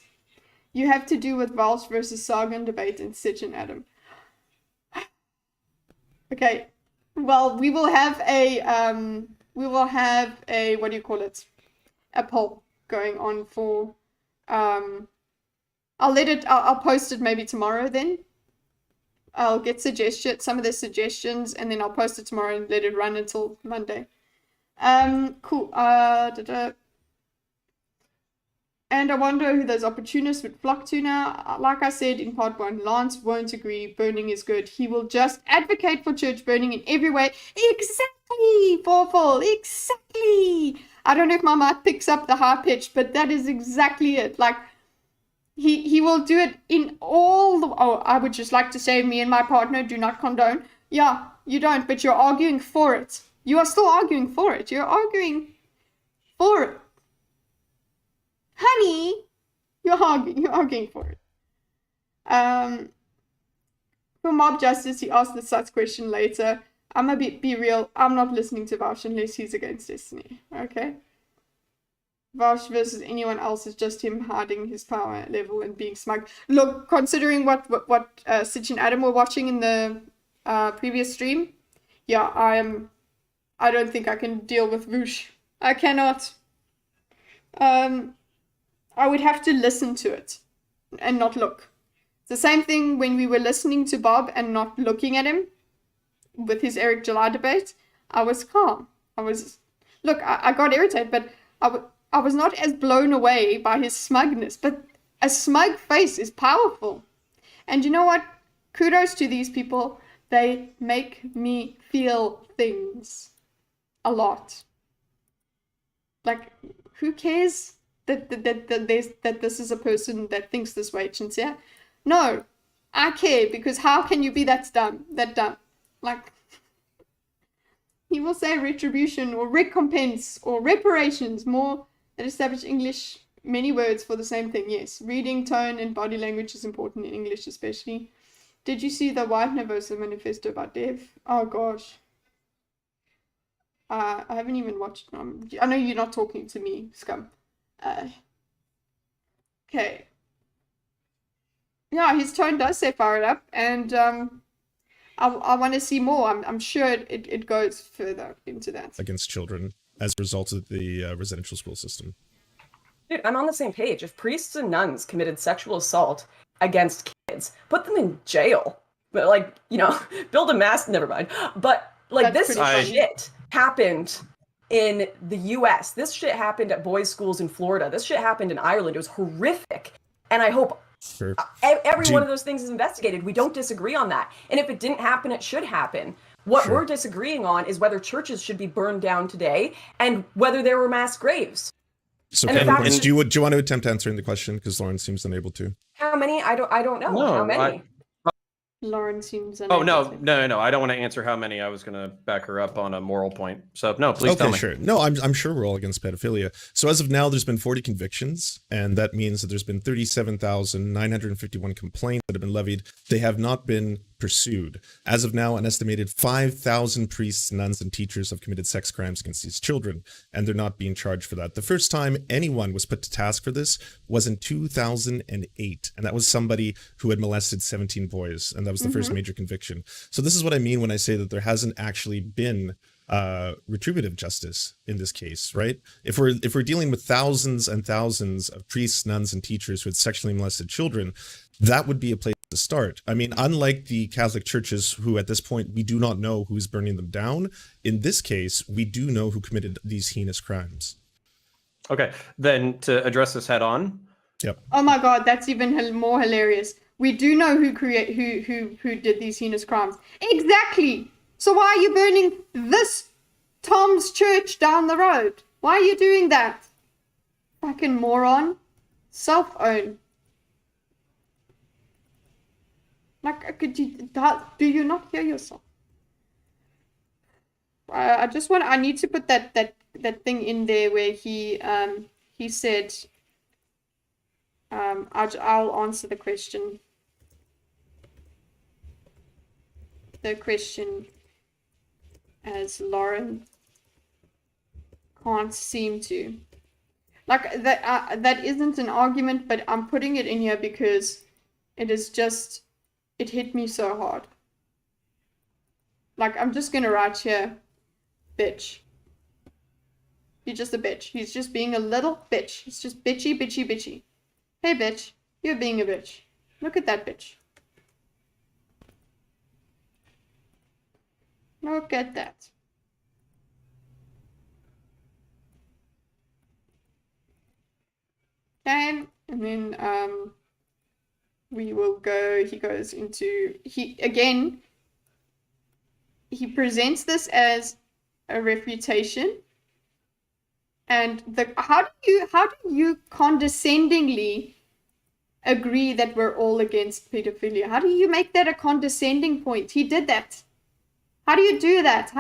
S1: You have to do with Walsh versus Sagan debate in Sitch and Adam. Okay. Well, we will have a what do you call it? A poll going on for I'll post it maybe tomorrow then. I'll get some of the suggestions, and then I'll post it tomorrow and let it run until Monday. Cool. And I wonder who those opportunists would flock to now. Like I said in part 1, Lance won't agree burning is good. He will just advocate for church burning in every way. Exactly, Forful, exactly. I don't know if my mic picks up the high pitch, but that is exactly it. Like, he will do it in all the... Oh, I would just like to say me and my partner do not condone. Yeah, you don't, but you're arguing for it. You are still arguing for it. You're arguing for it. Honey, you're arguing for it. For mob justice, he asked the such question later. I'm a bit be real. I'm not listening to Vaush unless he's against Destiny. Okay. Vaush versus anyone else is just him hiding his power level and being smug. Look, considering what Sitch and Adam were watching in the previous stream, yeah, I don't think I can deal with Voosh. I cannot. I would have to listen to it and not look. It's the same thing when we were listening to Bob and not looking at him with his Eric July debate. I was calm. I got irritated, but I was not as blown away by his smugness. But a smug face is powerful. And you know what? Kudos to these people. They make me feel things a lot. Like, who cares that this is a person that thinks this way, Chintzia? No, I care, because how can you be that dumb? Like, he will say retribution or recompense or reparations, more than established English, many words for the same thing. Yes, reading, tone, and body language is important in English especially. Did you see the White Nervosa manifesto about Dev? Oh gosh. I haven't even watched it. I know you're not talking to me, scum. Okay. Yeah, his tone does say fire it up, and I want to see more. I'm sure it goes further into that.
S3: Against children as a result of the residential school system.
S2: Dude, I'm on the same page. If priests and nuns committed sexual assault against kids, put them in jail. But, like, you know, build a mass, never mind. But, like,
S1: That's
S2: this
S1: pretty
S2: shit happened in the US. This shit happened at boys' schools in Florida. This shit happened in Ireland. It was horrific. And I hope
S3: Sure.
S2: every one of those things is investigated. We don't disagree on that. And if it didn't happen, it should happen. What
S3: Sure.
S2: we're disagreeing on is whether churches should be burned down today and whether there were mass graves.
S3: So,
S2: And
S3: Canva, do you want to attempt answering the question, because Lauren seems unable to?
S2: How many? I don't know.
S6: No,
S2: How many?
S1: Lauren seems
S6: Oh, no.
S1: unable
S6: I don't want to answer how many. I was going to back her up on a moral point. So, no, please tell me.
S3: Sure. No, I'm sure we're all against pedophilia. So as of now, there's been 40 convictions, and that means that there's been 37,951 complaints that have been levied. They have not been pursued. As of now, an estimated 5,000 priests, nuns, and teachers have committed sex crimes against these children, and they're not being charged for that. The first time anyone was put to task for this was in 2008, and that was somebody who had molested 17 boys, and that was the first major conviction. So this is what I mean when I say that there hasn't actually been retributive justice in this case, right? If we're dealing with thousands and thousands of priests, nuns, and teachers who had sexually molested children, that would be a place to start. I mean, unlike the Catholic churches, who at this point we do not know who's burning them down, in this case we do know who committed these heinous crimes.
S6: Okay, then to address this head on.
S3: Yep.
S1: Oh my god, that's even more hilarious. We do know who did these heinous crimes. Exactly. So why are you burning this Tom's church down the road? Why are you doing that? Fucking moron. Self-own. Like, do you not hear yourself? I just want, I need to put that thing in there where he said, I'll answer the question. The question as Lauren can't seem to. Like, that isn't an argument, but I'm putting it in here because it is just, it hit me so hard. Like, I'm just gonna write here, bitch. You're just a bitch. He's just being a little bitch. He's just bitchy, bitchy, bitchy. Hey, bitch. You're being a bitch. Look at that bitch. Look at that. Okay, and then we will go, he goes into, he presents this as a refutation, and how do you condescendingly agree that we're all against pedophilia? How do you make that a condescending point? He did that. How do you do that?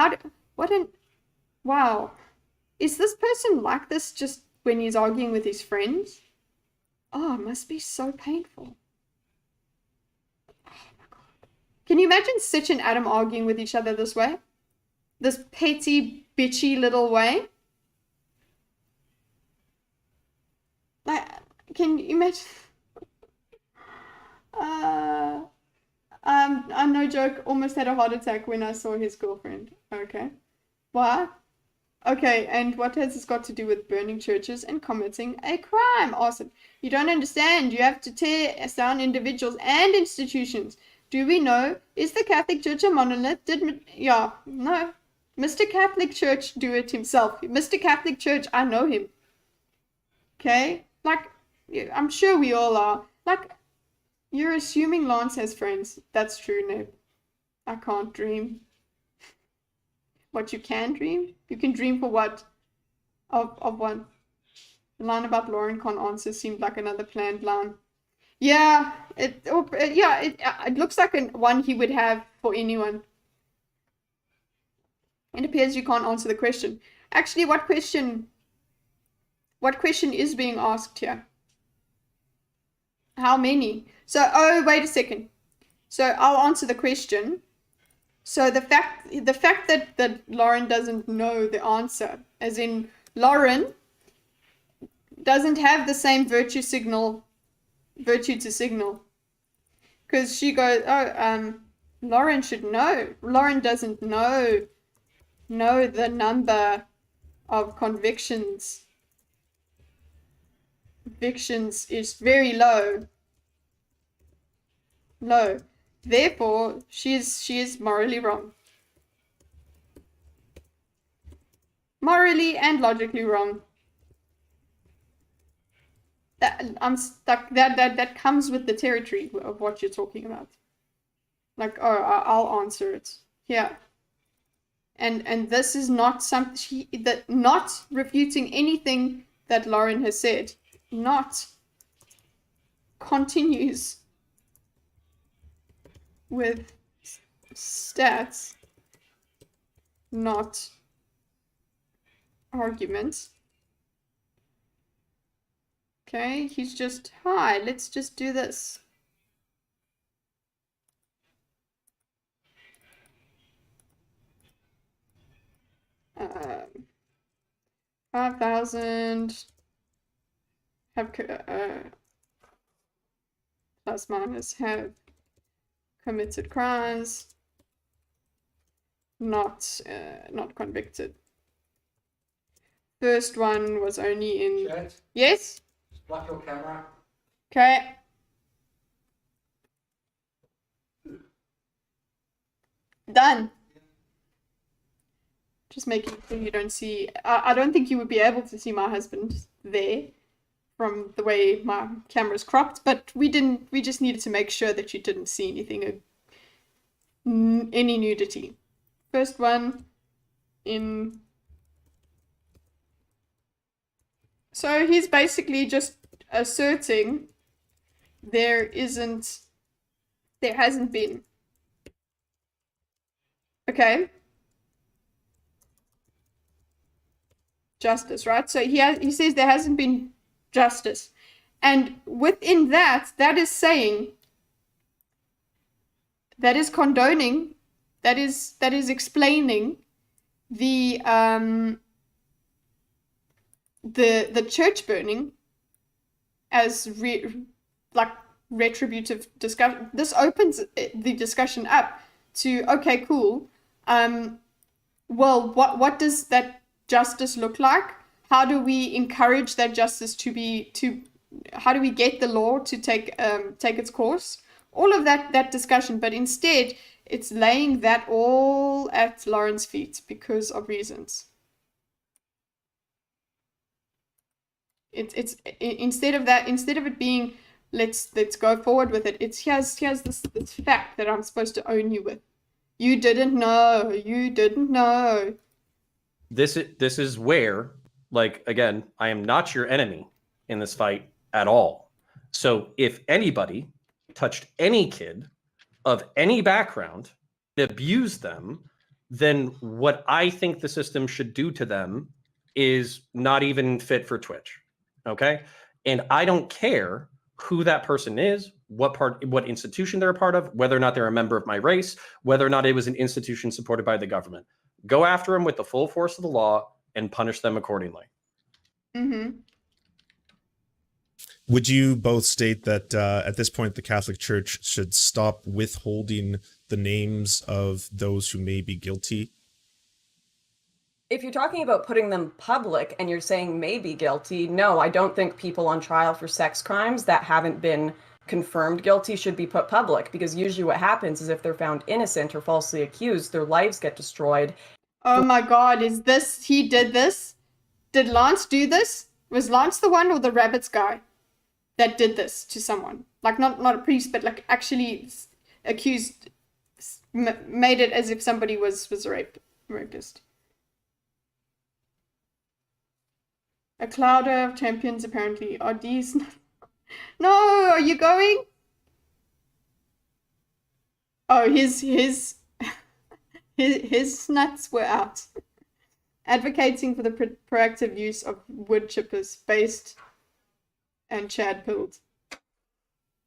S1: Wow. Is this person like this just when he's arguing with his friends? Oh, it must be so painful. Oh my God. Can you imagine Sitch and Adam arguing with each other this way? This petty, bitchy little way? Like, can you imagine? I no joke, almost had a heart attack when I saw his girlfriend. Okay. Why? Okay, and what has this got to do with burning churches and committing a crime? Awesome. You don't understand. You have to tear down individuals and institutions. Do we know? Is the Catholic Church a monolith? Yeah, no. Mr. Catholic Church do it himself. Mr. Catholic Church, I know him. Okay? Like, I'm sure we all are. Like, you're assuming Lance has friends. That's true, Neb. I can't dream. What you can dream? You can dream for what? Of one. The line about Lauren can't answer seemed like another planned line. Yeah, it looks like one he would have for anyone. It appears you can't answer the question. Actually, what question is being asked here? How many? So, oh, wait a second. So I'll answer the question. So the fact that Lauren doesn't know the answer, as in Lauren doesn't have the same virtue to signal, because she goes, oh, Lauren should know. Lauren doesn't know the number of convictions. Convictions is very low. Therefore, she is morally wrong. Morally and logically wrong. I'm stuck. That comes with the territory of what you're talking about. Like, oh, I'll answer it. Yeah. And this is not not refuting anything that Lauren has said. Not continues with stats, not arguments. Okay, he's just, hi, let's just do this. Um, 5,000 have plus minus have committed crimes, not convicted. First one was only in.
S6: Chat,
S1: Yes.
S6: block your camera.
S1: Okay. Done. Just making sure you don't see. I don't think you would be able to see my husband there from the way my camera's cropped, but we didn't. We just needed to make sure that you didn't see anything, any nudity. First one in. So he's basically just asserting there hasn't been. Okay. justice, right? So he says there hasn't been justice. And within that, that is saying, that is condoning, that is explaining the church burning as retributive discussion. This opens the discussion up to, okay, cool. Well, what does that justice look like? How do we encourage that justice how do we get the law to take its course? All of that discussion, but instead it's laying that all at Lauren's feet because of reasons. It's instead of it being let's go forward with it, it's here's this fact that I'm supposed to own you with. You didn't know.
S6: This is where, like, again, I am not your enemy in this fight at all. So if anybody touched any kid of any background, abused them, then what I think the system should do to them is not even fit for Twitch. Okay? And I don't care who that person is, what institution they're a part of, whether or not they're a member of my race, whether or not it was an institution supported by the government. Go after them with the full force of the law and punish them accordingly.
S1: Mm-hmm.
S3: Would you both state that at this point the Catholic Church should stop withholding the names of those who may be guilty?
S2: If you're talking about putting them public and you're saying may be guilty, no, I don't think people on trial for sex crimes that haven't been confirmed guilty should be put public, because usually what happens is if they're found innocent or falsely accused, their lives get destroyed.
S1: Oh my God, he did this? Did Lance do this? Was Lance the one or the rabbits guy that did this to someone? Like not a priest, but like actually accused, made it as if somebody was a rapist. A cloud of champions apparently. Are these? No, are you going? Oh, his nuts were out. Advocating for the proactive use of wood chippers, based and Chad pilled.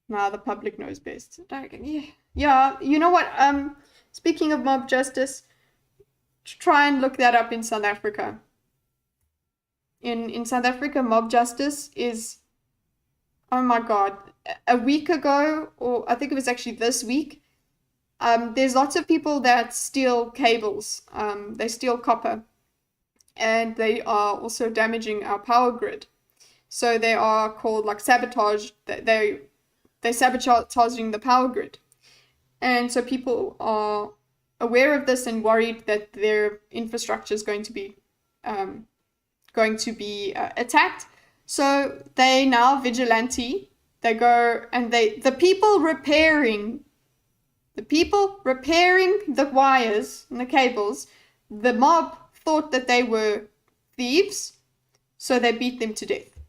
S1: Now the public knows best. Yeah. You know what? Speaking of mob justice, try and look that up in South Africa. In South Africa, mob justice is, oh my God, a week ago, or I think it was actually this week, there's lots of people that steal cables. They steal copper, and they are also damaging our power grid. So they are called like sabotage. They're sabotaging the power grid. And so people are aware of this and worried that their infrastructure is going to be attacked. So they now vigilante. They go and the people repairing the wires and the cables, the mob thought that they were thieves, so they beat them to death.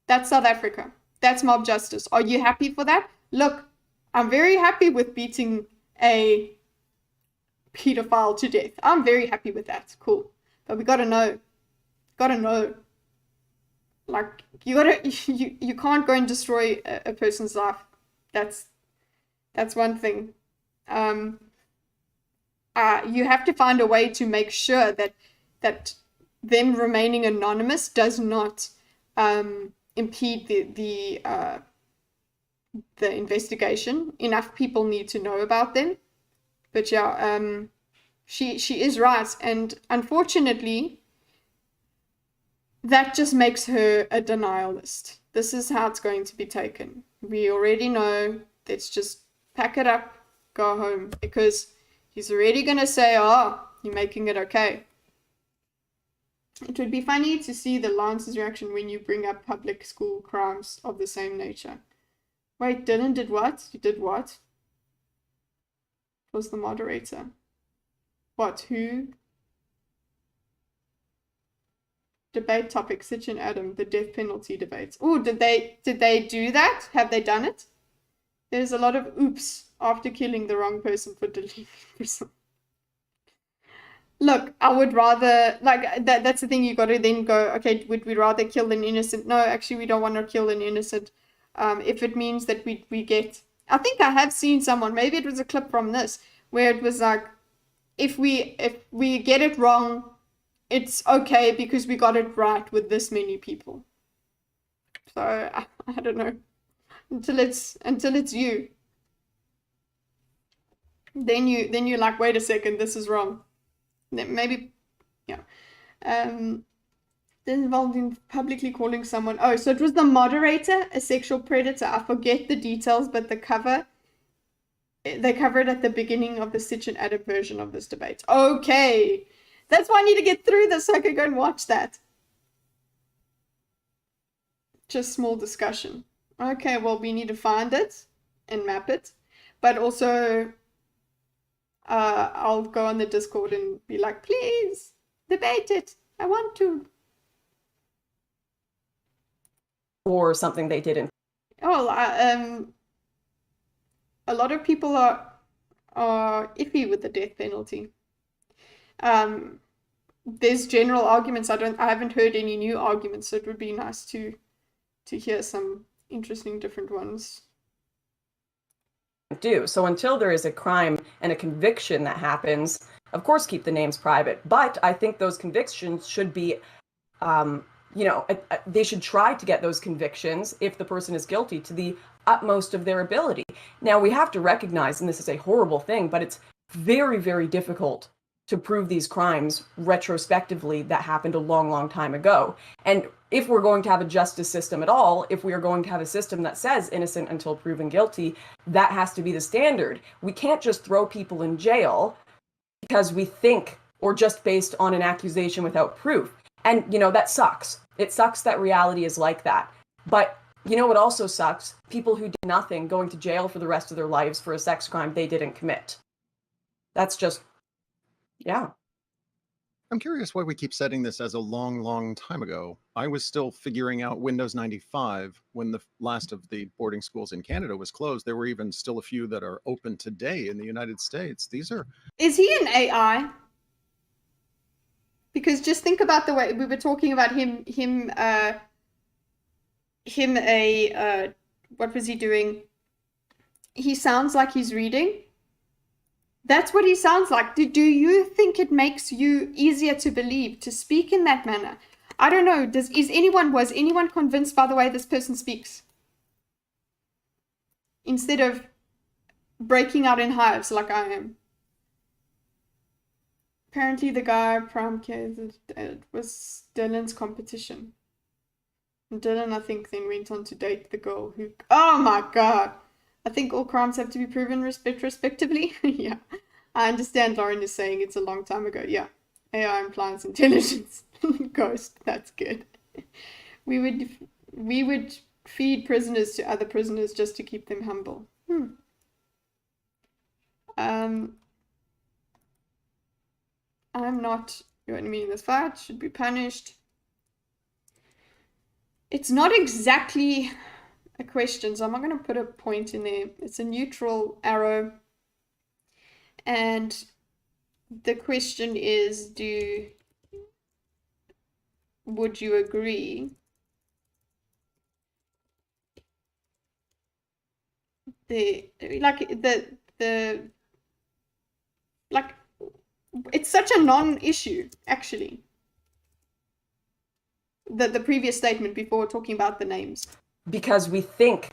S1: That's South Africa. That's mob justice. Are you happy for that? Look, I'm very happy with beating a pedophile to death. I'm very happy with that. Cool. But we gotta know. Like, you can't go and destroy a person's life. That's one thing. You have to find a way to make sure that them remaining anonymous does not impede the investigation. Enough people need to know about them. But yeah, she is right, and unfortunately, that just makes her a denialist. This is how it's going to be taken. We already know. Let's just pack it up, go home, because he's already going to say, oh, you're making it okay. It would be funny to see the Lance's reaction when you bring up public school crimes of the same nature. Wait, Dylan did what? You did what? Was the moderator. What? Who? Debate topic, Sitch and Adam, the death penalty debates. Oh, did they do that? Have they done it? There's a lot of oops after killing the wrong person for deleting person. Look, I would rather, like, that's the thing, you got to then go, okay, would we rather kill an innocent? No, actually, we don't want to kill an innocent. If it means that we get, I think I have seen someone, maybe it was a clip from this, where it was like, if we get it wrong, it's okay because we got it right with this many people. So I don't know, until it's you. Then you're like, wait a second, this is wrong. Then maybe, yeah. Then involved in publicly calling someone. Oh, so it was the moderator, a sexual predator. I forget the details, but they cover it at the beginning of the Stitch and Adam version of this debate. Okay, that's why I need to get through this so I can go and watch that. Just small discussion. Okay, well, we need to find it and map it, but also I'll go on the Discord and be like, please debate it. I want to.
S2: Or something they didn't.
S1: Oh, a lot of people are iffy with the death penalty. There's general arguments. I haven't heard any new arguments, so it would be nice to hear some interesting different ones.
S2: Do. So until there is a crime and a conviction that happens, of course, keep the names private. But I think those convictions should be, they should try to get those convictions if the person is guilty to the utmost of their ability. Now, we have to recognize, and this is a horrible thing, but it's very, very difficult to prove these crimes retrospectively that happened a long, long time ago. And if we're going to have a justice system at all, if we are going to have a system that says innocent until proven guilty, that has to be the standard. We can't just throw people in jail because we think, or just based on an accusation without proof. And, that sucks. It sucks that reality is like that. But you know what also sucks? People who did nothing going to jail for the rest of their lives for a sex crime they didn't commit. That's just, yeah.
S5: I'm curious why we keep setting this as a long, long time ago. I was still figuring out Windows 95 when the last of the boarding schools in Canada was closed. There were even still a few that are open today in the United States. These are...
S1: Is he an AI? Because just think about the way we were talking about what was he doing? He sounds like he's reading. That's what he sounds like. Do you think it makes you easier to believe, to speak in that manner? I don't know. Was anyone convinced by the way this person speaks? Instead of breaking out in hives like I am. Apparently the guy prime case was Dylan's competition. And Dylan, I think, then went on to date the girl who... Oh my god! I think all crimes have to be proven retrospectively. Yeah. I understand Lauren is saying it's a long time ago. Yeah. AI implies intelligence. Ghost. That's good. We would feed prisoners to other prisoners just to keep them humble. I'm not going to mean this fight. Should be punished. It's not exactly a question, so I'm not going to put a point in there. It's a neutral arrow. And the question is, would you agree? It's such a non-issue, actually. The previous statement before talking about the names.
S2: Because we think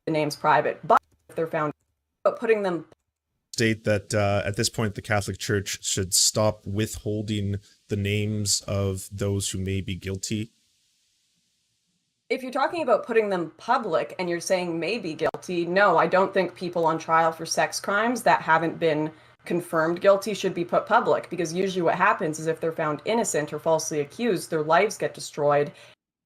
S2: the name's private, but if they're found, but putting them...
S3: State that at this point, the Catholic Church should stop withholding the names of those who may be guilty.
S2: If you're talking about putting them public and you're saying may be guilty, no, I don't think people on trial for sex crimes that haven't been confirmed guilty should be put public, because usually what happens is if they're found innocent or falsely accused, their lives get destroyed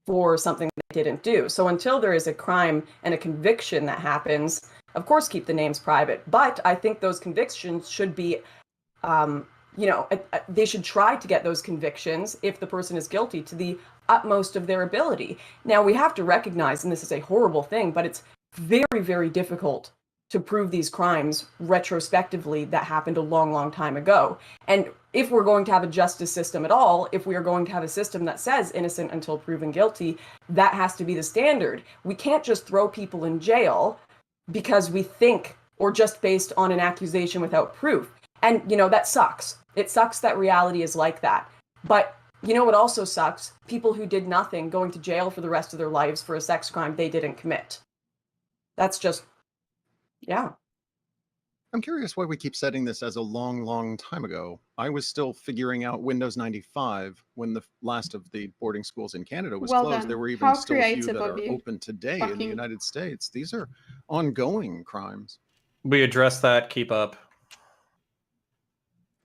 S2: for something they didn't do. So until there is a crime and a conviction that happens, of course, keep the names private. But I think those convictions should be, they should try to get those convictions if the person is guilty to the utmost of their ability. Now, we have to recognize, and this is a horrible thing, but it's very, very difficult to prove these crimes retrospectively that happened a long, long time ago. And if we're going to have a justice system at all, if we are going to have a system that says innocent until proven guilty, that has to be the standard. We can't just throw people in jail because we think, or just based on an accusation without proof. And, you know, that sucks. It sucks that reality is like that. But you know what also sucks? People who did nothing going to jail for the rest of their lives for a sex crime they didn't commit. That's just, yeah.
S5: I'm curious why we keep setting this as a long, long time ago. I was still figuring out Windows 95 when the last of the boarding schools in Canada was
S1: Well
S5: closed.
S1: done.
S5: There were even
S1: How
S5: still a few
S1: creative
S5: that
S1: of
S5: are
S1: you.
S5: open today in the
S1: Fucking-
S5: United States. These are ongoing crimes.
S6: We address that. Keep up.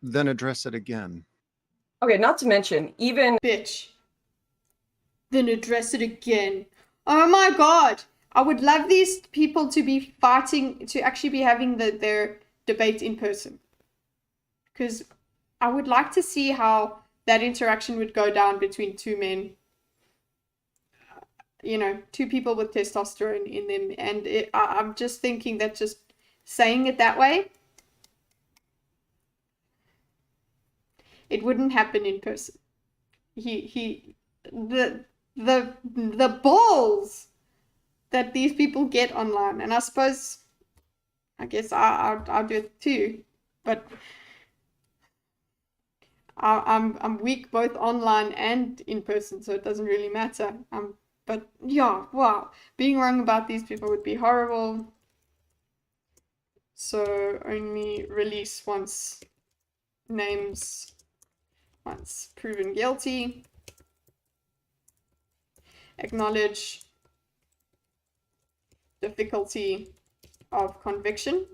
S5: Then address it again.
S2: Okay, not to mention, even
S1: Bitch. Then address it again. Oh my god. I would love these people to be fighting, to actually be having their debate in person. Because I would like to see how that interaction would go down between two men. You know, two people with testosterone in them. And I'm just thinking that just saying it that way, it wouldn't happen in person. The balls that these people get online, and I suppose, I guess I'll do it too, but I'm weak both online and in person, so it doesn't really matter. But yeah, wow, being wrong about these people would be horrible. So only release once names once proven guilty. Acknowledge difficulty of conviction.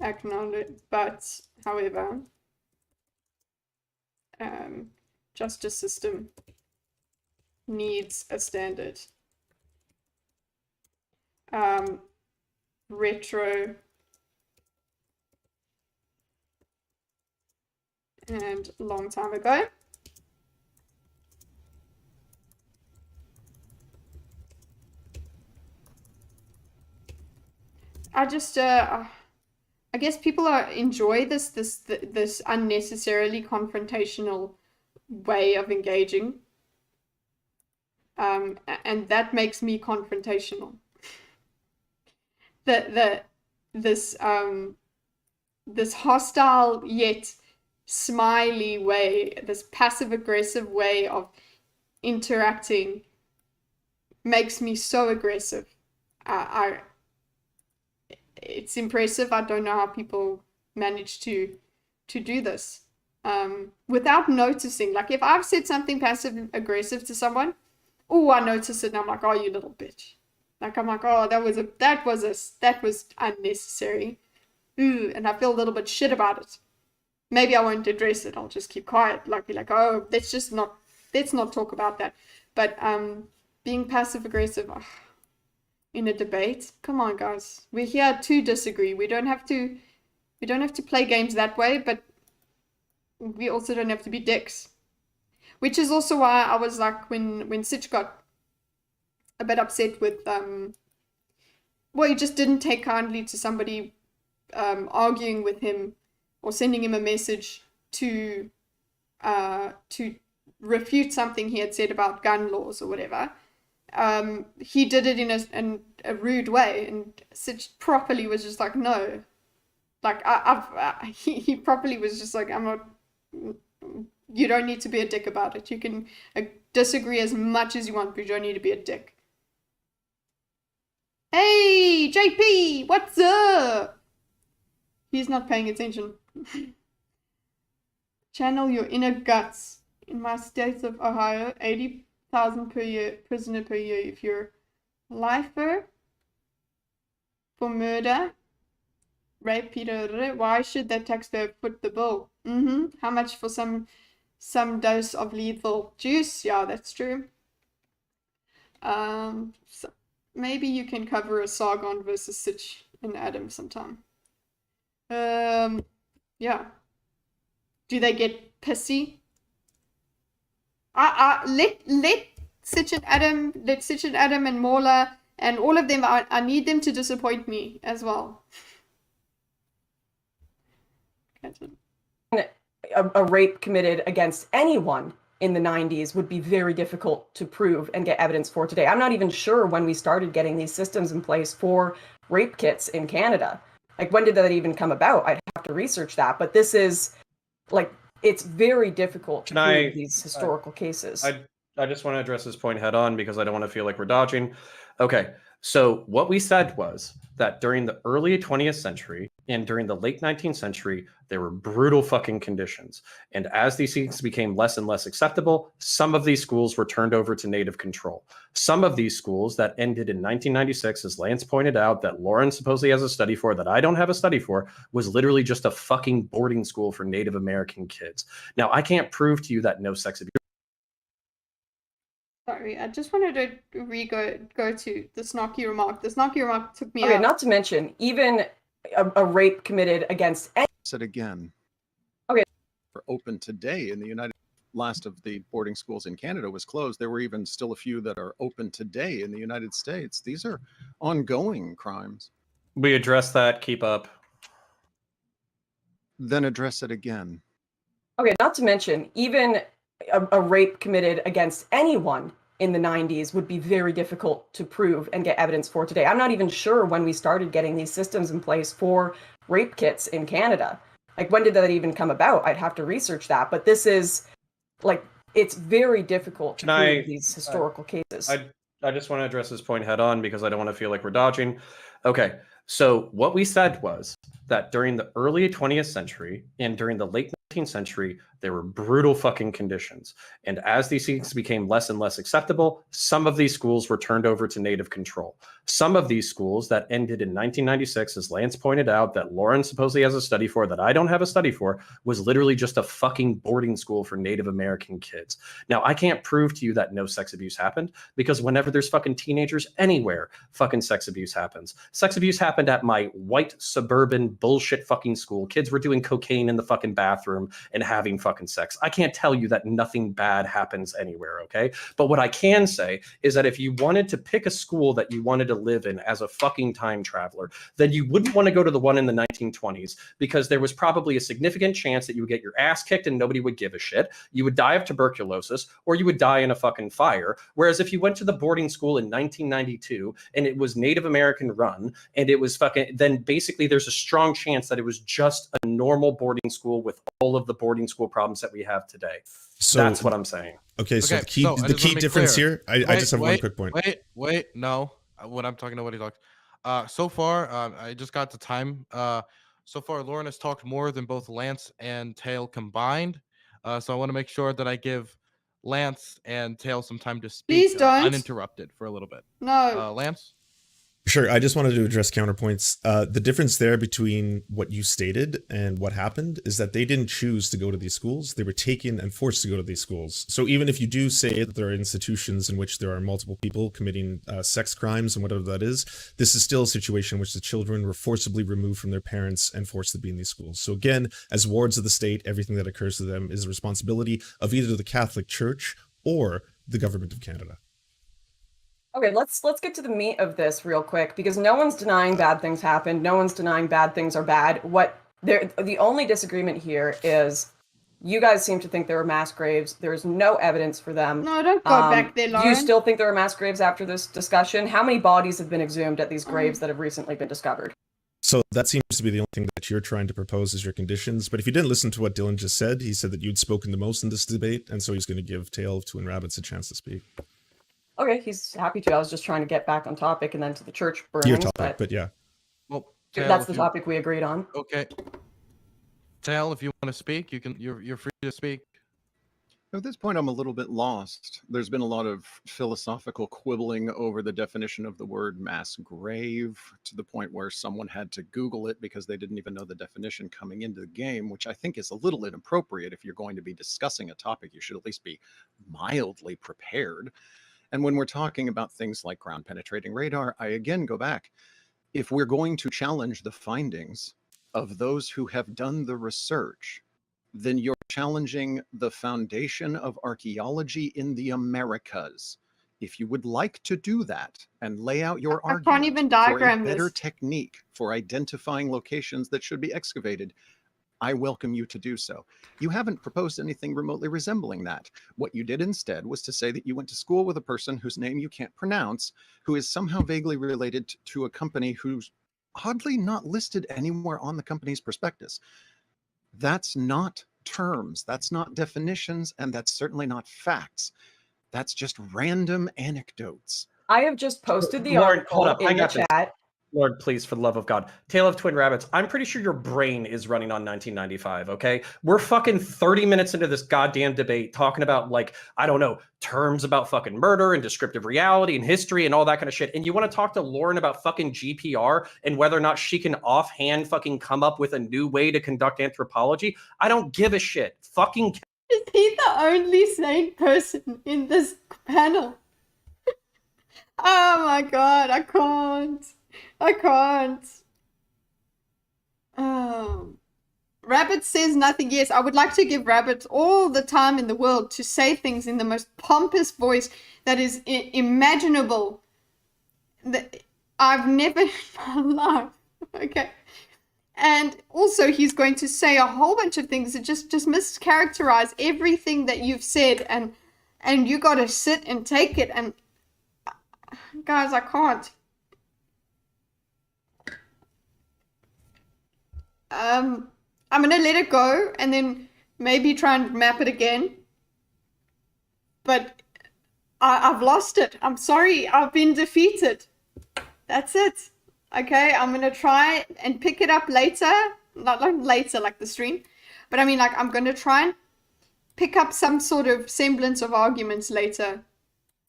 S1: Acknowledge, but however, justice system needs a standard. Retro and long time ago. I just I guess people enjoy this unnecessarily confrontational way of engaging, and that makes me confrontational. This hostile yet smiley way, this passive aggressive way of interacting makes me so aggressive. It's impressive. I don't know how people manage to do this without noticing. Like if I've said something passive aggressive to someone, oh, I notice it and I'm like, oh, you little bitch. Like I'm like, oh, that was unnecessary. Ooh, and I feel a little bit shit about it. Maybe I won't address it. I'll just keep quiet. Like be like, oh, let's not talk about that. But being passive aggressive in a debate, come on, guys. We're here to disagree. We don't have to play games that way, but we also don't have to be dicks. Which is also why I was like, when Sitch got a bit upset with well, he just didn't take kindly to somebody arguing with him or sending him a message to refute something he had said about gun laws or whatever. He did it in a rude way, and Sitch properly was just like, no. Like he properly was just like, I'm not. You don't need to be a dick about it. You can disagree as much as you want, but you don't need to be a dick. Hey, JP, what's up? He's not paying attention. Channel your inner guts. In my state of Ohio, 80,000 per year, prisoner per year. If you're lifer for murder, rape, Peter, why should that taxpayer foot the bill? How much for some dose of lethal juice? Yeah, that's true. So maybe you can cover a Sargon versus Sitch and Adam sometime. Yeah. Do they get pissy? Let Sitch and Adam and Mauler And all of them, I need them to disappoint me as well.
S2: A rape committed against anyone in the 90s would be very difficult to prove and get evidence for today. I'm not even sure when we started getting these systems in place for rape kits in Canada. Like, when did that even come about? I'd have to research that. But this is, like, it's very difficult to prove these historical cases.
S6: I just want to address this point head on because I don't want to feel like we're dodging. Okay, so what we said was that during the early 20th century and during the late 19th century, there were brutal fucking conditions. And as these things became less and less acceptable, some of these schools were turned over to native control. Some of these schools that ended in 1996, as Lance pointed out, that Lauren supposedly has a study for, that I don't have a study for, was literally just a fucking boarding school for Native American kids. Now, I can't prove to you that no sex abuse.
S1: Sorry, I just wanted to go to the snarky remark. The snarky remark took me
S2: Okay,
S1: out.
S2: not to mention, even a rape committed against any...
S5: Said again.
S2: Okay.
S5: Are open today in the United States. Last of the boarding schools in Canada was closed. There were even still a few that are open today in the United States. These are ongoing crimes.
S6: We address that. Keep up.
S5: Then address it again.
S2: Okay, not to mention, even a rape committed against anyone in the 90s would be very difficult to prove and get evidence for today. I'm not even sure when we started getting these systems in place for rape kits in Canada. Like, when did that even come about? I'd have to research that. But this is, like, it's very difficult to prove these historical cases.
S6: I just want to address this point head on because I don't want to feel like we're dodging. Okay, so what we said was that during the early 20th century and during the late 19th century, there were brutal fucking conditions. And as these things became less and less acceptable, some of these schools were turned over to native control. Some of these schools that ended in 1996, as Lance pointed out, that Lauren supposedly has a study for, that I don't have a study for, was literally just a fucking boarding school for Native American kids. Now, I can't prove to you that no sex abuse happened, because whenever there's fucking teenagers anywhere, fucking sex abuse happens. Sex abuse happened at my white suburban bullshit fucking school. Kids were doing cocaine in the fucking bathroom and having fucking sex. I can't tell you that nothing bad happens anywhere, okay? But what I can say is that if you wanted to pick a school that you wanted to live in as a fucking time traveler, then you wouldn't want to go to the one in the 1920s, because there was probably a significant chance that you would get your ass kicked and nobody would give a shit. You would die of tuberculosis, or you would die in a fucking fire. Whereas if you went to the boarding school in 1992 and it was Native American run and it was fucking, then basically there's a strong chance that it was just a normal boarding school with all of the boarding school problems that we have today.
S3: So
S6: that's what I'm saying.
S3: Okay, so
S4: Okay,
S3: the key difference
S4: clear.
S3: here, I just have one quick point.
S4: Wait, no. When I'm talking, nobody talks. So far, I just got the time. So far, Lauren has talked more than both Lance and Tail combined. So I want to make sure that I give Lance and Tail some time to speak.
S1: Please don't.
S4: Uninterrupted for a little bit.
S1: No.
S4: Lance?
S3: Sure. I just wanted to address counterpoints. The difference there between what you stated and what happened is that they didn't choose to go to these schools. They were taken and forced to go to these schools. So even if you do say that there are institutions in which there are multiple people committing sex crimes and whatever that is, this is still a situation in which the children were forcibly removed from their parents and forced to be in these schools. So again, as wards of the state, everything that occurs to them is the responsibility of either the Catholic Church or the government of Canada.
S2: Okay, let's get to the meat of this real quick, because no one's denying bad things happened. No one's denying bad things are bad. The only disagreement here is you guys seem to think there were mass graves. There's no evidence for them.
S1: No, don't go back there, Lauren.
S2: Do you still think there are mass graves after this discussion? How many bodies have been exhumed at these graves that have recently been discovered?
S3: So that seems to be the only thing that you're trying to propose as your conditions. But if you didn't listen to what Dylan just said, he said that you'd spoken the most in this debate, and so he's going to give Tail of Twin Rabbits a chance to speak.
S2: Okay, he's happy to. I was just trying to get back on topic and then to the church burnings.
S3: Your topic, but yeah.
S4: Well, Tail,
S2: that's the topic we agreed on.
S4: Okay. Tail, if you want to speak, you're free to speak.
S5: At this point, I'm a little bit lost. There's been a lot of philosophical quibbling over the definition of the word mass grave, to the point where someone had to Google it because they didn't even know the definition coming into the game, which I think is a little inappropriate. If you're going to be discussing a topic, you should at least be mildly prepared. And when we're talking about things like ground penetrating radar, I again go back. If we're going to challenge the findings of those who have done the research, then you're challenging the foundation of archaeology in the Americas. If you would like to do that and lay out your
S1: I can't
S5: argument
S1: even
S5: for a
S1: diagram
S5: better
S1: this.
S5: technique for identifying locations that should be excavated, I welcome you to do so. You haven't proposed anything remotely resembling that. What you did instead was to say that you went to school with a person whose name you can't pronounce, who is somehow vaguely related to a company who's oddly not listed anywhere on the company's prospectus. That's not terms, that's not definitions, and that's certainly not facts. That's just random anecdotes.
S2: I have just posted the
S6: Lauren, hold
S2: article
S6: up. I
S2: in the
S6: got this.
S2: chat.
S6: Lord, please, for the love of God. Tale of Twin Rabbits. I'm pretty sure your brain is running on 1995, okay? We're fucking 30 minutes into this goddamn debate talking about, like, I don't know, terms about fucking murder and descriptive reality and history and all that kind of shit. And you want to talk to Lauren about fucking GPR and whether or not she can offhand fucking come up with a new way to conduct anthropology? I don't give a shit. Fucking
S1: Is he the only sane person in this panel? Oh my god, I can't. I can't. Rabbit says nothing. Yes, I would like to give Rabbit all the time in the world to say things in the most pompous voice that is imaginable. That I've never in my life. Okay. And also he's going to say a whole bunch of things that just mischaracterize everything that you've said, and you gotta sit and take it. And guys, I can't. I'm gonna let it go and then maybe try and map it again. But I've lost it. I'm sorry. I've been defeated. That's it. Okay, I'm gonna try and pick it up later. Not like later, like the stream. But I mean, like, I'm gonna try and pick up some sort of semblance of arguments later.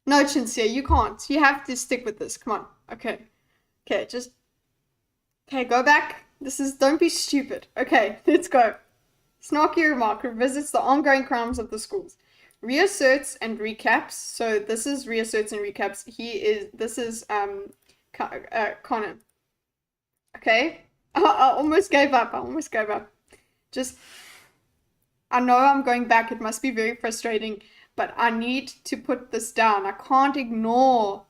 S1: No, Chinsia, you can't. You have to stick with this. Come on. Okay. Okay, just... Okay, go back. Don't be stupid. Okay, let's go. Snarky remark revisits the ongoing crimes of the schools. Reasserts and recaps. So this is reasserts and recaps. This is Connor. Okay? I almost gave up. I know I'm going back. It must be very frustrating, but I need to put this down. I can't ignore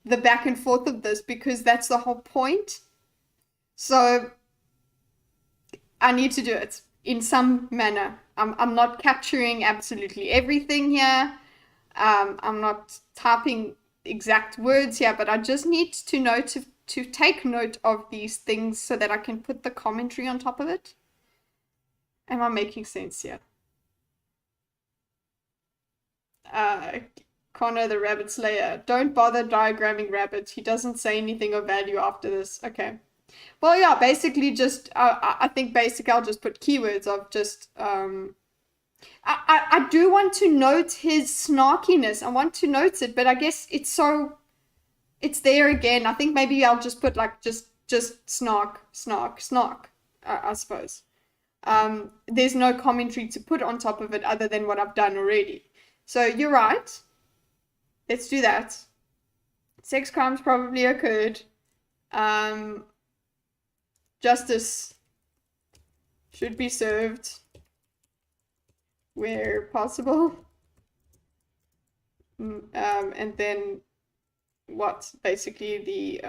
S1: the back and forth of this because that's the whole point. So I need to do it in some manner. I'm not capturing absolutely everything here. I'm not typing exact words here, but I just need to know to take note of these things so that I can put the commentary on top of it. Am I making sense here? Connor the Rabbit Slayer. Don't bother diagramming Rabbit. He doesn't say anything of value after this. Okay. Well, yeah, basically just, I think basically I'll just put keywords of just, I do want to note his snarkiness. I want to note it, but I guess it's there again. I think maybe I'll just put like, just snark, I suppose. There's no commentary to put on top of it other than what I've done already. So you're right. Let's do that. Sex crimes probably occurred. Justice should be served where possible. And then what? Basically the,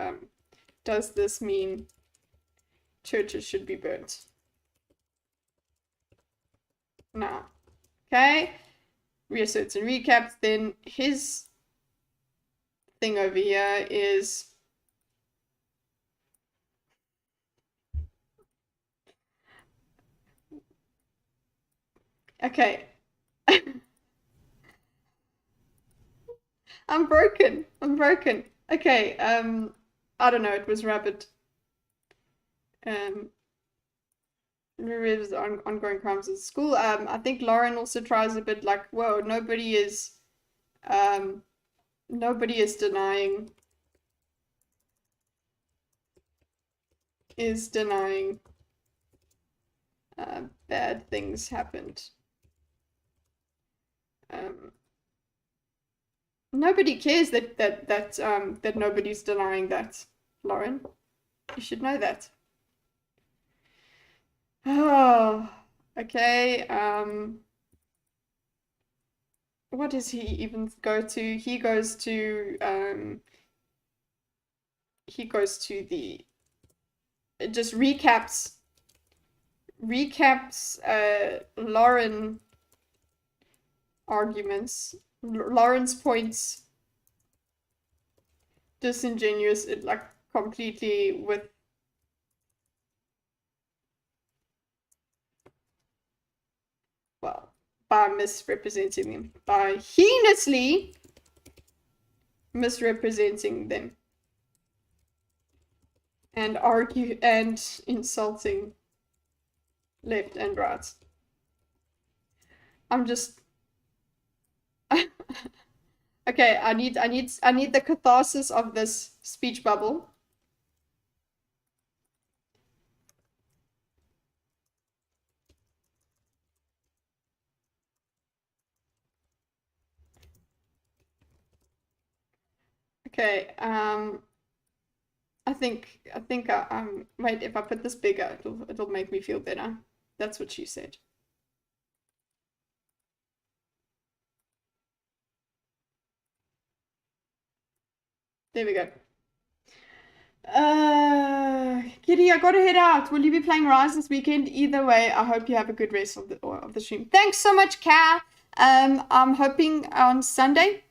S1: does this mean churches should be burnt? No. Okay. Reasserts and recaps. Then his thing over here is okay. I'm broken. Okay, I don't know, it was Rabbit. Revives ongoing crimes at school. I think Lauren also tries a bit like, whoa, nobody is denying bad things happened. Nobody cares that nobody's denying that, Lauren. You should know that. Oh, okay. what does he even go to? He goes to the, it just recaps Lauren arguments, Lauren's points, disingenuous, it like completely with by misrepresenting them, by heinously misrepresenting them and insulting left and right. I'm just okay, I need the catharsis of this speech bubble. Okay, I think wait, if I put this bigger, it'll make me feel better. That's what she said. There we go. Kitty, I gotta head out. Will you be playing Rise this weekend? Either way, I hope you have a good rest of the stream. Thanks so much, Kat. I'm hoping on Sunday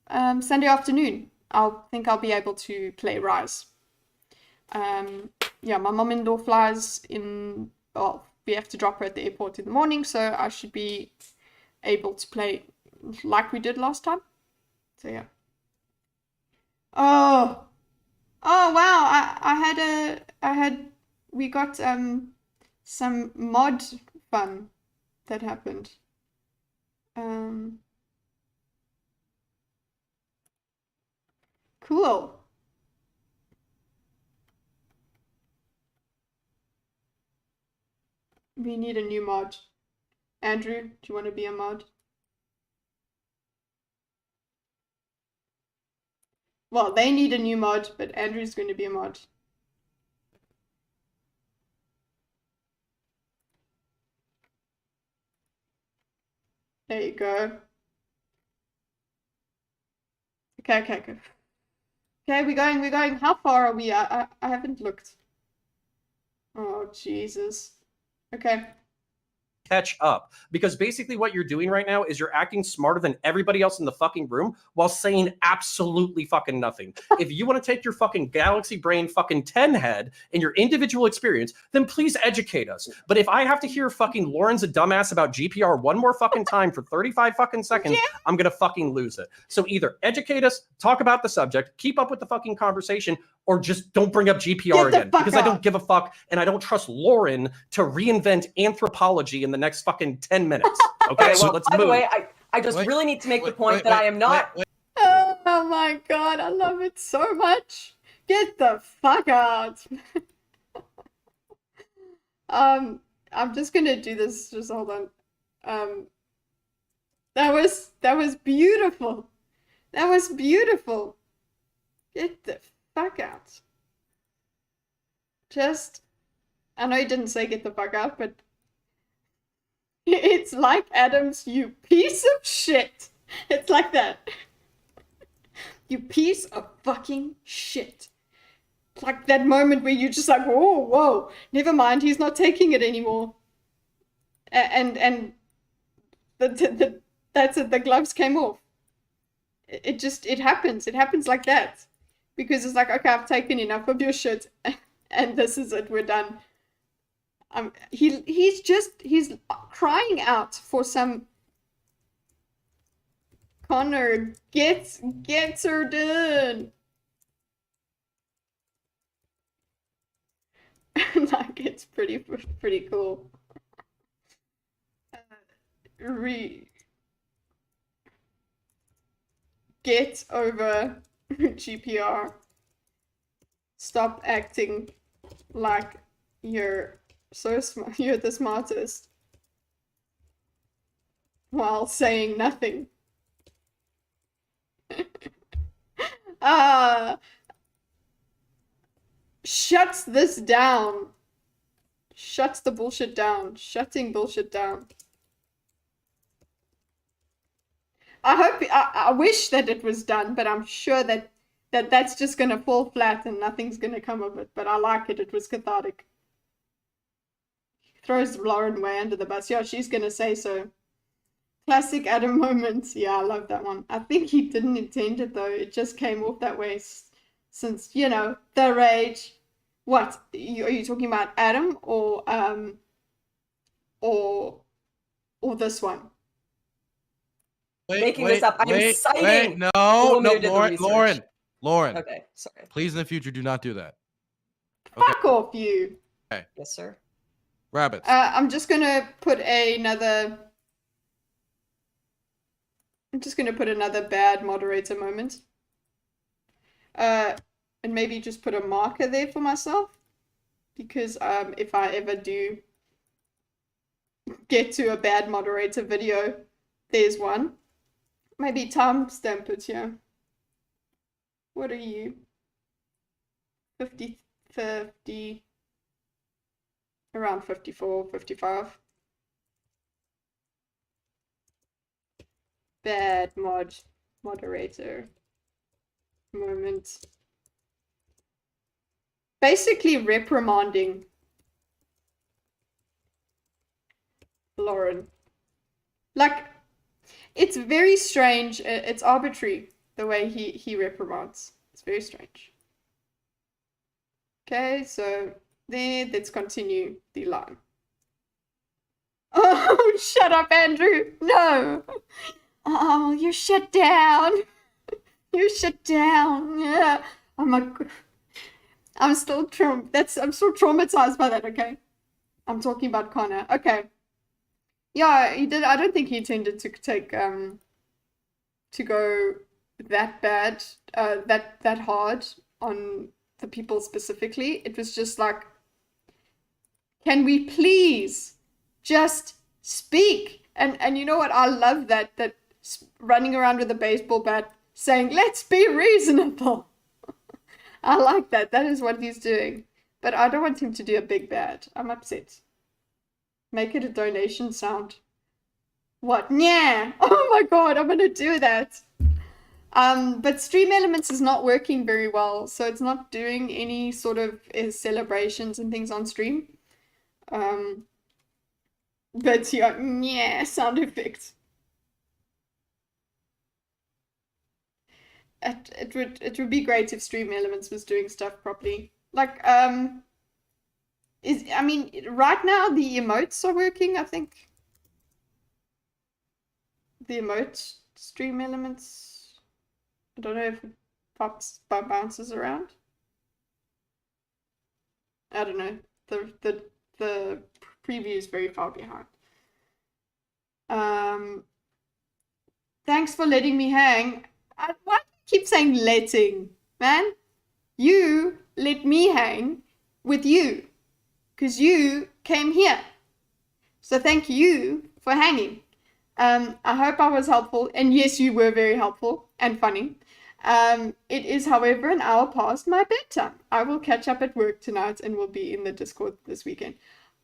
S1: afternoon, I'll be able to play Rise. Yeah, my mom-in-law flies in, well, we have to drop her at the airport in the morning, so I should be able to play like we did last time. So yeah. Oh wow, we got some mod fun that happened. Cool. We need a new mod. Andrew, do you want to be a mod? Well, they need a new mod, but Andrew's going to be a mod. There you go. Okay, good. Okay, we're going. How far are we? I haven't looked. Oh, Jesus. Okay.
S6: Catch up, because basically what you're doing right now is you're acting smarter than everybody else in the fucking room while saying absolutely fucking nothing. If you want to take your fucking galaxy brain fucking 10 head and your individual experience, then please educate us. But if I have to hear fucking Lauren's a dumbass about GPR one more fucking time for 35 fucking seconds, I'm gonna fucking lose it. So either educate us, talk about the subject, keep up with the fucking conversation, or just don't bring up GPR again, because I don't give a fuck, and I don't trust Lauren to reinvent anthropology in the next fucking 10 minutes. Okay,
S2: well,
S6: let's
S2: by
S6: move.
S2: the way, I just really need to make the point that I am not.
S1: Oh my god, I love it so much. Get the fuck out. I'm just gonna do this. Just hold on. That was beautiful. That was beautiful. Get the fuck out. Just, I know you didn't say get the fuck out, but it's like Adams, you piece of shit. It's like that. You piece of fucking shit. It's like that moment where you're just like, whoa, never mind, he's not taking it anymore. And that's it, the gloves came off. It happens. It happens like that. Because it's like, okay, I've taken enough of your shit, and this is it, we're done. He's crying out for some. Connor gets her done. Like, it's pretty cool. Get over GPR. Stop acting like you're so smart. You're the smartest while saying nothing. Shuts this down. Shuts the bullshit down. Shutting bullshit down. I wish that it was done, but I'm sure that's just gonna fall flat and nothing's gonna come of it. But I like it. It was cathartic. Throws Lauren way under the bus. Yeah, she's gonna say so. Classic Adam moments. Yeah, I love that one. I think he didn't intend it though. It just came off that way since, you know, the rage. What? Are you talking about Adam or this one?
S2: Making this up. I am citing
S4: no,
S2: the woman
S4: no,
S2: who did the research.
S4: Lauren.
S2: Okay, sorry.
S4: Please, in the future, do not do that.
S1: Fuck off, you.
S2: Yes, sir.
S4: Rabbits.
S1: I'm just gonna put another bad moderator moment. And maybe just put a marker there for myself. Because if I ever do get to a bad moderator video, there's one. Maybe timestamp it here. What are you? 50, around 54, 55. Bad moderator moment. Basically reprimanding Lauren. Like, it's very strange. It's arbitrary the way he reprimands. It's very strange. Okay, so there, let's continue the line. Oh, shut up, Andrew. No. Oh, you're shut down. You're shut down. Yeah. I'm still traumatized by that, okay? I'm talking about Connor. Okay. Yeah, he did. I don't think he intended to take to go that bad, that hard on the people specifically. It was just like, can we please just speak? And you know what? I love that running around with a baseball bat saying, let's be reasonable. I like that. That is what he's doing. But I don't want him to do a big bad. I'm upset. Make it a donation sound. What? Yeah. Oh my god, I'm gonna do that. But Stream Elements is not working very well, so it's not doing any sort of celebrations and things on stream. But yeah, sound effects. It would be great if Stream Elements was doing stuff properly. Like, right now the emotes are working, I think. The emote Stream Elements. I don't know if it bounces around. I don't know. The preview is very far behind. Thanks for letting me hang. Why do you keep saying letting, man? You let me hang with you, because you came here. So thank you for hanging. I hope I was helpful, and yes, you were very helpful and funny. It is, however, an hour past my bedtime. I will catch up at work tonight and will be in the Discord this weekend.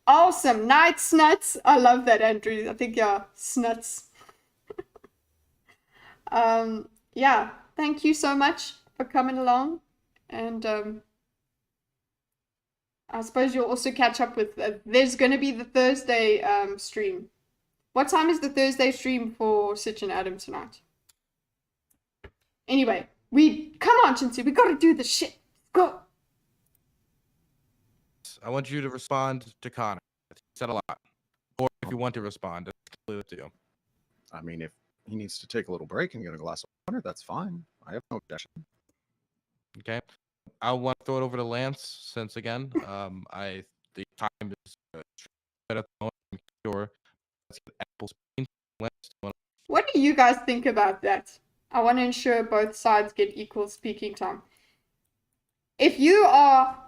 S1: Awesome. Night snuts. I love that, Andrew. I think, yeah, snuts. Yeah, thank you so much for coming along. And I suppose you'll also catch up with, there's going to be the Thursday stream. What time is the Thursday stream for Sitch and Adam tonight? Anyway, come on, Chinsu, we gotta do the shit. Go.
S4: I want you to respond to Connor. He said a lot. Or if you want to respond, it's completely up to you.
S5: I mean, if he needs to take a little break and get a glass of water, that's fine. I have no objection.
S4: Okay. I want to throw it over to Lance since, again, the time is at the moment. I'm sure. Let's get Apple Spain.
S1: What do you guys think about that? I want to ensure both sides get equal speaking time. If you are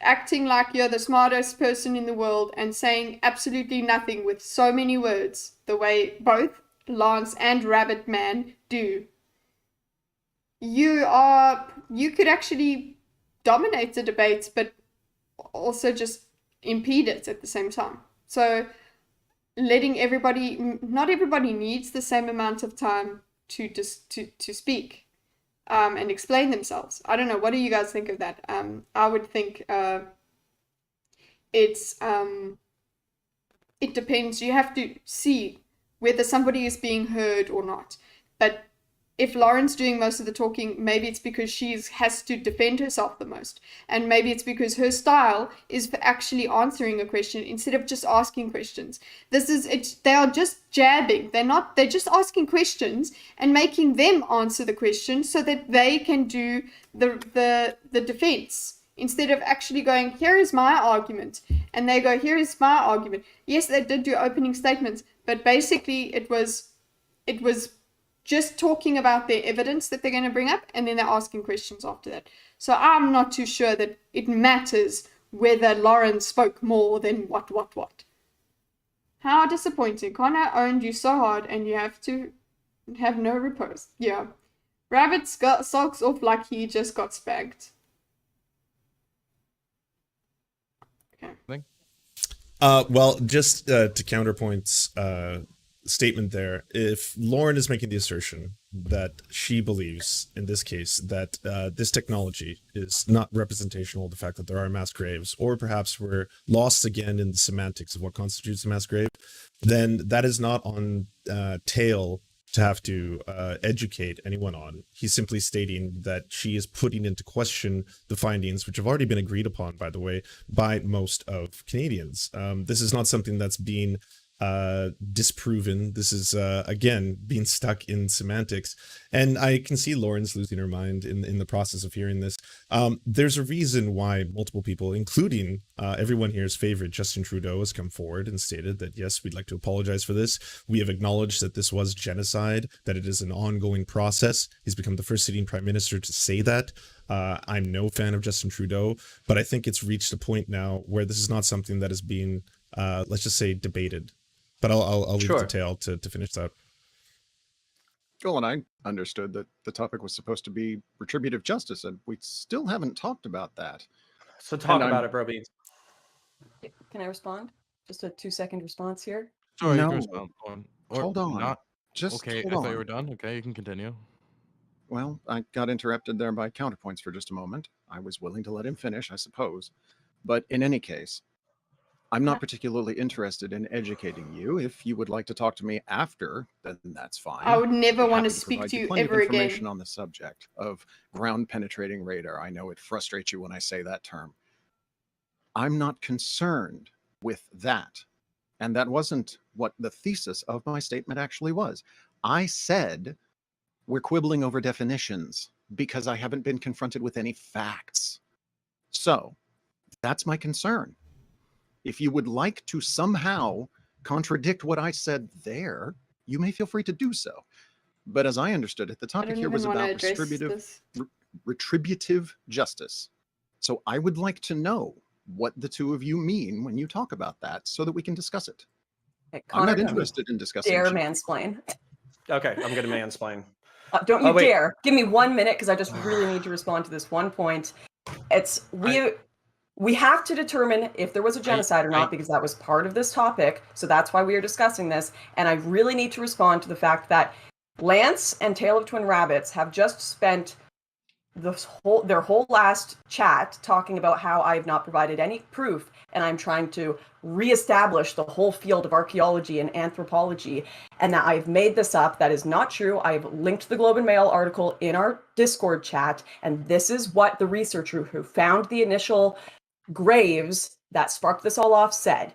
S1: acting like you're the smartest person in the world and saying absolutely nothing with so many words, the way both Lance and Rabbit Man do, you could actually dominate the debate, but also just impede it at the same time. So letting everybody, not everybody needs the same amount of time to speak and explain themselves. I don't know. What do you guys think of that? I would think it's it depends. You have to see whether somebody is being heard or not. But if Lauren's doing most of the talking, maybe it's because she has to defend herself the most. And maybe it's because her style is for actually answering a question instead of just asking questions. They are just jabbing. They're just asking questions and making them answer the question so that they can do the defense. Instead of actually going, here is my argument. And they go, here is my argument. Yes, they did do opening statements, but basically it was just talking about their evidence that they're going to bring up, and then they're asking questions after that. So I'm not too sure that it matters whether Lauren spoke more than what. How disappointing. Connor owned you so hard, and you have to have no repose. Yeah. Rabbit sulks off like he just got spanked. Okay.
S3: Well, just to counterpoint's statement there, if Lauren is making the assertion that she believes, in this case, that this technology is not representational of the fact that there are mass graves, or perhaps we're lost again in the semantics of what constitutes a mass grave, then that is not on Tail to have to educate anyone on. He's simply stating that she is putting into question the findings, which have already been agreed upon, by the way, by most of Canadians. This is not something that's being disproven. This is again being stuck in semantics, and I can see Lauren's losing her mind in the process of hearing this. There's a reason why multiple people, including everyone here's favorite Justin Trudeau, has come forward and stated that yes, we'd like to apologize for this. We have acknowledged that this was genocide, that it is an ongoing process. He's become the first sitting prime minister to say that. I'm no fan of Justin Trudeau, but I think it's reached a point now where this is not something that is being let's just say debated. But I'll leave it to Tail to finish that.
S5: Well, and I understood that the topic was supposed to be retributive justice, and we still haven't talked about that.
S6: So talk about it, Bro Beans.
S2: Can I respond? Just a 2-second response here.
S4: Sure,
S5: No.
S4: you can respond.
S5: Hold on.
S4: Not.
S5: Just
S4: Okay,
S5: hold
S4: I
S5: on.
S4: thought you were done. Okay, you can continue.
S5: Well, I got interrupted there by counterpoints for just a moment. I was willing to let him finish, I suppose. But in any case, I'm not particularly interested in educating you. If you would like to talk to me after, then that's fine.
S1: I would never
S5: I'd be
S1: want to
S5: happy
S1: speak
S5: provide
S1: to you
S5: plenty of
S1: ever
S5: information
S1: again.
S5: on the subject of ground penetrating radar. I know it frustrates you when I say that term. I'm not concerned with that. And that wasn't what the thesis of my statement actually was. I said we're quibbling over definitions because I haven't been confronted with any facts. So that's my concern. If you would like to somehow contradict what I said there, you may feel free to do so. But as I understood it, the topic here was about retributive justice. So I would like to know what the two of you mean when you talk about that so that we can discuss it.
S2: Okay,
S5: I'm not interested in discussing
S2: dare mansplain.
S6: Okay, I'm going to mansplain.
S2: Don't you dare. Give me 1 minute because I just really need to respond to this one point. We have to determine if there was a genocide or not because that was part of this topic. So that's why we are discussing this. And I really need to respond to the fact that Lance and Tale of Twin Rabbits have just spent their whole last chat talking about how I have not provided any proof, and I'm trying to reestablish the whole field of archaeology and anthropology, and that I've made this up. That is not true. I've linked the Globe and Mail article in our Discord chat, and this is what the researcher who found the initial graves that sparked this all off said.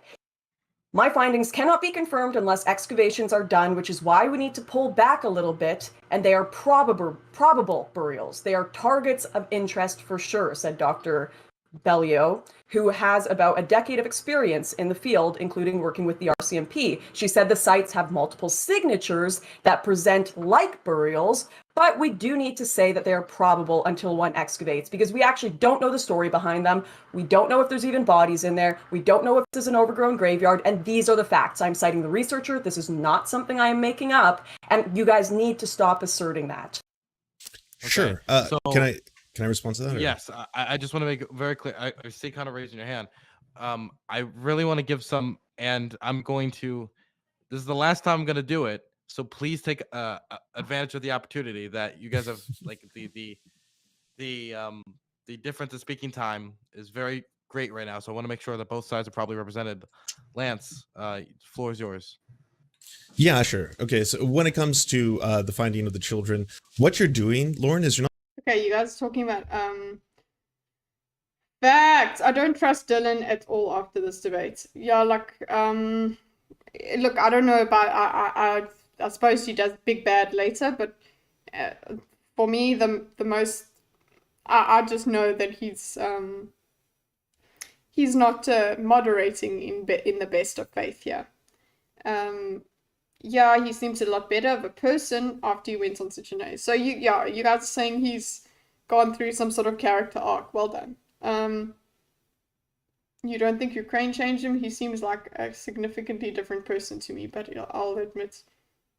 S2: My findings cannot be confirmed unless excavations are done, which is why we need to pull back a little bit, and they are probable burials. They are targets of interest for sure, said Dr. Bellio, who has about a decade of experience in the field, including working with the RCMP. She said the sites have multiple signatures that present like burials, but we do need to say that they are probable until one excavates, because we actually don't know the story behind them. We don't know if there's even bodies in there. We don't know if this is an overgrown graveyard, and these are the facts. I'm citing the researcher. This is not something I am making up, and you guys need to stop asserting that.
S3: Sure.
S4: So,
S3: can I respond to that? Or?
S4: Yes, I just want to make it very clear. I see kind of raising your hand. I really want to give some, and I'm going to. This is the last time I'm going to do it. So please take advantage of the opportunity that you guys have. Like the difference in speaking time is very great right now. So I want to make sure that both sides are probably represented. Lance, floor is yours.
S3: Yeah, sure. Okay, so when it comes to the finding of the children, what you're doing, Lauren, is you're not
S1: Okay, you guys are talking about facts. I don't trust Dylan at all after this debate. Yeah, like look, I don't know about I suppose he does big bad later, but for me the most I just know that he's not moderating in the best of faith here. Yeah, he seems a lot better of a person after he went on such an A. So you guys are saying he's gone through some sort of character arc. Well done. You don't think Ukraine changed him? He seems like a significantly different person to me, but I'll admit,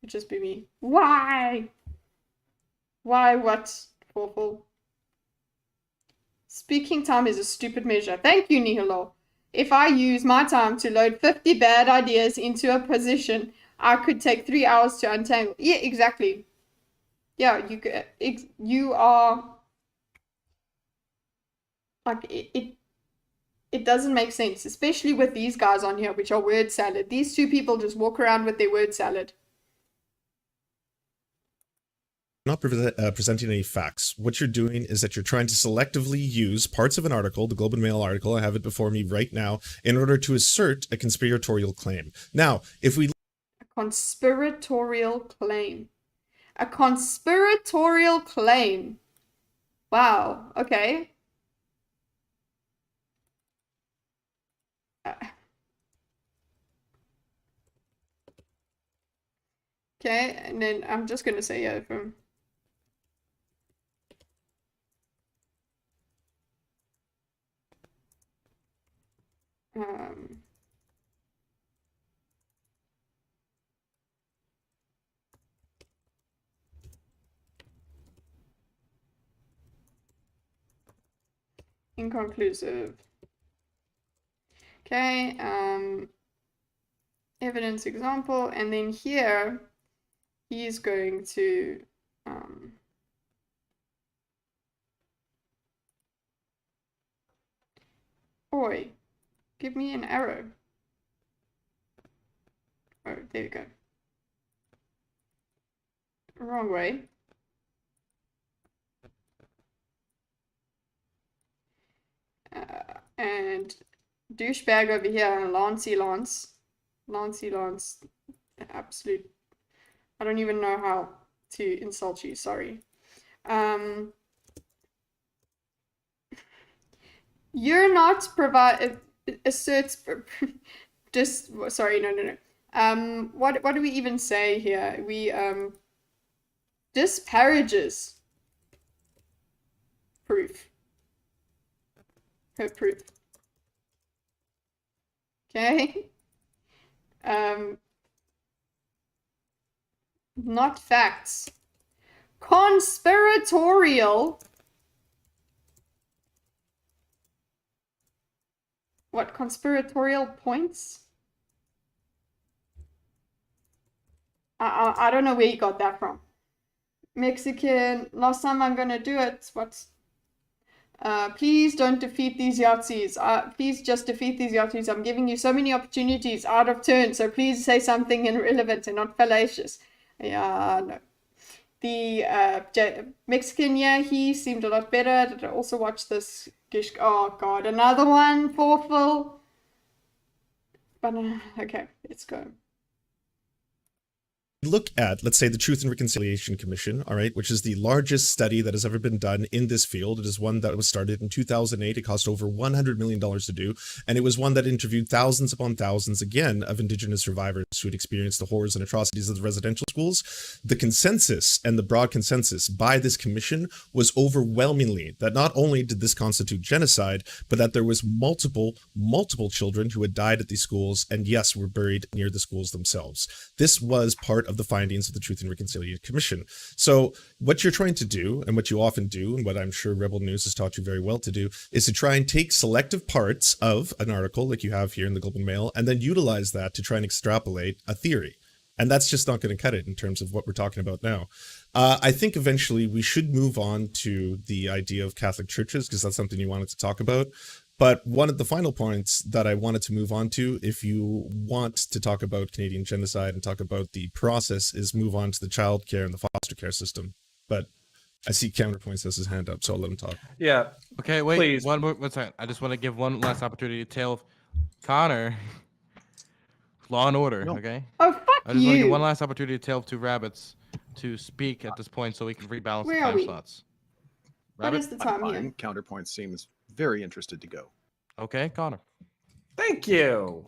S1: it just be me. Why? Why? What? Awful. Speaking time is a stupid measure. Thank you, Nihilo. If I use my time to load 50 bad ideas into a position, I could take 3 hours to untangle. Yeah, exactly. Yeah, you are like it doesn't make sense, especially with these guys on here, which are word salad. These two people just walk around with their word salad.
S3: not presenting any facts. What you're doing is that you're trying to selectively use parts of an article, the Globe and Mail article, I have it before me right now, in order to assert a conspiratorial claim. Now, if we...
S1: A conspiratorial claim. A conspiratorial claim. Wow, okay. Okay, and then I'm just going to say, yeah, from... inconclusive. Okay, evidence example, and then here he's going to Oi, give me an arrow. Oh, there you go. Wrong way. And douchebag over here, Lancey Lance, absolute. I don't even know how to insult you. Sorry. You're not asserts. Just sorry. No. What do we even say here? We disparages proof. Her proof. Okay. Not facts. Conspiratorial. What, conspiratorial points? I don't know where you got that from. Mexican, last time I'm gonna do it. What's please don't defeat these Yahtzees. Please just defeat these Yahtzees. I'm giving you so many opportunities out of turn, so please say something irrelevant and not fallacious. Yeah, no. The Mexican, yeah, he seemed a lot better. Did I also watch this? Oh god, another one, Forful. But okay, let's go.
S3: Look at, let's say, the Truth and Reconciliation Commission, all right, which is the largest study that has ever been done in this field. It is one that was started in 2008. It cost over $100 million to do. And it was one that interviewed thousands upon thousands, again, of Indigenous survivors who had experienced the horrors and atrocities of the residential schools. The consensus and the broad consensus by this commission was overwhelmingly that not only did this constitute genocide, but that there was multiple children who had died at these schools and, yes, were buried near the schools themselves. This was part of the findings of the Truth and Reconciliation Commission. So what you're trying to do, and what you often do, and what I'm sure Rebel News has taught you very well to do, is to try and take selective parts of an article like you have here in the Globe and Mail, and then utilize that to try and extrapolate a theory. And that's just not going to cut it in terms of what we're talking about now. I think eventually we should move on to the idea of Catholic churches, because that's something you wanted to talk about. But one of the final points that I wanted to move on to, if you want to talk about Canadian genocide and talk about the process, is move on to the child care and the foster care system. But I see Counterpoints has his hand up, so I'll let him talk.
S6: Yeah.
S4: Okay, wait.
S6: Please.
S4: One second. I just want to give one last opportunity to tell Connor. Law and order,
S5: No.
S4: okay?
S1: Oh, fuck
S4: I just want to give
S1: you.
S4: one last opportunity to tell two rabbits to speak at this point so we can rebalance
S1: Where
S4: the
S1: are
S4: time
S1: we?
S4: slots.
S1: What
S4: Rabbit?
S1: is the
S5: I'm
S1: time
S5: fine.
S1: here?
S5: Counterpoint seems very interested to go.
S4: Okay, Connor.
S6: Thank you.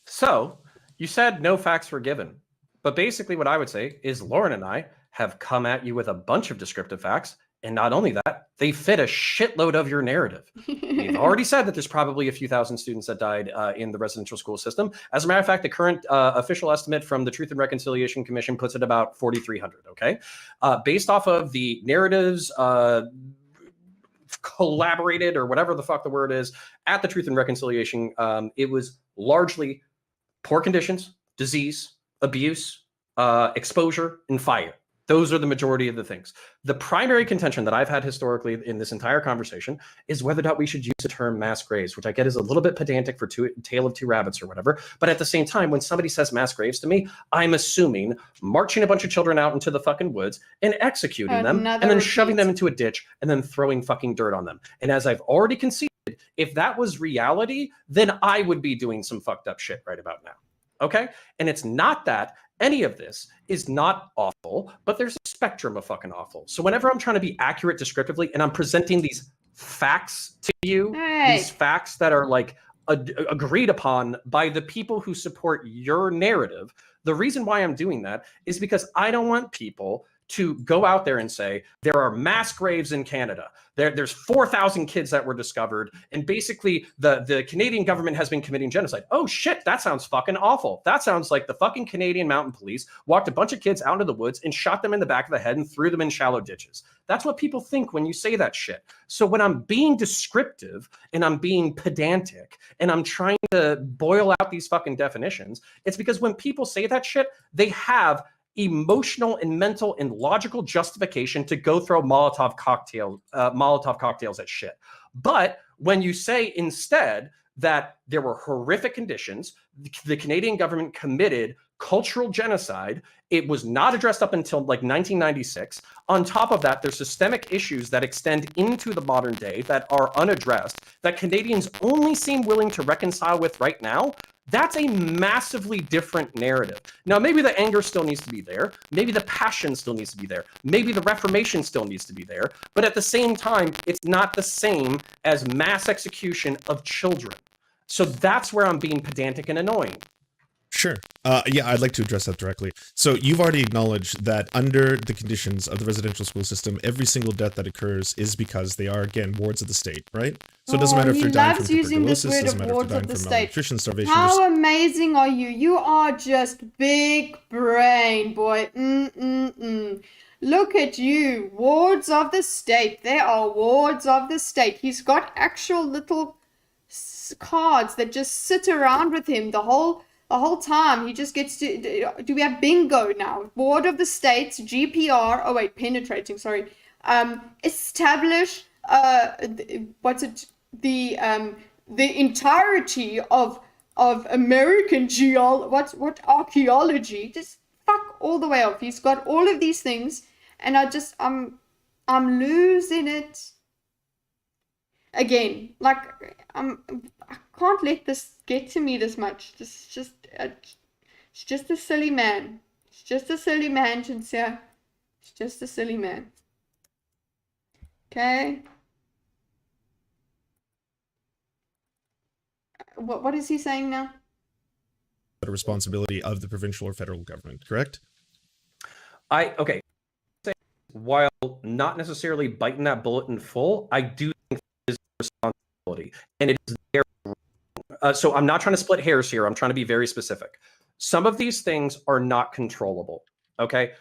S6: So you said no facts were given. But basically what I would say is Lauren and I have come at you with a bunch of descriptive facts. And not only that, they fit a shitload of your narrative. We've already said that there's probably a few thousand students that died in the residential school system. As a matter of fact, the current official estimate from the Truth and Reconciliation Commission puts it about 4,300, okay? Based off of the narratives collaborated, or whatever the fuck the word is, at the Truth and Reconciliation, it was largely poor conditions, disease, abuse, exposure, and fire. Those are the majority of the things. The primary contention that I've had historically in this entire conversation is whether or not we should use the term mass graves, which I get is a little bit pedantic for Tale of Two Rabbits or whatever. But at the same time, when somebody says mass graves to me, I'm assuming marching a bunch of children out into the fucking woods and executing them, and then shoving them into a ditch and then throwing fucking dirt on them. And as I've already conceded, if that was reality, then I would be doing some fucked up shit right about now. Okay? And it's not that any of this is not awful, but there's a spectrum of fucking awful. So whenever I'm trying to be accurate descriptively and I'm presenting these facts to you, these facts that are like agreed upon by the people who support your narrative, the reason why I'm doing that is because I don't want people to go out there and say there are mass graves in Canada. There's 4,000 kids that were discovered, and basically the Canadian government has been committing genocide. Oh shit, that sounds fucking awful. That sounds like the fucking Canadian Mounted Police walked a bunch of kids out into the woods and shot them in the back of the head and threw them in shallow ditches. That's what people think when you say that shit. So when I'm being descriptive and I'm being pedantic and I'm trying to boil out these fucking definitions, it's because when people say that shit, they have emotional and mental and logical justification to go throw Molotov cocktails at shit. But when you say instead that there were horrific conditions, the Canadian government committed cultural genocide, it was not addressed up until like 1996. On top of that, there's systemic issues that extend into the modern day that are unaddressed, that Canadians only seem willing to reconcile with right now. That's a massively different narrative. Now, maybe the anger still needs to be there. Maybe the passion still needs to be there. Maybe the Reformation still needs to be there. But at the same time, it's not the same as mass execution of children. So that's where I'm being pedantic and annoying.
S3: Sure. Yeah, I'd like to address that directly. So you've already acknowledged that under the conditions of the residential school system, every single death that occurs is because they are, again, wards of the state, right? So it doesn't matter if they're dying from tuberculosis, it doesn't matter if they're dying from malnutrition, starvation.
S1: How amazing are you? You are just big brain, boy. Look at you. Wards of the state. There are wards of the state. He's got actual little cards that just sit around with him the whole time. He just gets to, do we have bingo now? Board of the States, GPR, oh wait, penetrating, sorry. Establish, what's it, the entirety of American what archaeology, just fuck all the way off. He's got all of these things, and I'm losing it. Again, like, I can't let this get to me this much. It's just a silly man. It's just a silly man, Chinsia. It's just a silly man. Okay. What is he saying now?
S3: The responsibility of the provincial or federal government, correct?
S6: Okay. While not necessarily biting that bullet in full, I do think it is a responsibility, and it is their. So I'm not trying to split hairs here. I'm trying to be very specific. Some of these things are not controllable. Okay,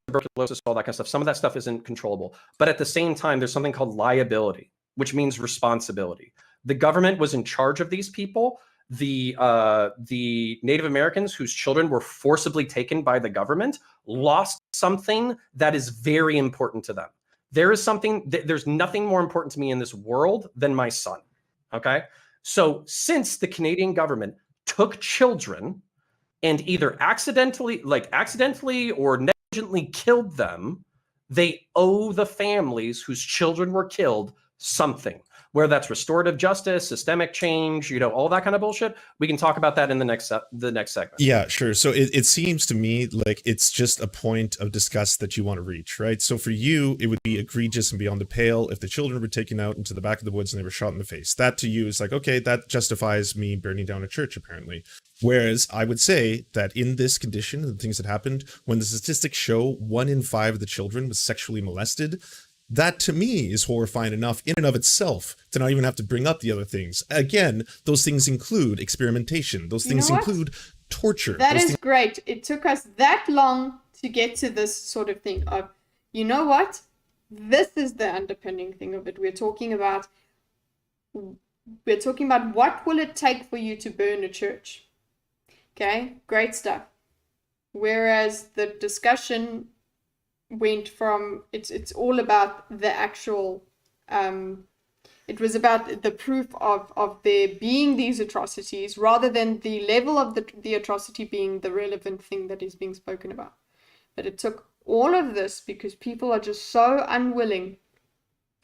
S6: tuberculosis, all that kind of stuff. Some of that stuff isn't controllable, but at the same time, there's something called liability, which means responsibility. The government was in charge of these people. the Native Americans whose children were forcibly taken by the government lost something that is very important to them. There's nothing more important to me in this world than my son. Okay. So since the Canadian government took children and either accidentally or negligently killed them, they owe the families whose children were killed something. Where that's restorative justice, systemic change, all that kind of bullshit. We can talk about that in the next segment.
S3: Yeah, sure. So it seems to me like it's just a point of disgust that you want to reach, right? So for you, it would be egregious and beyond the pale if the children were taken out into the back of the woods and they were shot in the face. That to you is like, okay, that justifies me burning down a church, apparently. Whereas I would say that in this condition, the things that happened, when the statistics show 1 in 5 of the children was sexually molested, that to me is horrifying enough in and of itself to not even have to bring up the other things. Again, those things include experimentation. Those things include torture.
S1: That is great. It took us that long to get to this sort of thing of, you know what? This is the underpinning thing of it. We're talking about what will it take for you to burn a church? Okay, great stuff. Whereas the discussion went from it's all about the actual it was about the proof of there being these atrocities rather than the level of the atrocity being the relevant thing that is being spoken about. But it took all of this because people are just so unwilling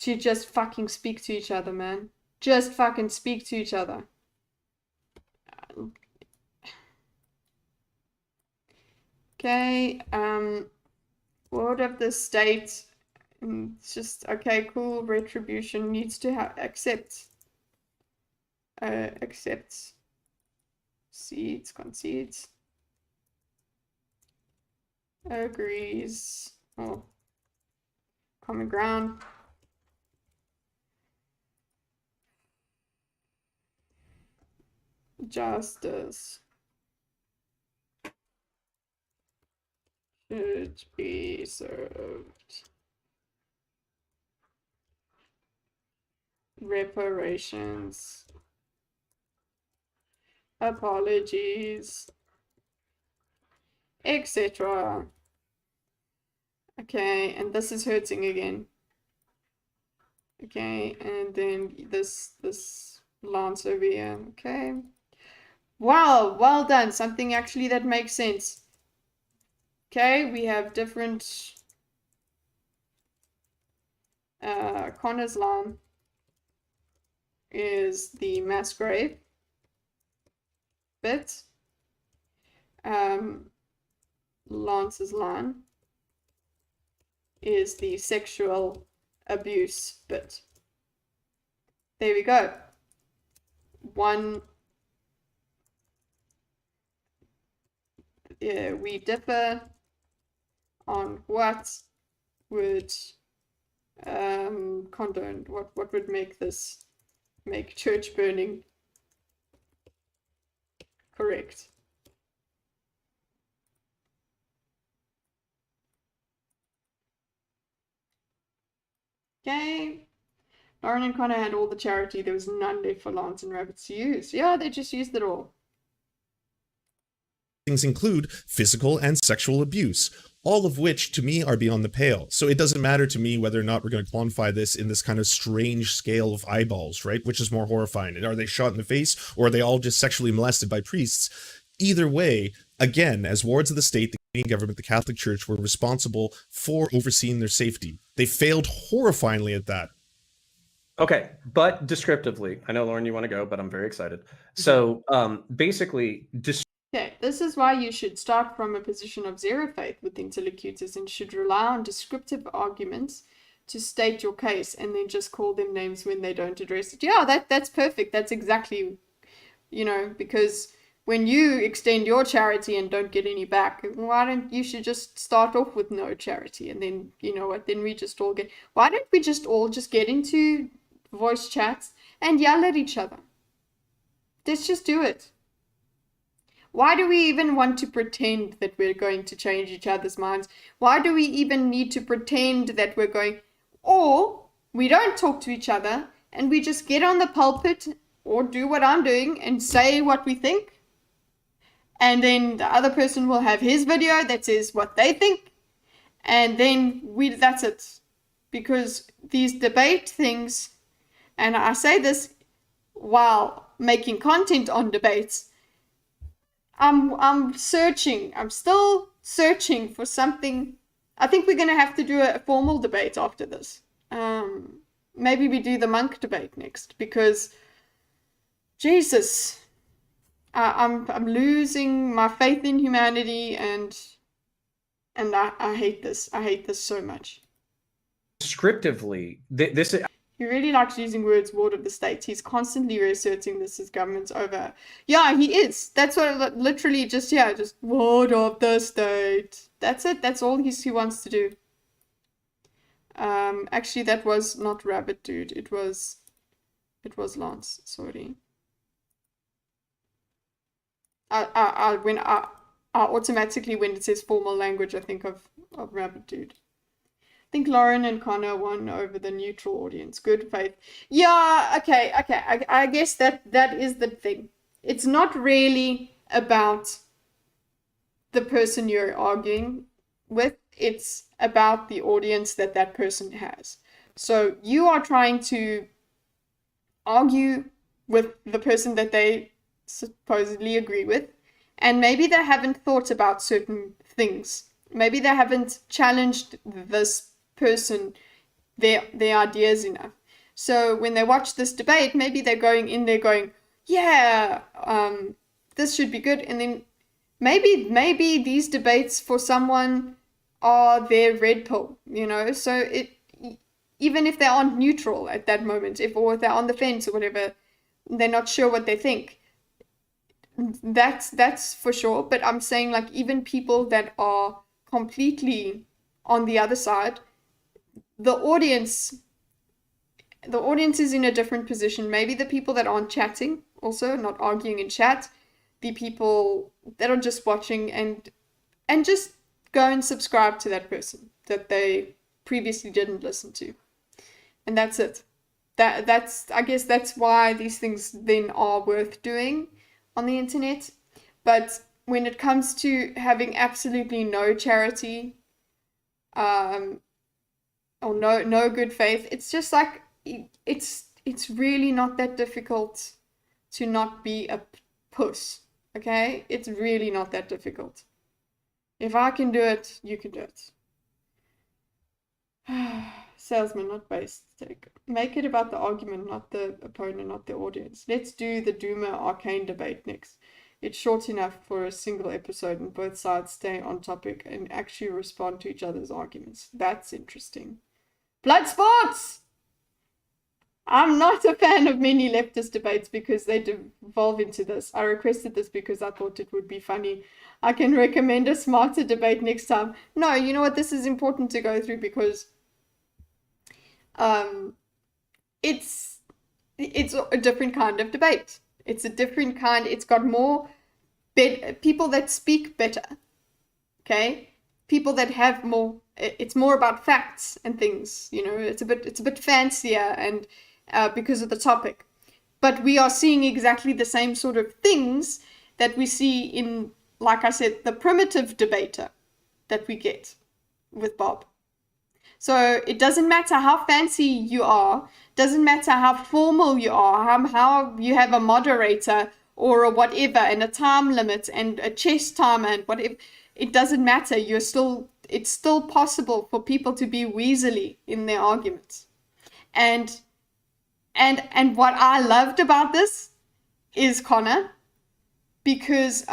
S1: to just fucking speak to each other, man. Just fucking speak to each other. Okay, word of the state, it's just, okay, cool, retribution needs to accept, concedes, agrees, common ground. Justice should be served. Reparations. Apologies. Etc. Okay, and this is hurting again. Okay, and then this lance over here. Okay. Wow, well done. Something actually that makes sense. Okay, we have different Connor's line is the mass grave bit. Lance's line is the sexual abuse bit. There we go. We differ on what would condone, what would make church burning correct. Okay. Lauren and Connor had all the charity. There was none left for Lance and Rabbits to use. Yeah, they just used it all.
S3: Things include physical and sexual abuse, all of which to me are beyond the pale. So it doesn't matter to me whether or not we're going to quantify this in this kind of strange scale of eyeballs, right? Which is more horrifying? Are they shot in the face, or are they all just sexually molested by priests? Either way, again, as wards of the state, the Canadian government, the Catholic Church were responsible for overseeing their safety. They failed horrifyingly at that.
S6: Okay, but descriptively, I know, Lauren, you want to go, but I'm very excited. So basically,
S1: okay, this is why you should start from a position of zero faith with interlocutors and should rely on descriptive arguments to state your case and then just call them names when they don't address it. Yeah, that's perfect. That's exactly, because when you extend your charity and don't get any back, you should just start off with no charity, and then, then we just all why don't we just all get into voice chats and yell at each other? Let's just do it. Why do we even want to pretend that we're going to change each other's minds? Why do we even need to pretend that we're going, or we don't talk to each other and we just get on the pulpit or do what I'm doing and say what we think. And then the other person will have his video that says what they think. And then that's it. Because these debate things, and I say this while making content on debates, I'm still searching for something. I think we're going to have to do a formal debate after this. Maybe we do the monk debate next, because Jesus, I'm losing my faith in humanity, and I hate this. I hate this so much.
S6: Descriptively, this is.
S1: He really likes using words, ward of the state. He's constantly reasserting this as government's over. Yeah, he is. That's what literally just ward of the state. That's it. That's all he wants to do. Actually, that was not Rabbit Dude. It was Lance. Sorry. I automatically, when it says formal language, I think of Rabbit Dude. I think Lauren and Connor won over the neutral audience. Good faith. Yeah, okay. I guess that is the thing. It's not really about the person you're arguing with. It's about the audience that person has. So you are trying to argue with the person that they supposedly agree with, and maybe they haven't thought about certain things. Maybe they haven't challenged this person, their ideas enough. So when they watch this debate, maybe they're going in there going, yeah, this should be good. And then maybe these debates for someone are their red pill, so even if they aren't neutral at that moment, or if they're on the fence or whatever, they're not sure what they think. That's for sure. But I'm saying, like, even people that are completely on the other side, the audience is in a different position. Maybe the people that aren't chatting, also not arguing in chat, the people that are just watching and just go and subscribe to that person that they previously didn't listen to. And that's it. I guess that's why these things then are worth doing on the internet. But when it comes to having absolutely no charity, or no good faith, it's just like, it's really not that difficult to not be a puss, okay? It's really not that difficult. If I can do it, you can do it. Salesman, not base take. Make it about the argument, not the opponent, not the audience. Let's do the Duma Arcane debate next. It's short enough for a single episode, and both sides stay on topic and actually respond to each other's arguments. That's interesting. Blood sports! I'm not a fan of many leftist debates because they devolve into this. I requested this because I thought it would be funny. I can recommend a smarter debate next time. No, you know what? This is important to go through because it's a different kind of debate. It's a different kind. It's got more people that speak better. Okay? People that have more. It's more about facts and things. It's a bit fancier and because of the topic. But we are seeing exactly the same sort of things that we see in, like I said, the primitive debater that we get with Bob. So it doesn't matter how fancy you are, doesn't matter how formal you are, how you have a moderator or a whatever, and a time limit and a chess timer and whatever. It doesn't matter. It's still possible for people to be weaselly in their arguments. And what I loved about this is Connor, because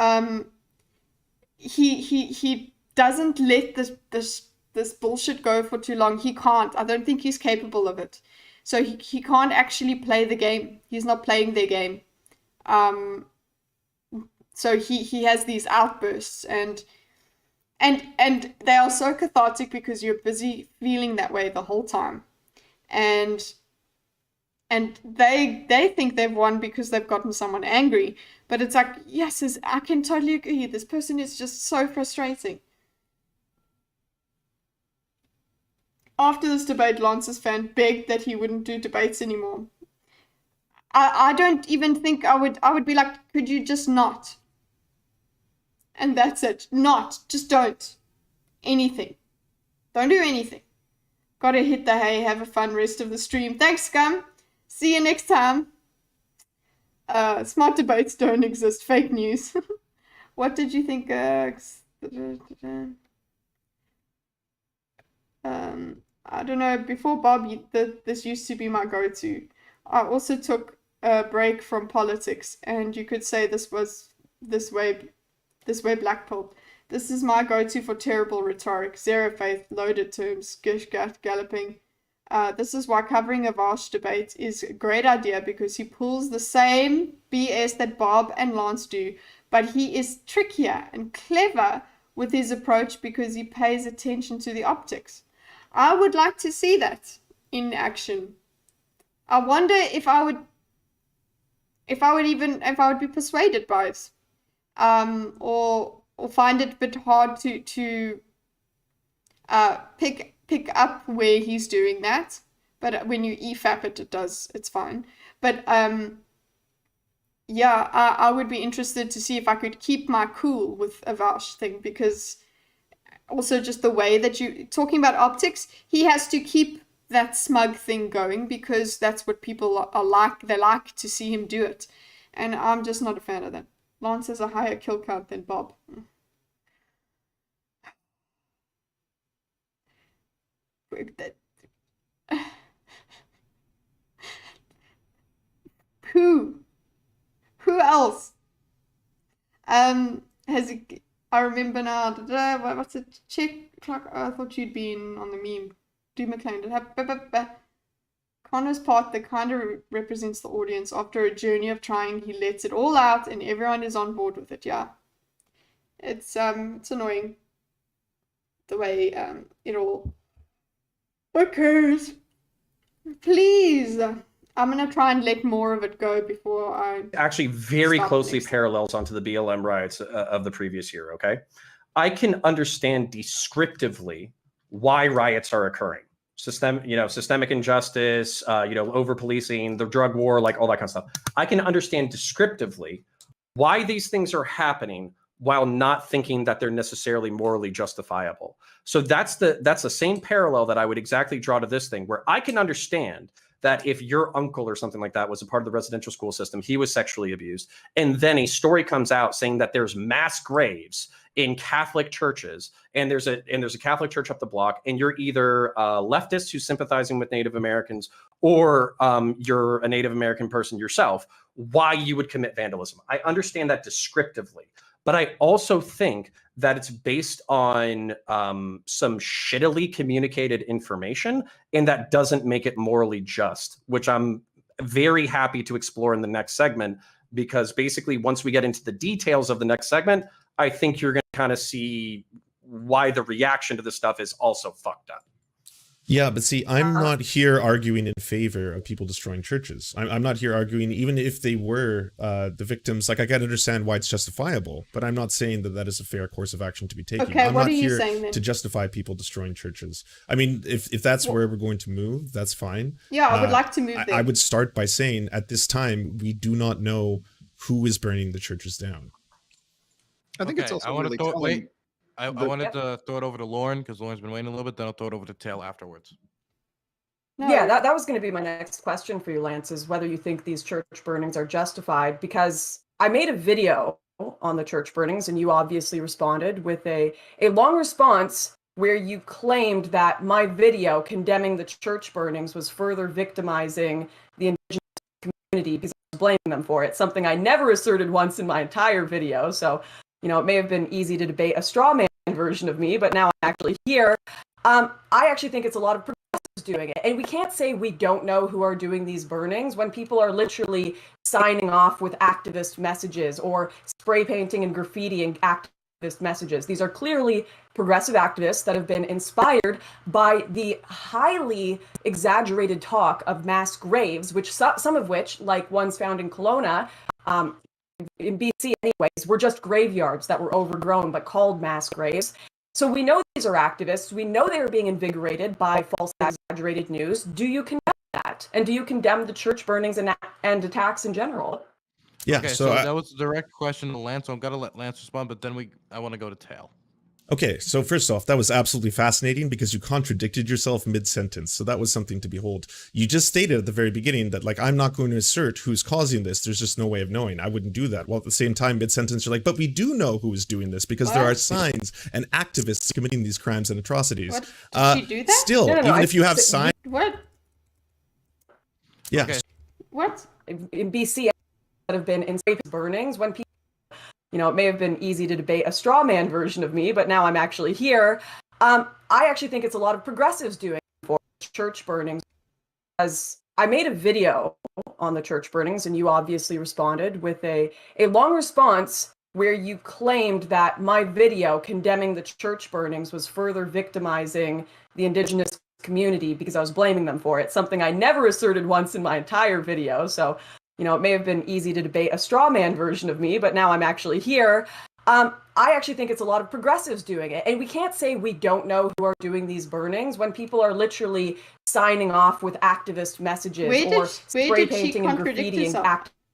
S1: he doesn't let this bullshit go for too long. He can't. I don't think he's capable of it. So he can't actually play the game. He's not playing their game. So he has these outbursts and they are so cathartic because you're busy feeling that way the whole time. And they think they've won because they've gotten someone angry. But it's like, yes, I can totally agree. This person is just so frustrating. After this debate, Lance's fan begged that he wouldn't do debates anymore. I don't even think I would be like, could you just not? And that's it. Not. Just don't. Anything. Don't do anything. Gotta hit the hay. Have a fun rest of the stream. Thanks, scum. See you next time. Smart debates don't exist. Fake news. What did you think? I don't know. Before Bob, this used to be my go-to. I also took a break from politics, and you could say this was this way black pill. This is my go-to for terrible rhetoric, zero faith, loaded terms, gish, galloping. This is why covering a Vash debate is a great idea, because he pulls the same BS that Bob and Lance do, but he is trickier and clever with his approach because he pays attention to the optics. I would like to see that in action. I wonder if I would be persuaded by it, or find it a bit hard to pick up where he's doing that. But when you EFAP it, it's fine. But yeah, I would be interested to see if I could keep my cool with a Vash thing, because also just the way that you talking about optics, he has to keep that smug thing going, because that's what people are like. They like to see him do it, and I'm just not a fan of that. Lance has a higher kill count than Bob. Who else has it? I remember now. What's it? Check clock. Oh, I thought you'd been on the meme. Do McLean. Connor's part that kind of represents the audience. After a journey of trying, he lets it all out, and everyone is on board with it. Yeah, it's annoying the way it all occurs. Please, I'm gonna try and let more of it go before I
S6: actually very
S1: stop
S6: closely
S1: next.
S6: parallels onto the BLM riots of the previous year. Okay, I can understand descriptively why riots are occurring. Systemic injustice, over policing, the drug war, like all that kind of stuff. I can understand descriptively why these things are happening while not thinking that they're necessarily morally justifiable. So that's the same parallel that I would exactly draw to this thing, where I can understand that if your uncle or something like that was a part of the residential school system, he was sexually abused, and then a story comes out saying that there's mass graves in Catholic churches, and there's a Catholic church up the block, and you're either a leftist who's sympathizing with Native Americans, or you're a Native American person yourself, why you would commit vandalism. I understand that descriptively, but I also think that it's based on some shittily communicated information, and that doesn't make it morally just, which I'm very happy to explore in the next segment, because basically once we get into the details of the next segment, I think you're going to kind of see why the reaction to this stuff is also fucked up.
S3: Yeah, but see, I'm not here arguing in favor of people destroying churches. I'm not here arguing, even if they were the victims, like I can understand why it's justifiable, but I'm not saying that that is a fair course of action to be taken.
S1: Okay,
S3: I'm
S1: what
S3: not
S1: are you
S3: here
S1: saying then?
S3: to justify people destroying churches. I mean, if that's where we're going to move, that's fine.
S1: Yeah, I would like to move there.
S3: I would start by saying, at this time, we do not know who is burning the churches down.
S5: I think it's also really telling.
S4: I wanted to throw it over to Lauren, because Lauren's been waiting a little bit. Then I'll throw it over to Tail afterwards.
S1: No.
S2: Yeah, that was going to be my next question for you, Lance, is whether you think these church burnings are justified, because I made a video on the church burnings, and you obviously responded with a long response where you claimed that my video condemning the church burnings was further victimizing the indigenous community because I was blaming them for it, something I never asserted once in my entire video. So, it may have been easy to debate a straw man version of me, but now I'm actually here. I actually think it's a lot of progressives doing it. And we can't say we don't know who are doing these burnings when people are literally signing off with activist messages or spray painting and graffitiing activist messages. These are clearly progressive activists that have been inspired by the highly exaggerated talk of mass graves, which some of which, like ones found in Kelowna, in BC anyways, were just graveyards that were overgrown but called mass graves. So we know these are activists. We know they are being invigorated by false exaggerated news. Do you condemn that? that? And do you condemn the church burnings and attacks in general?
S3: Yeah.
S4: Okay,
S3: So,
S4: so that was a direct question to Lance, so I'm gonna let Lance respond, but then I want to go to Tail.
S3: okay. So first off, that was absolutely fascinating because you contradicted yourself mid-sentence. So that was something to behold. You just stated at the very beginning that, like, I'm not going to assert who's causing this. There's just no way of knowing. I wouldn't do that. Well, at the same time, mid-sentence, you're like, but we do know who is doing this because there are
S1: What?
S3: signs and activists committing these crimes and atrocities.
S1: What? Did she do that?
S3: Still,
S2: No,
S3: even if you have signs,
S1: What?
S3: yeah.
S4: Okay.
S1: What?
S2: In BC that have been in burnings when people, it may have been easy to debate a straw man version of me, but now I'm actually here. I actually think it's a lot of progressives doing for church burnings. As I made a video on the church burnings, and you obviously responded with a long response where you claimed that my video condemning the church burnings was further victimizing the Indigenous community because I was blaming them for it, something I never asserted once in my entire video. So, it may have been easy to debate a straw man version of me, but now I'm actually here. I actually think it's a lot of progressives doing it. And we can't say we don't know who are doing these burnings when people are literally signing off with activist messages or spray painting and graffitiing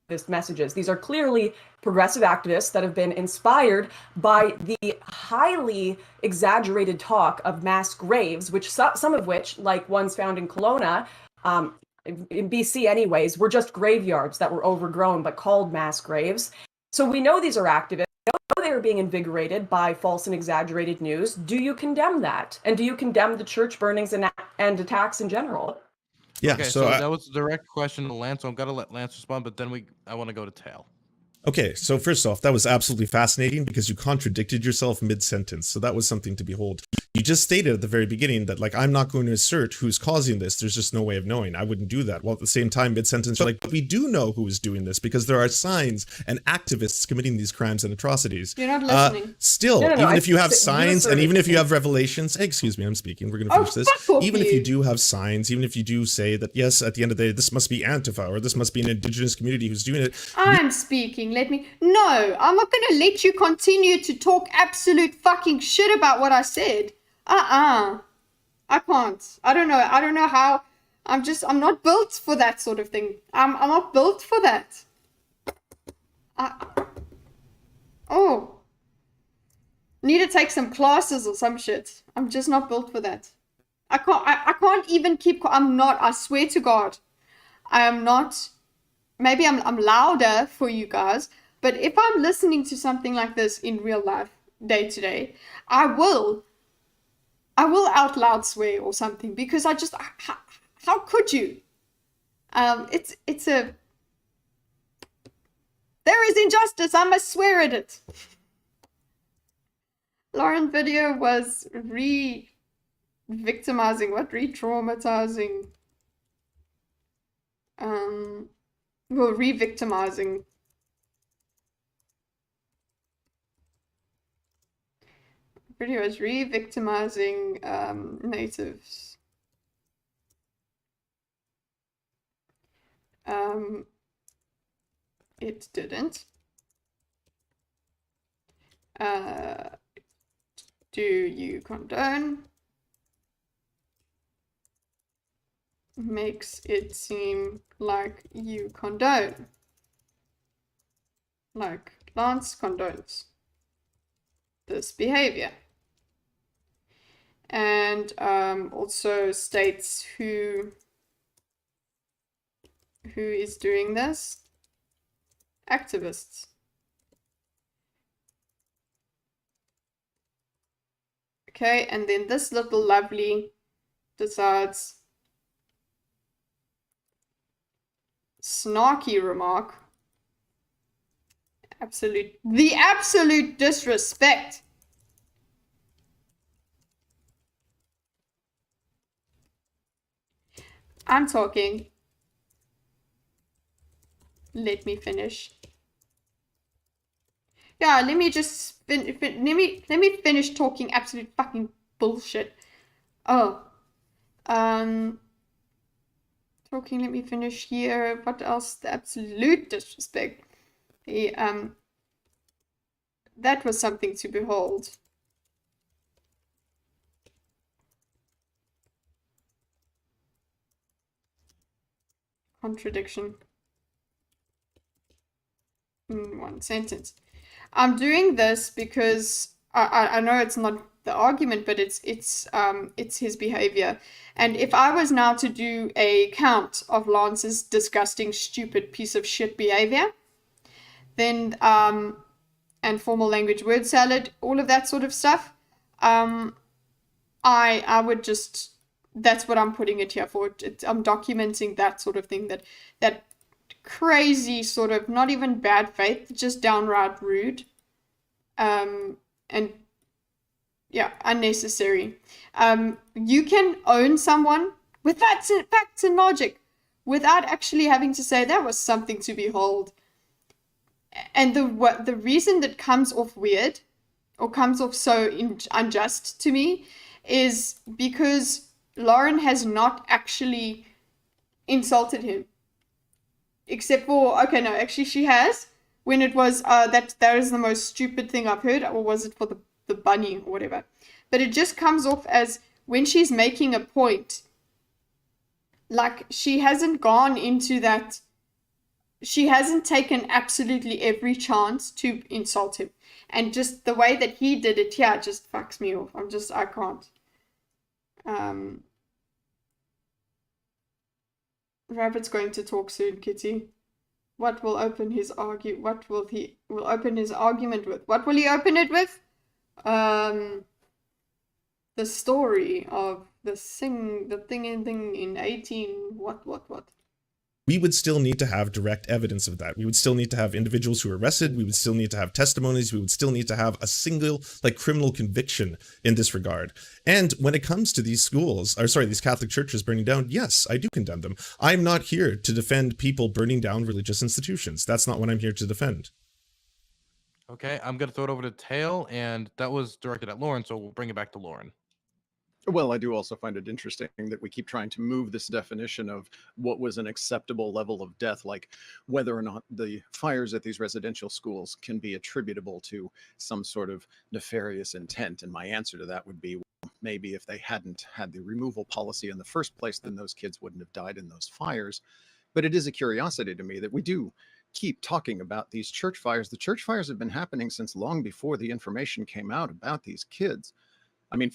S2: activist messages. These are clearly progressive activists that have been inspired by the highly exaggerated talk of mass graves, which some of which, like ones found in Kelowna, in BC anyways, were just graveyards that were overgrown but called mass graves. So we know these are activists. We know they are being invigorated by false and exaggerated news. Do you condemn that? And do you condemn the church burnings and attacks in general?
S3: Yeah.
S4: Okay,
S3: So
S4: that was a direct question to Lance, so I'm gonna let Lance respond, but then I want to go to Tail.
S3: okay, so first off, that was absolutely fascinating because you contradicted yourself mid-sentence. So that was something to behold. You just stated at the very beginning that, like, I'm not going to assert who's causing this. There's just no way of knowing. I wouldn't do that. Well, at the same time, mid-sentence, you're like, but we do know who is doing this because there are signs and activists committing these crimes and atrocities.
S1: You're not listening.
S3: Still,
S2: No,
S3: even if you have
S2: you
S3: signs and
S2: asserted-
S3: even if you have revelations, hey, excuse me, I'm speaking. We're going to finish this.
S1: fuck off
S3: Even if
S1: you.
S3: you do have signs, even if you do say that, yes, at the end of the day, this must be Antifa or this must be an indigenous community who's doing it.
S1: I'm speaking. No, I'm not going to let you continue to talk absolute fucking shit about what I said. I can't. I don't know how. I'm not built for that sort of thing. I'm not built for that. Need to take some classes or some shit. I'm just not built for that. I can't even keep, I swear to God, I am not, maybe I'm louder for you guys, but if I'm listening to something like this in real life, day to day, I will out loud swear or something because how could you? There is injustice. I must swear at it. Lauren's video was re-victimizing, re-traumatizing. Re-victimizing. Video is re-victimizing natives. It didn't. Do you condone? Makes it seem like you condone. Like Lance condones this behavior. And also states who is doing this. Activists. Okay, and then this little lovely decides snarky remark. The absolute disrespect. I'm talking. Let me finish. Yeah, let me just let me finish talking absolute fucking bullshit. Talking, let me finish here. What else? The absolute disrespect. That was something to behold. contradiction in one sentence. I'm doing this because I know it's not the argument, but it's his behavior. And if I was now to do a count of Lance's disgusting, stupid piece of shit behavior, then and formal language word salad, all of that sort of stuff, I would just, that's what I'm putting it here for. I'm documenting that sort of thing, that crazy sort of, not even bad faith, just downright rude, and yeah, unnecessary. You can own someone with facts and logic without actually having to say that was something to behold. And the reason that comes off weird or comes off so unjust to me is because Lauren has not actually insulted him. Except for, okay, no, actually she has. When it was, that is the most stupid thing I've heard, or was it for the bunny or whatever. But it just comes off as when she's making a point, like she hasn't gone into that, she hasn't taken absolutely every chance to insult him. And just the way that he did it, yeah, just fucks me off. I can't. Rabbit's going to talk soon, Kitty. What will open his what will he open his argument with? What will he open it with? The story of the thing in 18 what.
S3: We would still need to have direct evidence of that. We would still need to have individuals who are arrested. We would still need to have testimonies. We would still need to have a single criminal conviction in this regard. And when it comes to these schools, or sorry, these Catholic churches burning down, yes, I do condemn them. I'm not here to defend people burning down religious institutions. That's not what I'm here to defend.
S4: Okay, I'm going to throw it over to Tail, and that was directed at Lauren, so we'll bring it back to Lauren.
S5: Well, I do also find it interesting that we keep trying to move this definition of what was an acceptable level of death, like whether or not the fires at these residential schools can be attributable to some sort of nefarious intent. And my answer to that would be, well, maybe if they hadn't had the removal policy in the first place, then those kids wouldn't have died in those fires. But it is a curiosity to me that we do keep talking about these church fires. The church fires have been happening since long before the information came out about these kids. I mean,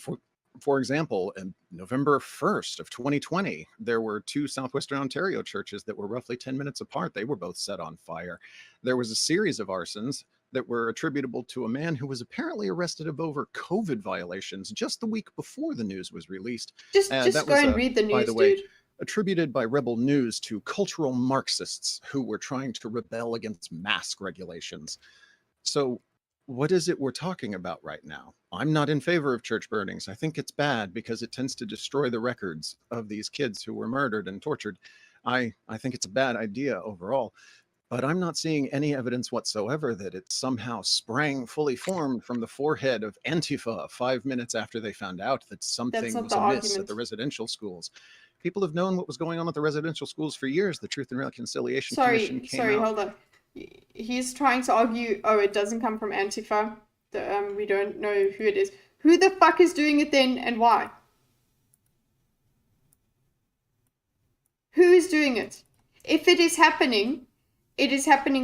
S5: for example, in November 1st of 2020, there were two Southwestern Ontario churches that were roughly 10 minutes apart. They were both set on fire. There was a series of arsons that were attributable to a man who was apparently arrested over COVID violations just the week before the news was released.
S1: Just
S5: that
S1: go
S5: was,
S1: and read the news,
S5: by the way,
S1: dude.
S5: attributed by Rebel News to cultural Marxists who were trying to rebel against mask regulations. So what is it we're talking about right now? I'm not in favor of church burnings. I think it's bad because it tends to destroy the records of these kids who were murdered and tortured. I think it's a bad idea overall, but I'm not seeing any evidence whatsoever that it somehow sprang fully formed from the forehead of Antifa 5 minutes after they found out that something was amiss
S1: argument
S5: at the residential schools. People have known what was going on at the residential schools for years. The Truth and Reconciliation Commission came out.
S1: Hold on. He's trying to argue, oh, it doesn't come from Antifa. We don't know who it is. Who the fuck is doing it then, and why? Who is doing it? If it is happening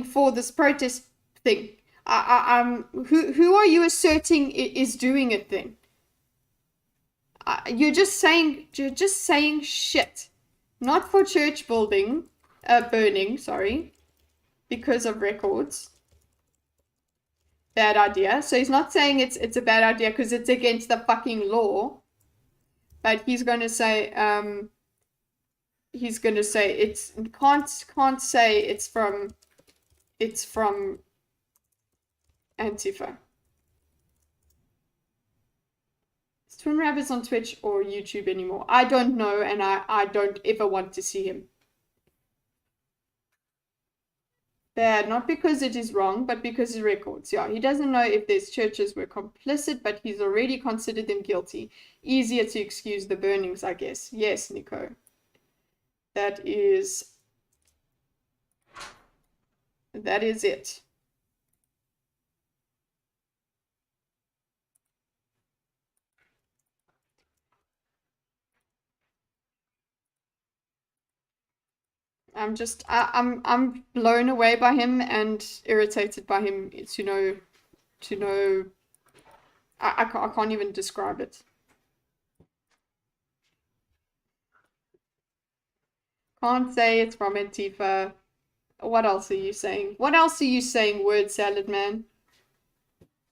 S1: for this protest thing. Who are you asserting is doing it then? You're just saying shit. Not for church burning, sorry. Because of records. Bad idea. So he's not saying it's a bad idea because it's against the fucking law. But he's gonna say it's can't say it's from Antifa. Is Twin Rabbits on Twitch or YouTube anymore? I don't know, and I don't ever want to see him. Bad, not because it is wrong, but because of records. Yeah, he doesn't know if these churches were complicit, but he's already considered them guilty. Easier to excuse the burnings, I guess. Yes, Nico. That is it. I'm blown away by him and irritated by him to know I can't even describe it. Can't say it's from Antifa. What else are you saying? What else are you saying, word salad man?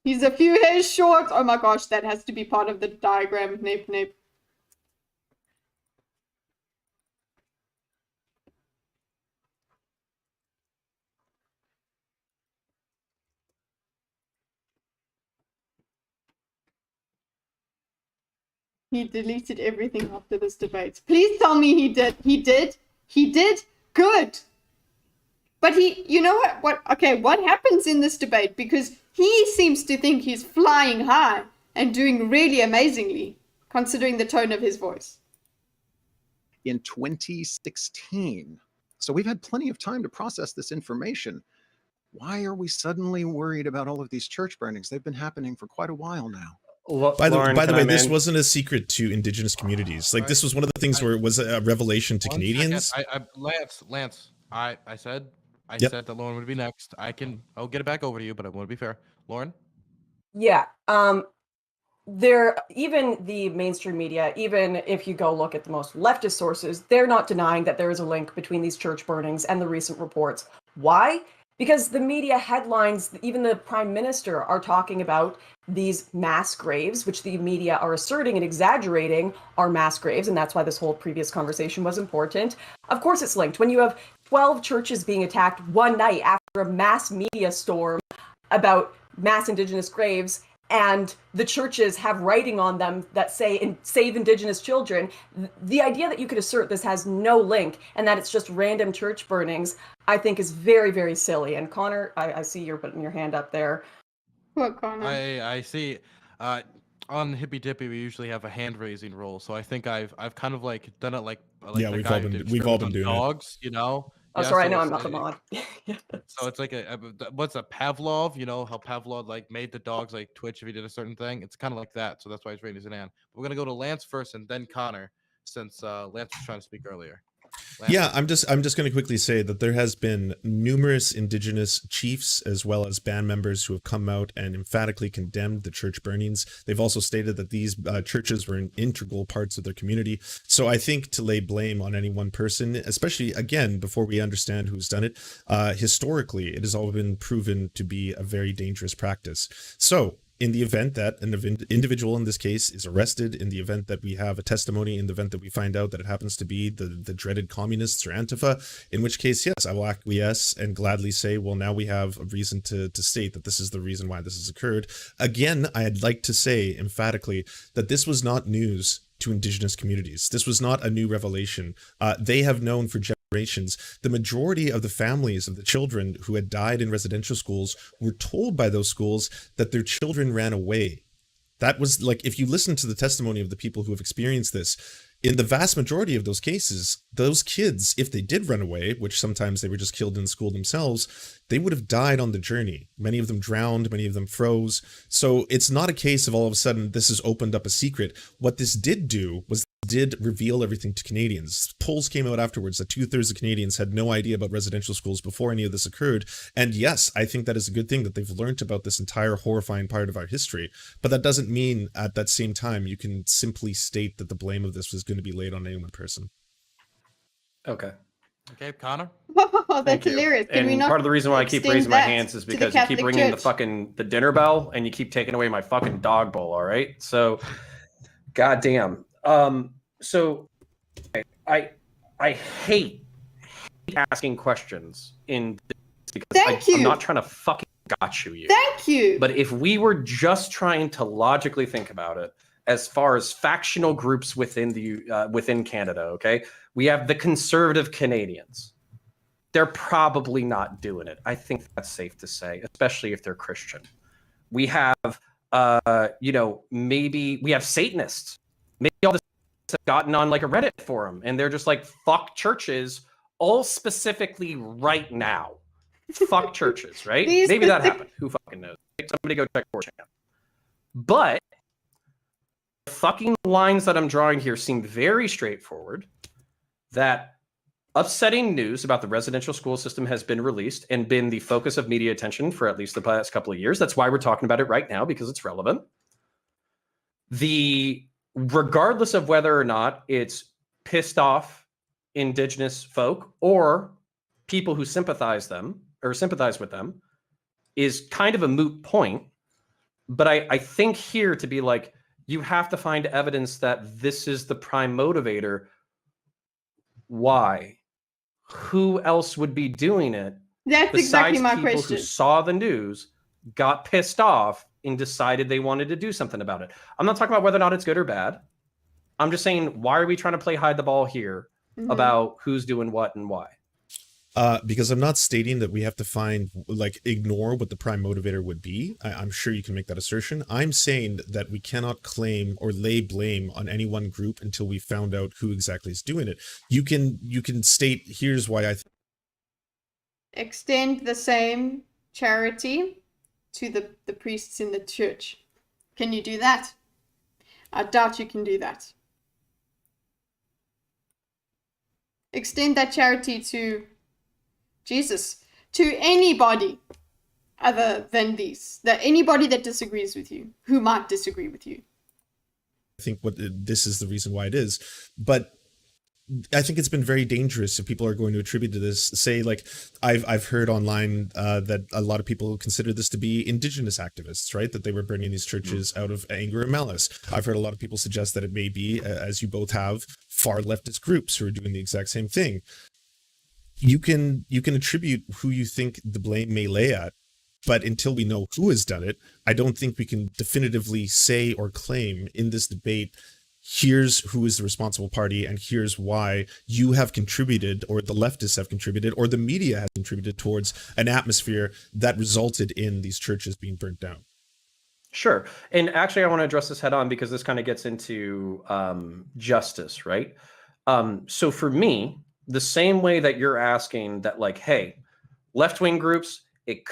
S1: He's a few hairs short. Oh my gosh, that has to be part of the diagram. Nape, nape. He deleted everything after this debate. Please tell me he did. He did. He did. Good. But you know what? Okay, what happens in this debate? Because he seems to think he's flying high and doing really amazingly, considering the tone of his voice.
S5: In 2016. So we've had plenty of time to process this information. Why are we suddenly worried about all of these church burnings? They've been happening for quite a while now.
S3: By the
S6: Lauren,
S3: way, this wasn't a secret to Indigenous communities. Like,
S4: Right.
S3: this was one of the things where it was a revelation to
S4: One
S3: Canadians.
S4: second. Lance, I said
S3: Yep.
S4: said that Lauren would be next. I'll get it back over to you, but I want to be fair. Lauren?
S2: Yeah. Even the mainstream media, even if you go look at the most leftist sources, they're not denying that there is a link between these church burnings and the recent reports. Why? Because the media headlines, even the prime minister, are talking about these mass graves, which the media are asserting and exaggerating are mass graves, and that's why this whole previous conversation was important. Of course it's linked. When you have 12 churches being attacked one night after a mass media storm about mass Indigenous graves, and the churches have writing on them that say save Indigenous children, the idea that you could assert this has no link and that it's just random church burnings, I think is very, very silly. And Connor, I see you're putting your hand up there.
S1: What, Connor?
S4: I see. On Hippy Dippy, we usually have a hand raising rule, so I think I've kind of like done it like
S3: Yeah,
S4: the
S3: we've
S4: guy
S3: all
S4: who
S3: been-
S4: did
S3: we've all
S4: experiments
S3: been
S4: on
S3: doing it.
S4: dogs, you know.
S2: Oh,
S4: Yeah,
S2: sorry, I
S4: so
S2: know I'm
S4: it's-
S2: not the mod.
S4: So it's like what's a Pavlov? You know how Pavlov like made the dogs like twitch if he did a certain thing. It's kind of like that. So that's why he's raising his hand. We're gonna go to Lance first and then Connor, since Lance was trying to speak earlier. Lance?
S3: Yeah, I'm just going to quickly say that there has been numerous Indigenous chiefs as well as band members who have come out and emphatically condemned the church burnings. They've also stated that these churches were integral parts of their community. So I think to lay blame on any one person, especially again before we understand who's done it, historically it has all been proven to be a very dangerous practice. So in the event that an individual in this case is arrested, in the event that we have a testimony, in the event that we find out that it happens to be the dreaded communists or Antifa, in which case, yes, I will acquiesce and gladly say, well, now we have a reason to state that this is the reason why this has occurred. Again, I'd like to say emphatically that this was not news to Indigenous communities. This was not a new revelation. They have known for generations. The majority of the families of the children who had died in residential schools were told by those schools that their children ran away. That was like, if you listen to the testimony of the people who have experienced this, in the vast majority of those cases, those kids, if they did run away, which sometimes they were just killed in school themselves, they would have died on the journey. Many of them drowned, many of them froze. So it's not a case of all of a sudden this has opened up a secret. What this did do was did reveal everything to Canadians. Polls came out afterwards that 2/3 of Canadians had no idea about residential schools before any of this occurred. And yes, I think that is a good thing that they've learned about this entire horrifying part of our history. But that doesn't mean at that same time you can simply state that the blame of this was going to be laid on any one person.
S6: Okay.
S4: Okay, Connor.
S1: Oh, that's
S6: you.
S1: hilarious. Can
S6: And
S1: we not
S6: part of the reason why I keep
S1: extend
S6: raising my
S1: that
S6: hands is
S1: to the
S6: because you keep
S1: Catholic
S6: ringing
S1: Church?
S6: the dinner bell and you keep taking away my fucking dog bowl. All right. So, goddamn. So I hate asking questions in because
S1: Thank you.
S6: I'm not trying to fucking got you.
S1: Thank you.
S6: But if we were just trying to logically think about it, as far as factional groups within the within Canada, okay, we have the conservative Canadians. They're probably not doing it. I think that's safe to say, especially if they're Christian. We have, maybe we have Satanists. Maybe all this have gotten on like a Reddit forum, and they're just like, "Fuck churches," all specifically right now. Fuck churches, right?
S1: These
S6: Maybe that
S1: specific-
S6: happened. Who fucking knows? Somebody go check 4chan. But the fucking lines that I'm drawing here seem very straightforward. That Upsetting news about the residential school system has been released and been the focus of media attention for at least the past couple of years. That's why we're talking about it right now, because it's relevant. Regardless of whether or not it's pissed off indigenous folk or people who sympathize with them, is kind of a moot point. But I think here to be like, you have to find evidence that this is the prime motivator. Why? Who else would be doing it?
S1: That's exactly my
S6: people
S1: question.
S6: Who saw the news, got pissed off, and decided they wanted to do something about it. I'm not talking about whether or not it's good or bad. I'm just saying, why are we trying to play hide the ball here about who's doing what and why?
S3: Because I'm not stating that we have to ignore what the prime motivator would be. I'm sure you can make that assertion. I'm saying that we cannot claim or lay blame on any one group until we found out who exactly is doing it. You can state, here's why I
S1: extend the same charity to the priests in the church. Can you do that? I doubt you can do that. Extend that charity to Jesus, to anybody other than anybody that disagrees with you, who might disagree with you.
S3: I think this is the reason why it is. But I think it's been very dangerous if people are going to attribute to this. Say, like, I've heard online that a lot of people consider this to be indigenous activists, right? That they were burning these churches out of anger and malice. I've heard a lot of people suggest that it may be, as you both have, far leftist groups who are doing the exact same thing. You can attribute who you think the blame may lay at, but until we know who has done it, I don't think we can definitively say or claim in this debate, here's who is the responsible party and here's why you have contributed, or the leftists have contributed, or the media has contributed towards an atmosphere that resulted in these churches being burnt down.
S6: Sure. And actually, I want to address this head on because this kind of gets into justice, right? So for me, the same way that you're asking that, like, hey, left-wing groups, it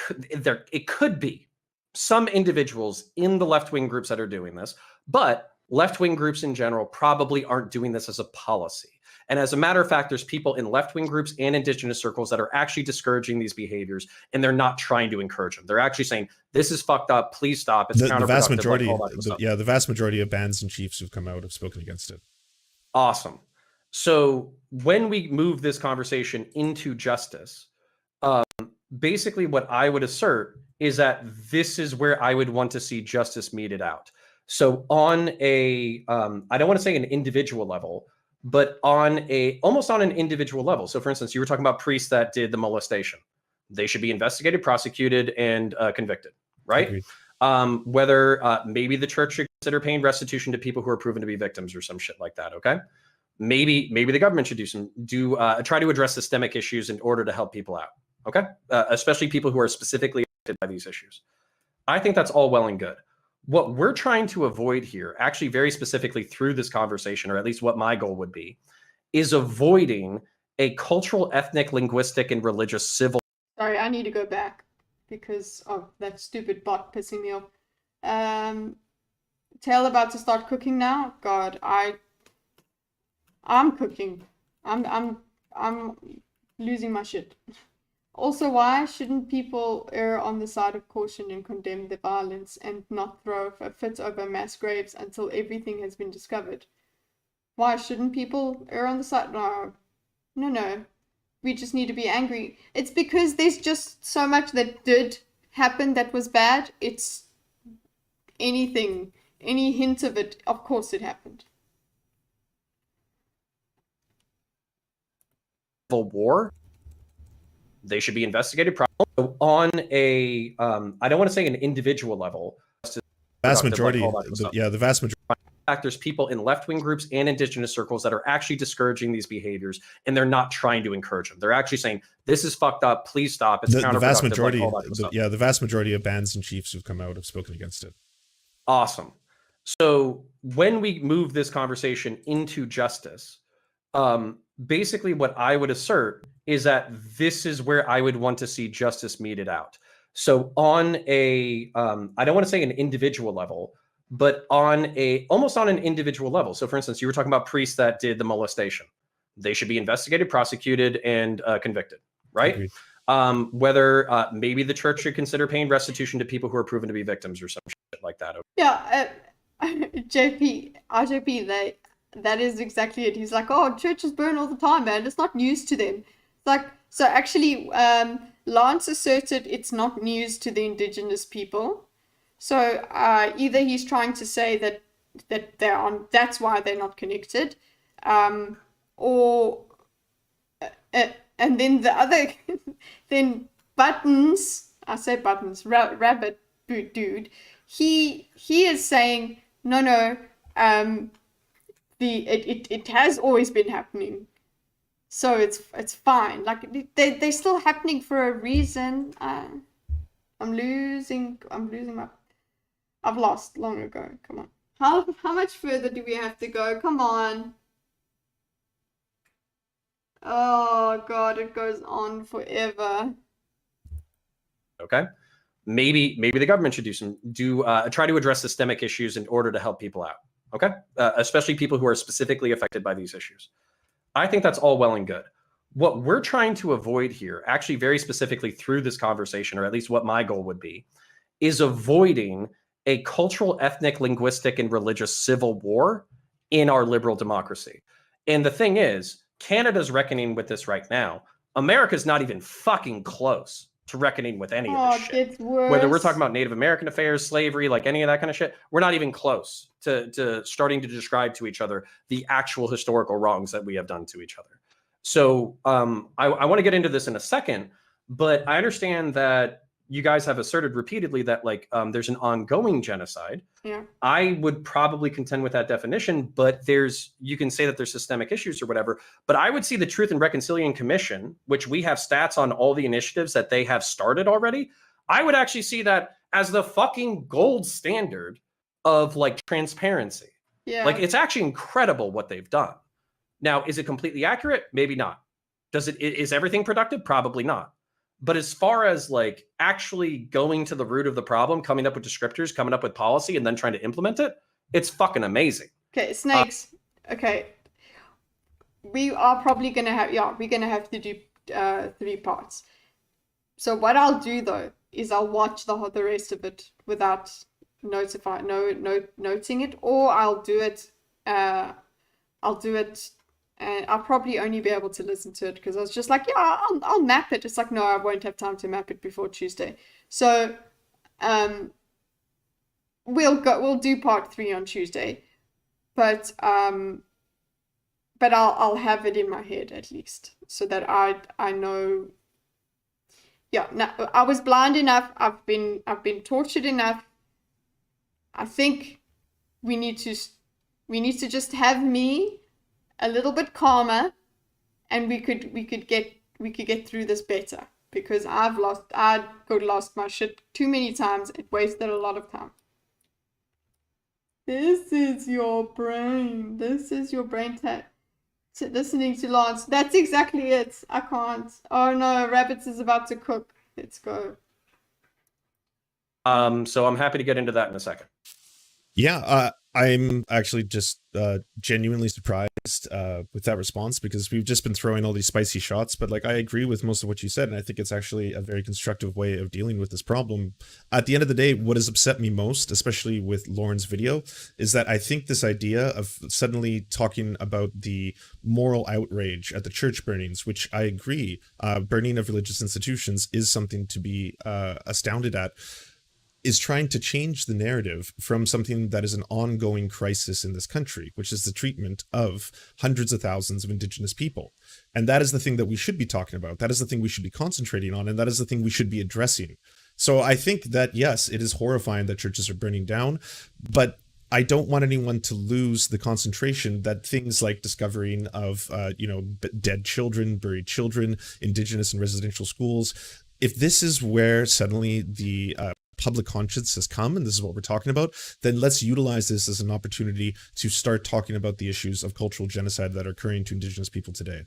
S6: could be some individuals in the left-wing groups that are doing this, but left-wing groups in general probably aren't doing this as a policy. And as a matter of fact, there's people in left-wing groups and indigenous circles that are actually discouraging these behaviors, and they're not trying to encourage them. They're actually saying, this is fucked up, please stop. It's counterproductive.
S3: The vast majority of bands and chiefs who've come out have spoken against it.
S6: Awesome. So when we move this conversation into justice, basically what I would assert is that this is where I would want to see justice meted out. So on a, I don't want to say an individual level, but almost on an individual level. So for instance, you were talking about priests that did the molestation. They should be investigated, prosecuted, and convicted, right? Whether maybe the church should consider paying restitution to people who are proven to be victims or some shit like that, okay? Maybe the government should try to address systemic issues in order to help people out, okay? Especially people who are specifically affected by these issues. I think that's all well and good. What we're trying to avoid here, actually very specifically through this conversation, or at least what my goal would be, is avoiding a cultural, ethnic, linguistic, and religious civil.
S1: Sorry, I need to go back because of that stupid bot pissing me off. Tail about to start cooking now. God, I'm cooking. I'm losing my shit. Also, why shouldn't people err on the side of caution and condemn the violence and not throw a fit over mass graves until everything has been discovered? Why shouldn't people err on the side? No. We just need to be angry. It's because there's just so much that did happen that was bad. It's anything, any hint of it, of course it happened.
S6: War, they should be investigated properly on a I don't want to say an individual level.
S3: Vast majority, the vast majority.
S6: There's people in left-wing groups and indigenous circles that are actually discouraging these behaviors, and they're not trying to encourage them. They're actually saying, this is fucked up, please stop. It's counterproductive.
S3: The vast majority of bands and chiefs who've come out have spoken against it.
S6: Awesome. So when we move this conversation into justice, basically what I would assert is that this is where I would want to see justice meted out. So on a, I don't want to say an individual level, but almost on an individual level. So for instance, you were talking about priests that did the molestation. They should be investigated, prosecuted, and convicted, right?
S3: Agreed.
S6: Whether maybe the church should consider paying restitution to people who are proven to be victims or some shit like that.
S1: Yeah, RJP, that is exactly it. He's like, oh, churches burn all the time, man. It's not news to them. It's like, so actually, Lance asserted it's not news to the indigenous people. So either he's trying to say that they're on, that's why they're not connected, or and then the other, then Buttons, I say Buttons, Rabbit dude, he is saying no, it has always been happening, so it's fine. Like they're still happening for a reason. I'm losing my. I've lost long ago. Come on. How much further do we have to go? Come on. Oh God, it goes on forever.
S6: Okay. Maybe the government should try to address systemic issues in order to help people out. Okay. Especially people who are specifically affected by these issues. I think that's all well and good. What we're trying to avoid here, actually very specifically through this conversation, or at least what my goal would be, is avoiding a cultural, ethnic, linguistic, and religious civil war in our liberal democracy. And the thing is, Canada's reckoning with this right now. America's not even fucking close to reckoning with any of this shit.
S1: It's worse.
S6: Whether we're talking about Native American affairs, slavery, like any of that kind of shit, we're not even close to starting to describe to each other the actual historical wrongs that we have done to each other. So I want to get into this in a second, but I understand that you guys have asserted repeatedly that like there's an ongoing genocide.
S1: Yeah.
S6: I would probably contend with that definition, but you can say that there's systemic issues or whatever, but I would see the Truth and Reconciliation Commission, which we have stats on all the initiatives that they have started already. I would actually see that as the fucking gold standard of like transparency.
S1: Yeah.
S6: Like it's actually incredible what they've done. Now, is it completely accurate? Maybe not. Is everything productive? Probably not. But as far as like actually going to the root of the problem, coming up with descriptors, coming up with policy, and then trying to implement it, it's fucking amazing.
S1: Okay, Snakes. Okay. We are probably going to have, we're going to have to do 3 parts. So what I'll do though, is I'll watch the rest of it without noting it, or I'll do it, and I'll probably only be able to listen to it because I was just like, yeah, I'll map it. It's like, no, I won't have time to map it before Tuesday. So, we'll do part 3 on Tuesday, but I'll have it in my head at least so that I know. Yeah, no, I was blind enough. I've been tortured enough. I think we need to just have me a little bit calmer, and we could get through this better, because I lost my shit too many times. It wasted a lot of time. This is your brain. This is your brain listening to Lance. That's exactly it. I can't. Oh no, Rabbits is about to cook. Let's go.
S6: So I'm happy to get into that in a second.
S3: Yeah, I'm actually just genuinely surprised with that response, because we've just been throwing all these spicy shots, but like I agree with most of what you said, and I think it's actually a very constructive way of dealing with this problem. At the end of the day, what has upset me most, especially with Lauren's video, is that I think this idea of suddenly talking about the moral outrage at the church burnings, which I agree, burning of religious institutions is something to be astounded at, is trying to change the narrative from something that is an ongoing crisis in this country, which is the treatment of hundreds of thousands of Indigenous people. And that is the thing that we should be talking about. That is the thing we should be concentrating on. And that is the thing we should be addressing. So I think that, yes, it is horrifying that churches are burning down, but I don't want anyone to lose the concentration that things like discovering of, dead children, buried children, Indigenous and residential schools, if this is where suddenly the public conscience has come, and this is what we're talking about, then let's utilize this as an opportunity to start talking about the issues of cultural genocide that are occurring to Indigenous people today.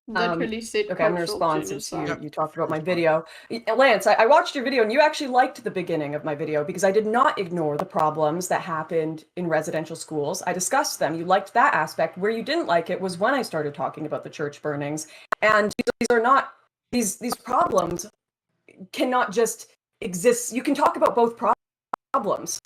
S1: literally said
S2: Okay, I'm gonna
S1: cultural
S2: respond since
S1: genocide.
S2: you talked about my video. Lance, I watched your video and you actually liked the beginning of my video because I did not ignore the problems that happened in residential schools. I discussed them. You liked that aspect. Where you didn't like it was when I started talking about the church burnings. And these are not, these problems cannot just exist. You can talk about both problems.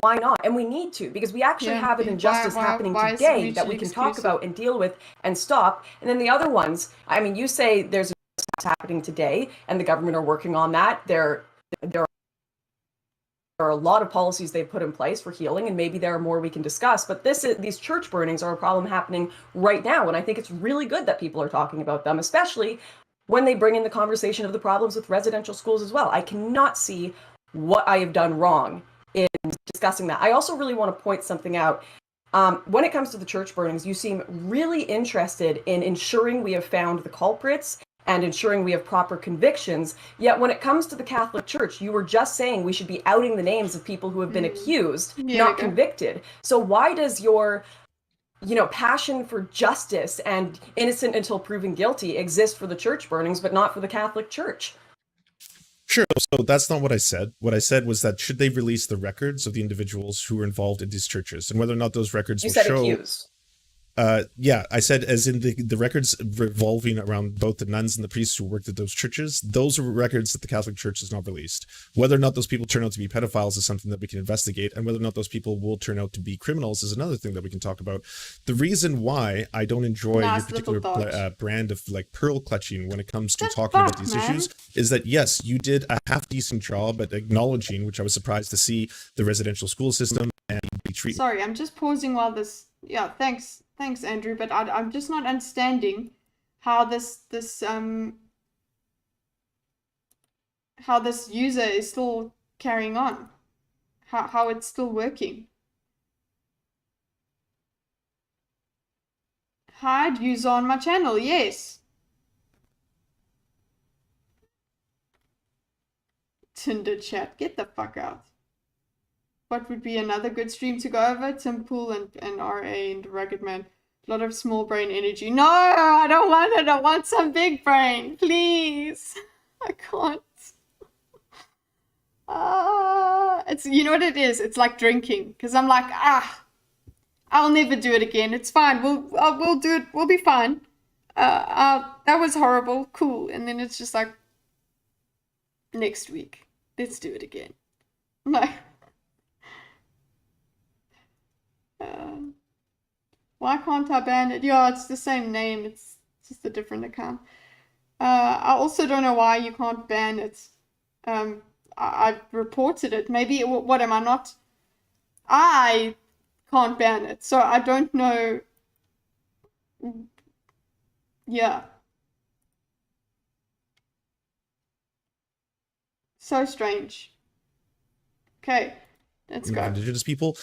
S2: Why not? And we need to, because we actually
S1: Yeah,
S2: have an injustice happening
S1: why is it
S2: today that we
S1: mutually
S2: can talk
S1: exclusive?
S2: about and deal with and stop. And then the other ones, I mean, you say there's injustice happening today and the government are working on that. There are a lot of policies they've put in place for healing, and maybe there are more we can discuss. But these church burnings are a problem happening right now, and I think it's really good that people are talking about them, especially when they bring in the conversation of the problems with residential schools as well. I cannot see what I have done wrong in discussing that. I also really want to point something out. When it comes to the church burnings, you seem really interested in ensuring we have found the culprits and ensuring we have proper convictions. Yet when it comes to the Catholic Church, you were just saying we should be outing the names of people who have been accused,
S1: Yeah,
S2: not
S1: okay.
S2: convicted. So why does your passion for justice and innocent until proven guilty exist for the church burnings, but not for the Catholic Church?
S3: Sure. So that's not what I said. What I said was that should they release the records of the individuals who were involved in these churches, and whether or not those records
S2: You
S3: will
S2: said
S3: show.
S2: accused.
S3: Yeah, I said as in the records revolving around both the nuns and the priests who worked at those churches, those are records that the Catholic Church has not released. Whether or not those people turn out to be pedophiles is something that we can investigate, and whether or not those people will turn out to be criminals is another thing that we can talk about. The reason why I don't enjoy
S1: Nice
S3: your particular
S1: little thought.
S3: brand of like pearl clutching when it comes to
S1: That's
S3: talking about
S1: fuck,
S3: these
S1: man.
S3: issues is that yes, you did a half decent job at acknowledging, which I was surprised to see, the residential school system and the treatment.
S1: Sorry, I'm just pausing while this. Yeah, thanks, Andrew. But I'm just not understanding how this user is still carrying on. How it's still working. Hide user on my channel. Yes. Tinder chat. Get the fuck out. What would be another good stream to go over? Tim Pool and RA and Rugged Man. A lot of small brain energy. No, I don't want it. I want some big brain. Please. I can't. It's, you know what it is? It's like drinking. Because I'm like, I'll never do it again. It's fine. We'll do it. We'll be fine. That was horrible. Cool. And then it's just like, next week, let's do it again. No. Why can't I ban it? Yeah, it's the same name. It's just a different account. I also don't know why you can't ban it. I've reported it. Maybe, what am I not? I can't ban it. So I don't know. Yeah. So strange. Okay, let's go.
S3: Indigenous people,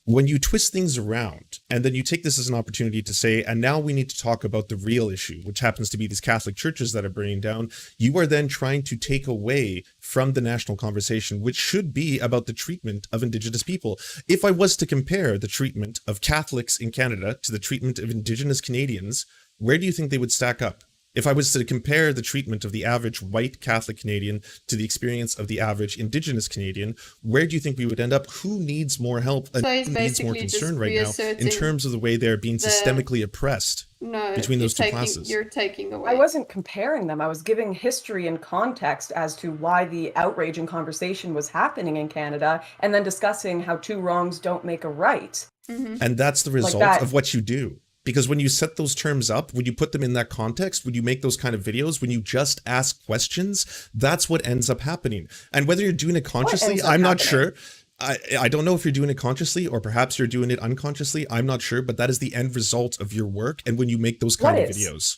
S3: when you twist things around and then you take this as an opportunity to say, and now we need to talk about the real issue, which happens to be these Catholic churches that are burning down, you are then trying to take away from the national conversation, which should be about the treatment of Indigenous people. If I was to compare the treatment of Catholics in Canada to the treatment of Indigenous Canadians, where do you think they would stack up? If I was to compare the treatment of the average white Catholic Canadian to the experience of the average Indigenous Canadian, where do you think we would end up? Who needs more help and
S1: So he's
S3: who needs more
S1: basically just
S3: concern right now in
S1: reasserting
S3: terms of the way they're being systemically oppressed
S1: No,
S3: between those two
S1: you're
S3: classes?
S1: You're taking away.
S2: I wasn't comparing them. I was giving history and context as to why the outrage and conversation was happening in Canada, and then discussing how two wrongs don't make a right.
S3: And that's the result
S2: that.
S3: of what you do. Because when you set those terms up, when you put them in that context, when you make those kind of videos, when you just ask questions, that's what ends up happening. And whether you're doing it consciously,
S2: ends up
S3: I'm not
S2: happening?
S3: sure. I don't know if you're doing it consciously or perhaps you're doing it unconsciously. I'm not sure, but that is the end result of your work. And when you make those kind of videos,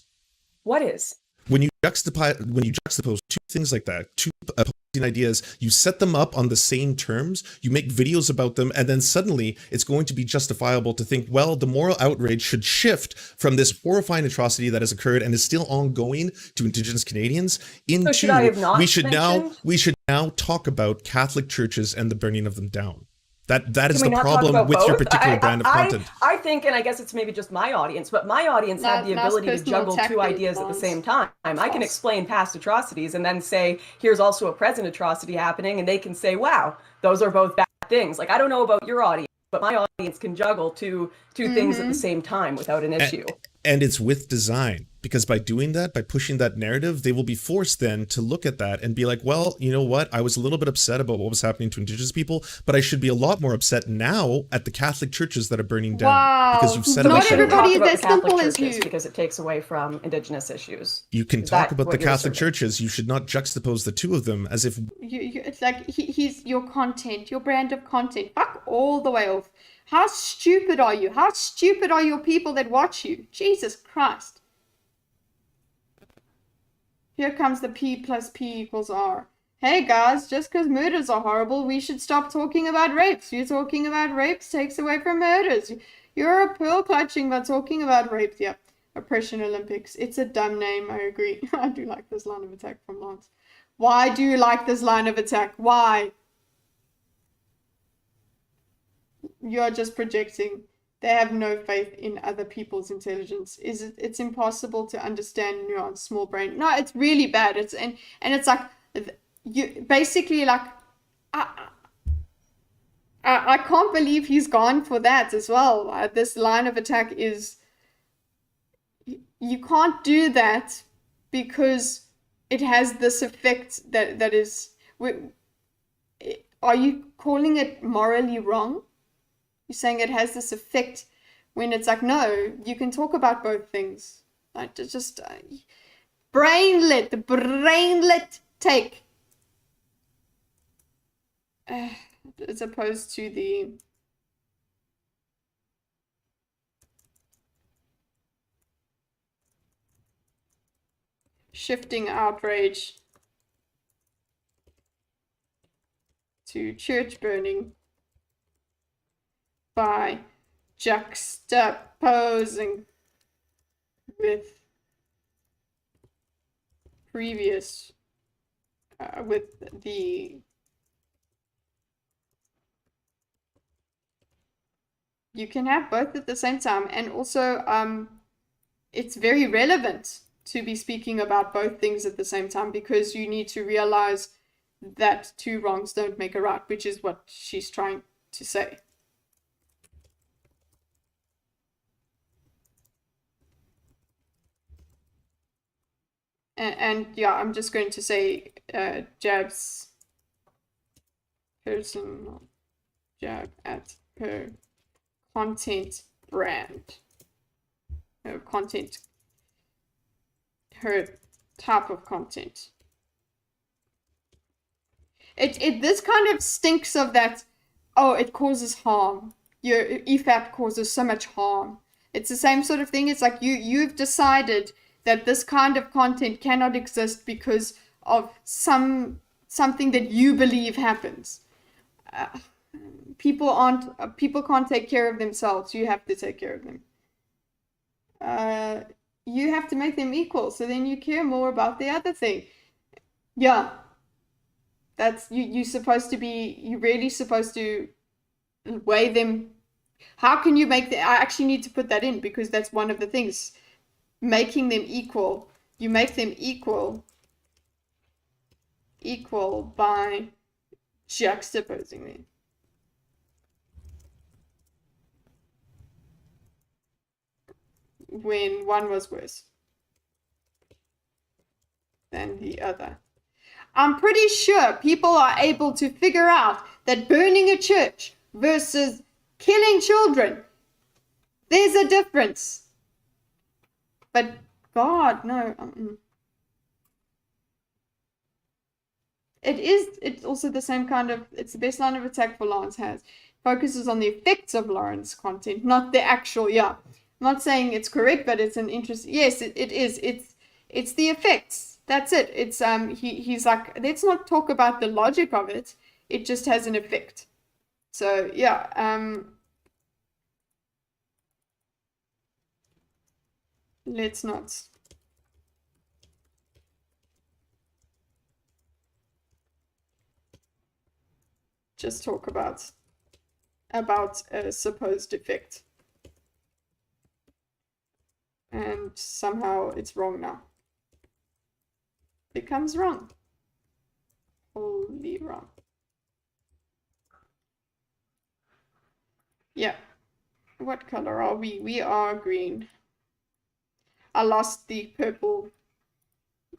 S2: What is?
S3: when you juxtapose two things like that, two opposing ideas, you set them up on the same terms, you make videos about them, and then suddenly it's going to be justifiable to think, well, the moral outrage should shift from this horrifying atrocity that has occurred and is still ongoing to Indigenous Canadians into
S2: should I have not
S3: we should
S2: mentioned?
S3: now talk about Catholic churches and the burning of them down. That is
S2: Can
S3: the
S2: we not talk
S3: problem
S2: about
S3: with your
S2: both?
S3: particular brand of content.
S2: I think, and I guess it's maybe just my audience, but my audience had the
S1: Nice
S2: ability to
S1: personal
S2: juggle
S1: attack
S2: two
S1: there,
S2: ideas at the
S1: Lance.
S2: same time. I can
S1: False.
S2: explain past atrocities and then say, here's also a present atrocity happening, and they can say, wow, those are both bad things. Like, I don't know about your audience, but my audience can juggle two things at the same time without an issue.
S3: And it's with design, because by doing that, by pushing that narrative, they will be forced then to look at that and be like, well, you know what? I was a little bit upset about what was happening to Indigenous people, but I should be a lot more upset now at the Catholic churches that are burning down.
S1: Wow.
S3: Because you've set
S1: Not
S3: up
S2: We shouldn't
S1: everybody
S2: talk
S1: is
S2: about
S1: as
S2: the Catholic
S1: simple as
S2: churches
S1: you.
S2: because it takes away from Indigenous issues.
S3: You can
S2: Is
S3: talk
S2: that
S3: about the
S2: what you're
S3: Catholic
S2: asserting?
S3: churches. You should not juxtapose the two of them as if
S1: It's like he's your content, your brand of content. Fuck all the way off. How stupid are you? How stupid are your people that watch you? Jesus Christ. Here comes the P plus P equals R. Hey guys, just because murders are horrible, we should stop talking about rapes. You're talking about rapes takes away from murders. You're a pearl clutching by talking about rapes. Yep. Oppression Olympics. It's a dumb name, I agree. I do like this line of attack from Lance. Why do you like this line of attack? Why? You're just projecting. They have no faith in other people's intelligence. It's impossible to understand nuance, small brain. No, it's really bad. And it's like you basically like I can't believe he's gone for that as well. This line of attack is you can't do that because it has this effect that is. Are you calling it morally wrong? You're saying it has this effect when it's like, no, you can talk about both things. Like, just brainlet, the brainlet take. As opposed to the shifting outrage to church burning by juxtaposing with previous with the you can have both at the same time, and also it's very relevant to be speaking about both things at the same time, because you need to realize that two wrongs don't make a right, which is what she's trying to say. And yeah, I'm just going to say jabs personal jab at her content brand, her content, her type of content. It this kind of stinks of that. Oh, it causes harm. Your EFAP causes so much harm. It's the same sort of thing. It's like you've decided that this kind of content cannot exist because of something that you believe happens. People can't take care of themselves. You have to take care of them. You have to make them equal, so then you care more about the other thing. Yeah, that's you're supposed to be. You're really supposed to weigh them. How can you make the? I actually need to put that in because that's one of the things. Making them equal. You make them equal by juxtaposing them. When one was worse than the other. I'm pretty sure people are able to figure out that burning a church versus killing children, there's a difference. But God, no. It's also the same kind of, it's the best line of attack for Lawrence has. Focuses on the effects of Lawrence content, not the actual, yeah. I'm not saying it's correct, but it's an interest. Yes, it is. It's the effects. That's it. It's he's like, let's not talk about the logic of it. It just has an effect. So yeah, let's not. Just talk about about a supposed effect. And somehow it's wrong now. Becomes wrong. Wholly wrong. Yeah. What color are we? We are green. I lost the purple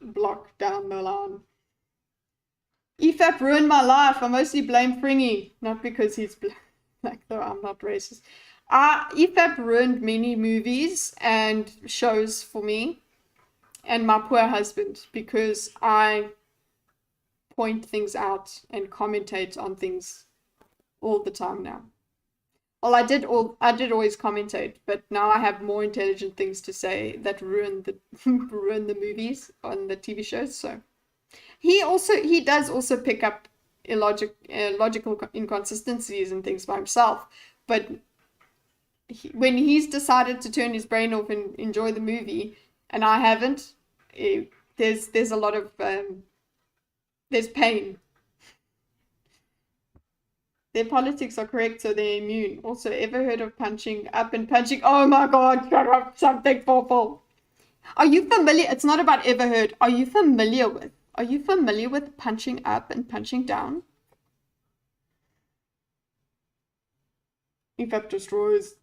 S1: block down the line. EFAP ruined my life. I mostly blame Fringy. Not because he's black, though. I'm not racist. EFAP ruined many movies and shows for me and my poor husband because I point things out and commentate on things all the time now. Well, I did always commentate, but now I have more intelligent things to say that ruin the ruin the movies on the TV shows. So he does also pick up logical inconsistencies and things by himself, but when he's decided to turn his brain off and enjoy the movie, and I haven't, there's a lot of there's pain. Their politics are correct, so they're immune. Also, ever heard of punching up and punching? Oh my God, shut up, something awful. Are you familiar? It's not about ever heard. Are you familiar with? Are you familiar with punching up and punching down? EFAP destroys.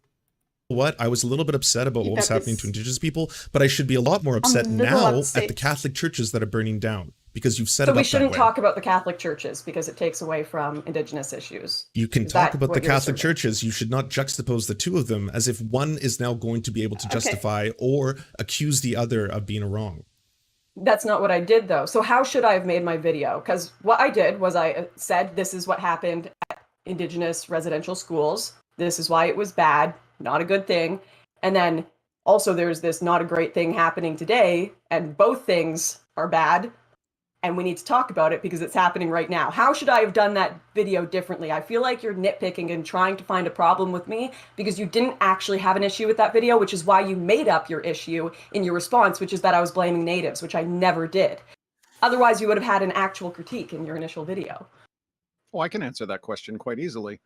S3: What? I was a little bit upset about what was
S1: EFAP
S3: happening
S1: is-
S3: to Indigenous people, but I should be a lot more upset
S1: I'm a little
S3: now
S1: upset.
S3: at the Catholic churches that are burning down because you've set
S2: So
S3: it
S2: we
S3: up that
S2: shouldn't
S3: way.
S2: talk about the Catholic churches because it takes away from Indigenous issues.
S3: You can
S2: Is
S3: talk
S2: that
S3: about the
S2: what you're
S3: Catholic
S2: asserting?
S3: churches. You should not juxtapose the two of them as if one is now going to be able to
S1: Okay.
S3: justify or accuse the other of being wrong.
S2: That's not what I did, though. So how should I have made my video? Because what I did was I said, this is what happened at Indigenous residential schools. This is why it was bad, not a good thing. And then also there's this not a great thing happening today, and both things are bad. And we need to talk about it because it's happening right now. How should I have done that video differently? I feel like you're nitpicking and trying to find a problem with me because you didn't actually have an issue with that video, which is why you made up your issue in your response, which is that I was blaming natives, which I never did. Otherwise, you would have had an actual critique in your initial video.
S5: Oh, I can answer that question quite easily.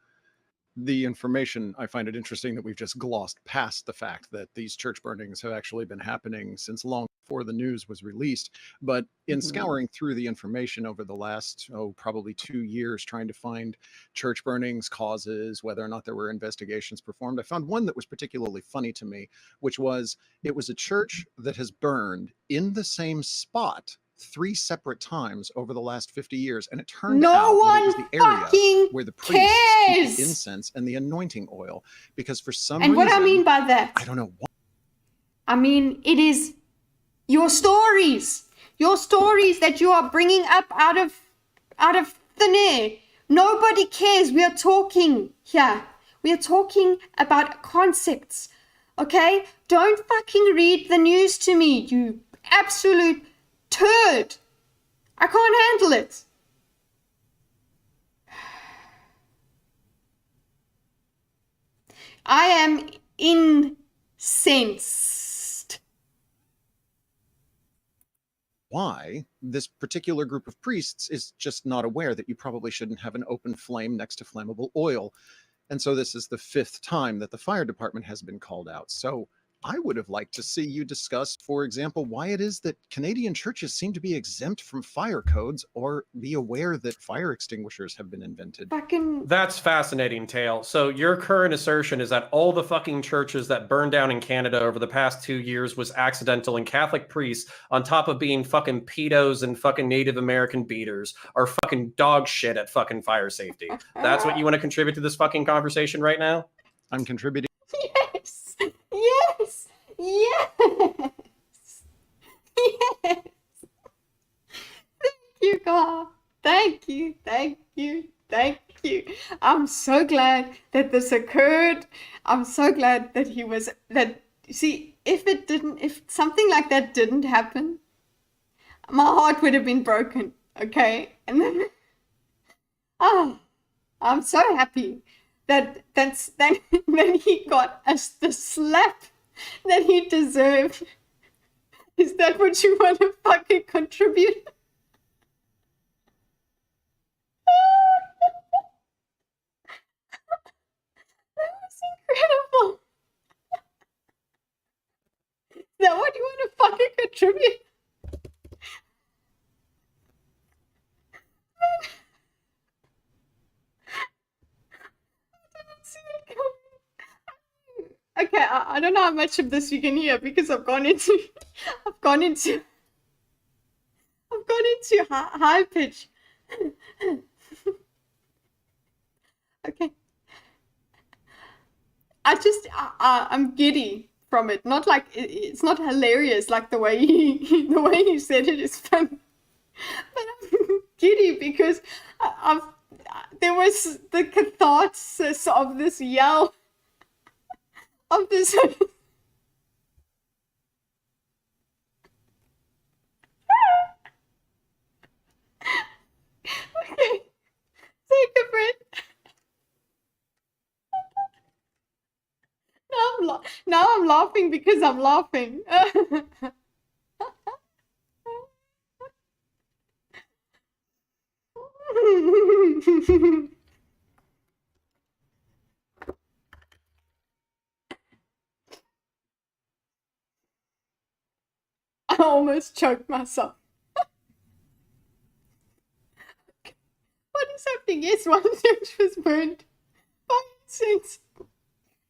S5: The information, I find it interesting that we've just glossed past the fact that these church burnings have actually been happening since long before the news was released. But in
S2: Mhm.
S5: scouring through the information over the last, probably 2 years, trying to find church burnings, causes, whether or not there were investigations performed, I found one that was particularly funny to me, which was it was a church that has burned in the same spot 3 separate times over the last 50 years. And it turned
S1: No
S5: out that it
S1: one
S5: was the area
S1: fucking
S5: where the priests keep
S1: cares.
S5: the incense and the anointing oil, because for some
S1: And
S5: reason,
S1: what I mean by that,
S5: I don't know what.
S1: I mean, it is your stories that you are bringing up out of thin air. Nobody cares. We are talking here. We are talking about concepts. Okay? Don't fucking read the news to me, you absolute turd. I can't handle it. I am incensed.
S5: Why this particular group of priests is just not aware that you probably shouldn't have an open flame next to flammable oil. And so this is the 5th time that the fire department has been called out. So I would have liked to see you discuss, for example, why it is that Canadian churches seem to be exempt from fire codes or be aware that fire extinguishers have been invented.
S1: Fucking
S6: That's fascinating, Tail. So your current assertion is that all the fucking churches that burned down in Canada over the past 2 years was accidental, and Catholic priests, on top of being fucking pedos and fucking Native American beaters, are fucking dog shit at fucking fire safety. That's what you want to contribute to this fucking conversation right now?
S5: I'm contributing.
S1: yes, yes, yes, yes. Thank you, God. Thank you, thank you, thank you. I'm so glad that this occurred. I'm so glad that see, if something like that didn't happen, my heart would have been broken, okay? And then, I'm so happy that he got us the slap that he deserved. Is that what you want to fucking contribute? trivia. Okay, I don't know how much of this you can hear because I've gone into high pitch. Okay. I'm giddy from it. Not like it's not hilarious like the way he said it is fun. But I'm giddy because there was the catharsis of this yell of this. Okay, take a breath. Now I'm laughing because I'm laughing. I almost choked myself. What is happening? Yes, one church was burned by incense.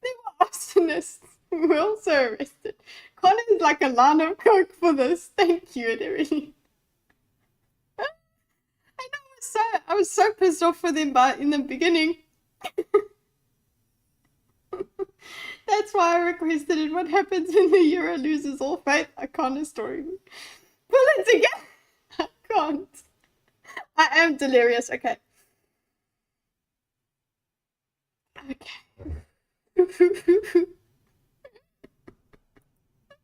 S1: There were arsonists who were also arrested. Connor is like a line of coke for this. Thank you, and everything. I was so pissed off with him in the beginning. That's why I requested it. What happens when the Euro loses all faith? I can't story. Pull it together. I can't. I am delirious. Okay.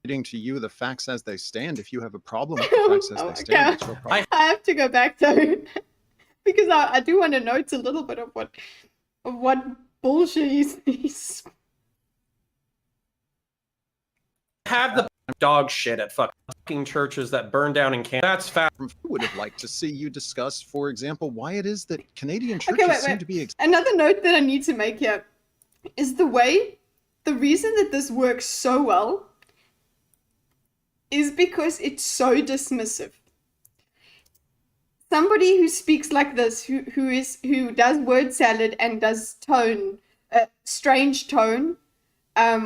S5: Reading to you the facts as they stand. If you have a problem with the facts as they stand, it's your problem.
S1: I have to go back though, because I do want to note a little bit of what bullshit he's
S6: Have the dog shit at fucking churches that burn down in Canada. That's fact.
S5: I would have liked to see you discuss, for example, why it is that Canadian churches seem to be.
S1: Another note that I need to make here is the reason that this works so well is because it's so dismissive. Somebody who speaks like this, who does word salad and does strange tone,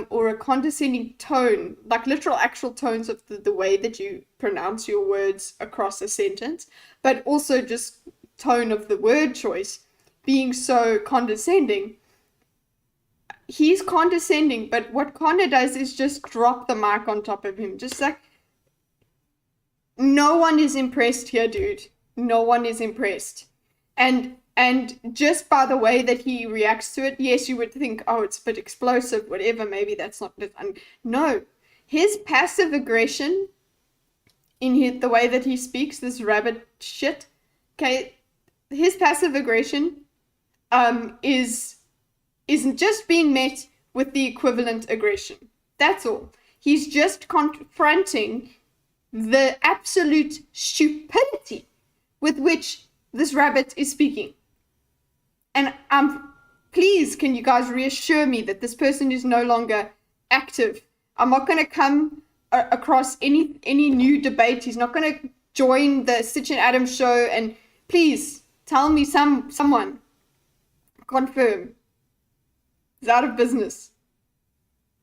S1: or a condescending tone, like literal actual tones of the way that you pronounce your words across a sentence, but also just tone of the word choice being so condescending. He's condescending, but what Connor does is just drop the mic on top of him. Just like, no one is impressed here, dude. No one is impressed. And just by the way that he reacts to it, yes, you would think, oh, it's a bit explosive, whatever, maybe that's not... No. His passive aggression in the way that he speaks, this rabbit shit, okay, his passive aggression isn't just being met with the equivalent aggression. That's all. He's just confronting the absolute stupidity with which this rabbit is speaking. And please, can you guys reassure me that this person is no longer active? I'm not going to come across any new debate. He's not going to join the Stitch and Adam show. And please tell me someone confirm he's out of business.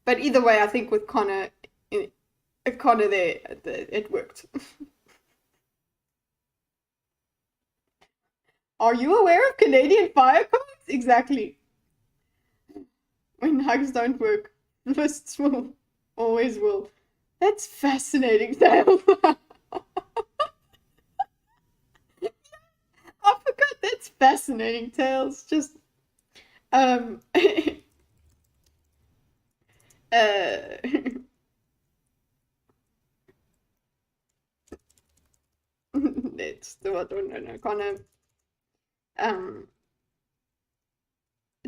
S1: But either way, I think with Connor there, it worked. Are you aware of Canadian fire codes? Exactly. When hugs don't work, fists will. Always will. That's fascinating, Dale. I forgot that's fascinating tales. Just it's the what no Connor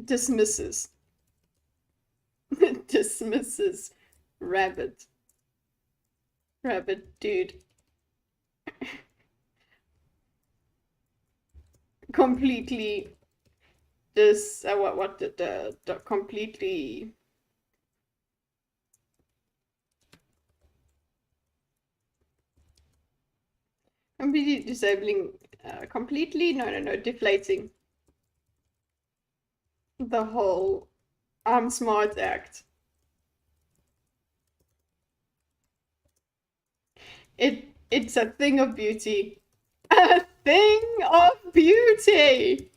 S1: dismisses rabbit dude completely completely Completely disabling, completely, no, deflating the whole I'm smart act. It's a thing of beauty. A thing of beauty!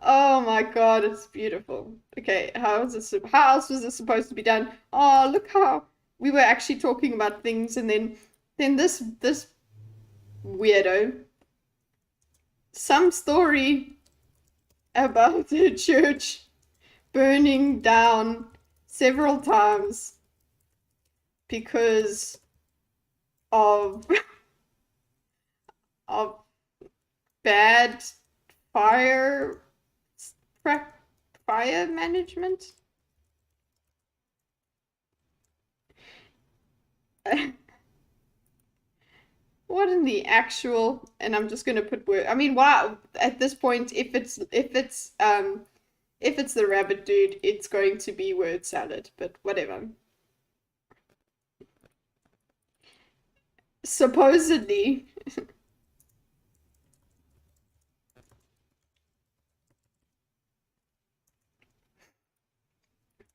S1: Oh my god, it's beautiful. Okay, how else was this supposed to be done? Oh, look how we were actually talking about things, and then this weirdo, some story about the church burning down several times because of of bad fire management. What in the actual? And I'm just gonna put word. I mean, why at this point, if it's the rabbit dude, it's going to be word salad. But whatever. Supposedly.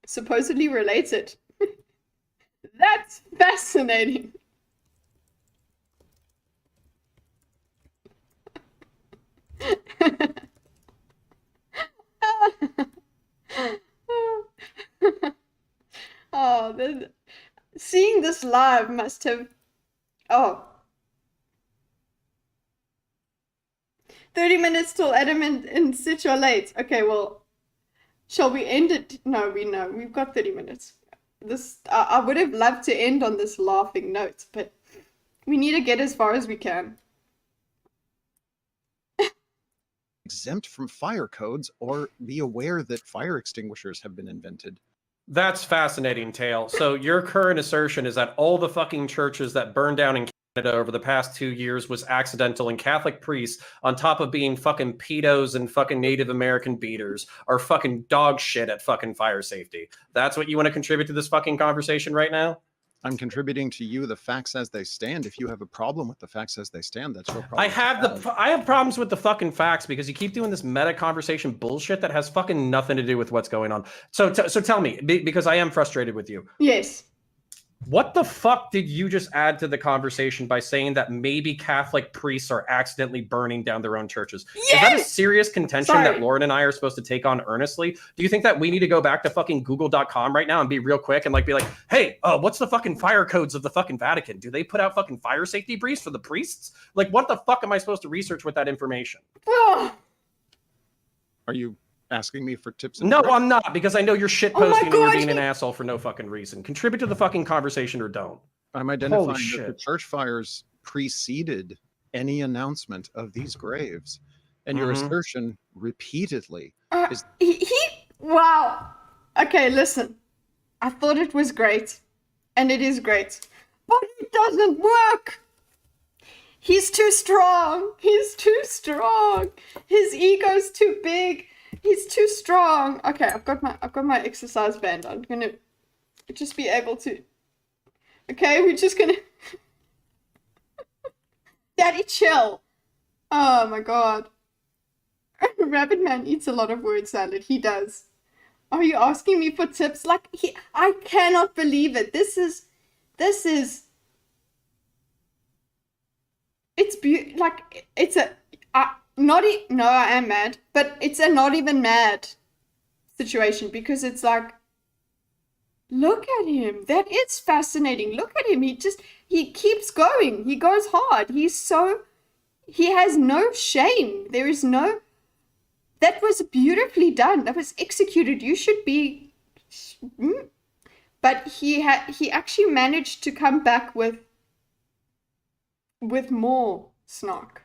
S1: Supposedly related. That's fascinating. Oh, seeing this live must have. Oh. 30 minutes till Adam and Stitch are late. Okay, well, shall we end it? No, we've got 30 minutes. I would have loved to end on this laughing note, but we need to get as far as we can.
S5: Exempt from fire codes or be aware that fire extinguishers have been invented.
S6: That's fascinating, Tail. So your current assertion is that all the fucking churches that burned down in Canada over the past 2 years was accidental, and Catholic priests, on top of being fucking pedos and fucking Native American beaters, are fucking dog shit at fucking fire safety. That's what you want to contribute to this fucking conversation right now?
S5: I'm contributing to you the facts as they stand. If you have a problem with the facts as they stand, that's your problem.
S6: I have problems with the fucking facts because you keep doing this meta conversation bullshit that has fucking nothing to do with what's going on. So tell me, because I am frustrated with you.
S1: Yes.
S6: What the fuck did you just add to the conversation by saying that maybe Catholic priests are accidentally burning down their own churches?
S1: Yes!
S6: Is that a serious contention
S1: Sorry.
S6: that Lauren and I are supposed to take on earnestly? Do you think that we need to go back to fucking google.com right now and be real quick and be like, hey, what's the fucking fire codes of the fucking Vatican? Do they put out fucking fire safety briefs for the priests? Like, what the fuck am I supposed to research with that information?
S1: Oh.
S5: Are you asking me for tips and
S6: No,
S5: tricks?
S6: I'm not, because I know you're shit
S1: Oh my
S6: posting and you're
S1: God,
S6: being an asshole for no fucking reason. Contribute to the fucking conversation or don't.
S5: I'm identifying that the
S6: shit.
S5: church fires preceded any announcement of these graves. And your
S6: Mhm.
S5: assertion repeatedly is
S1: Wow. Okay, listen. I thought it was great. And it is great. But it doesn't work. He's too strong. He's too strong. His ego's too big. He's too strong. Okay, I've got my exercise band on. I'm gonna just be able to. Okay, we're just gonna. Daddy, chill. Oh my god. Rabbit Man eats a lot of word salad. He does. Are you asking me for tips? I cannot believe it. This is. It's it's a. No, I am mad, but it's a not even mad situation because it's like, look at him. That is fascinating. Look at him. He keeps going. He goes hard. He has no shame. There is no, that was beautifully done. That was executed. You should be, but he actually managed to come back with more snark.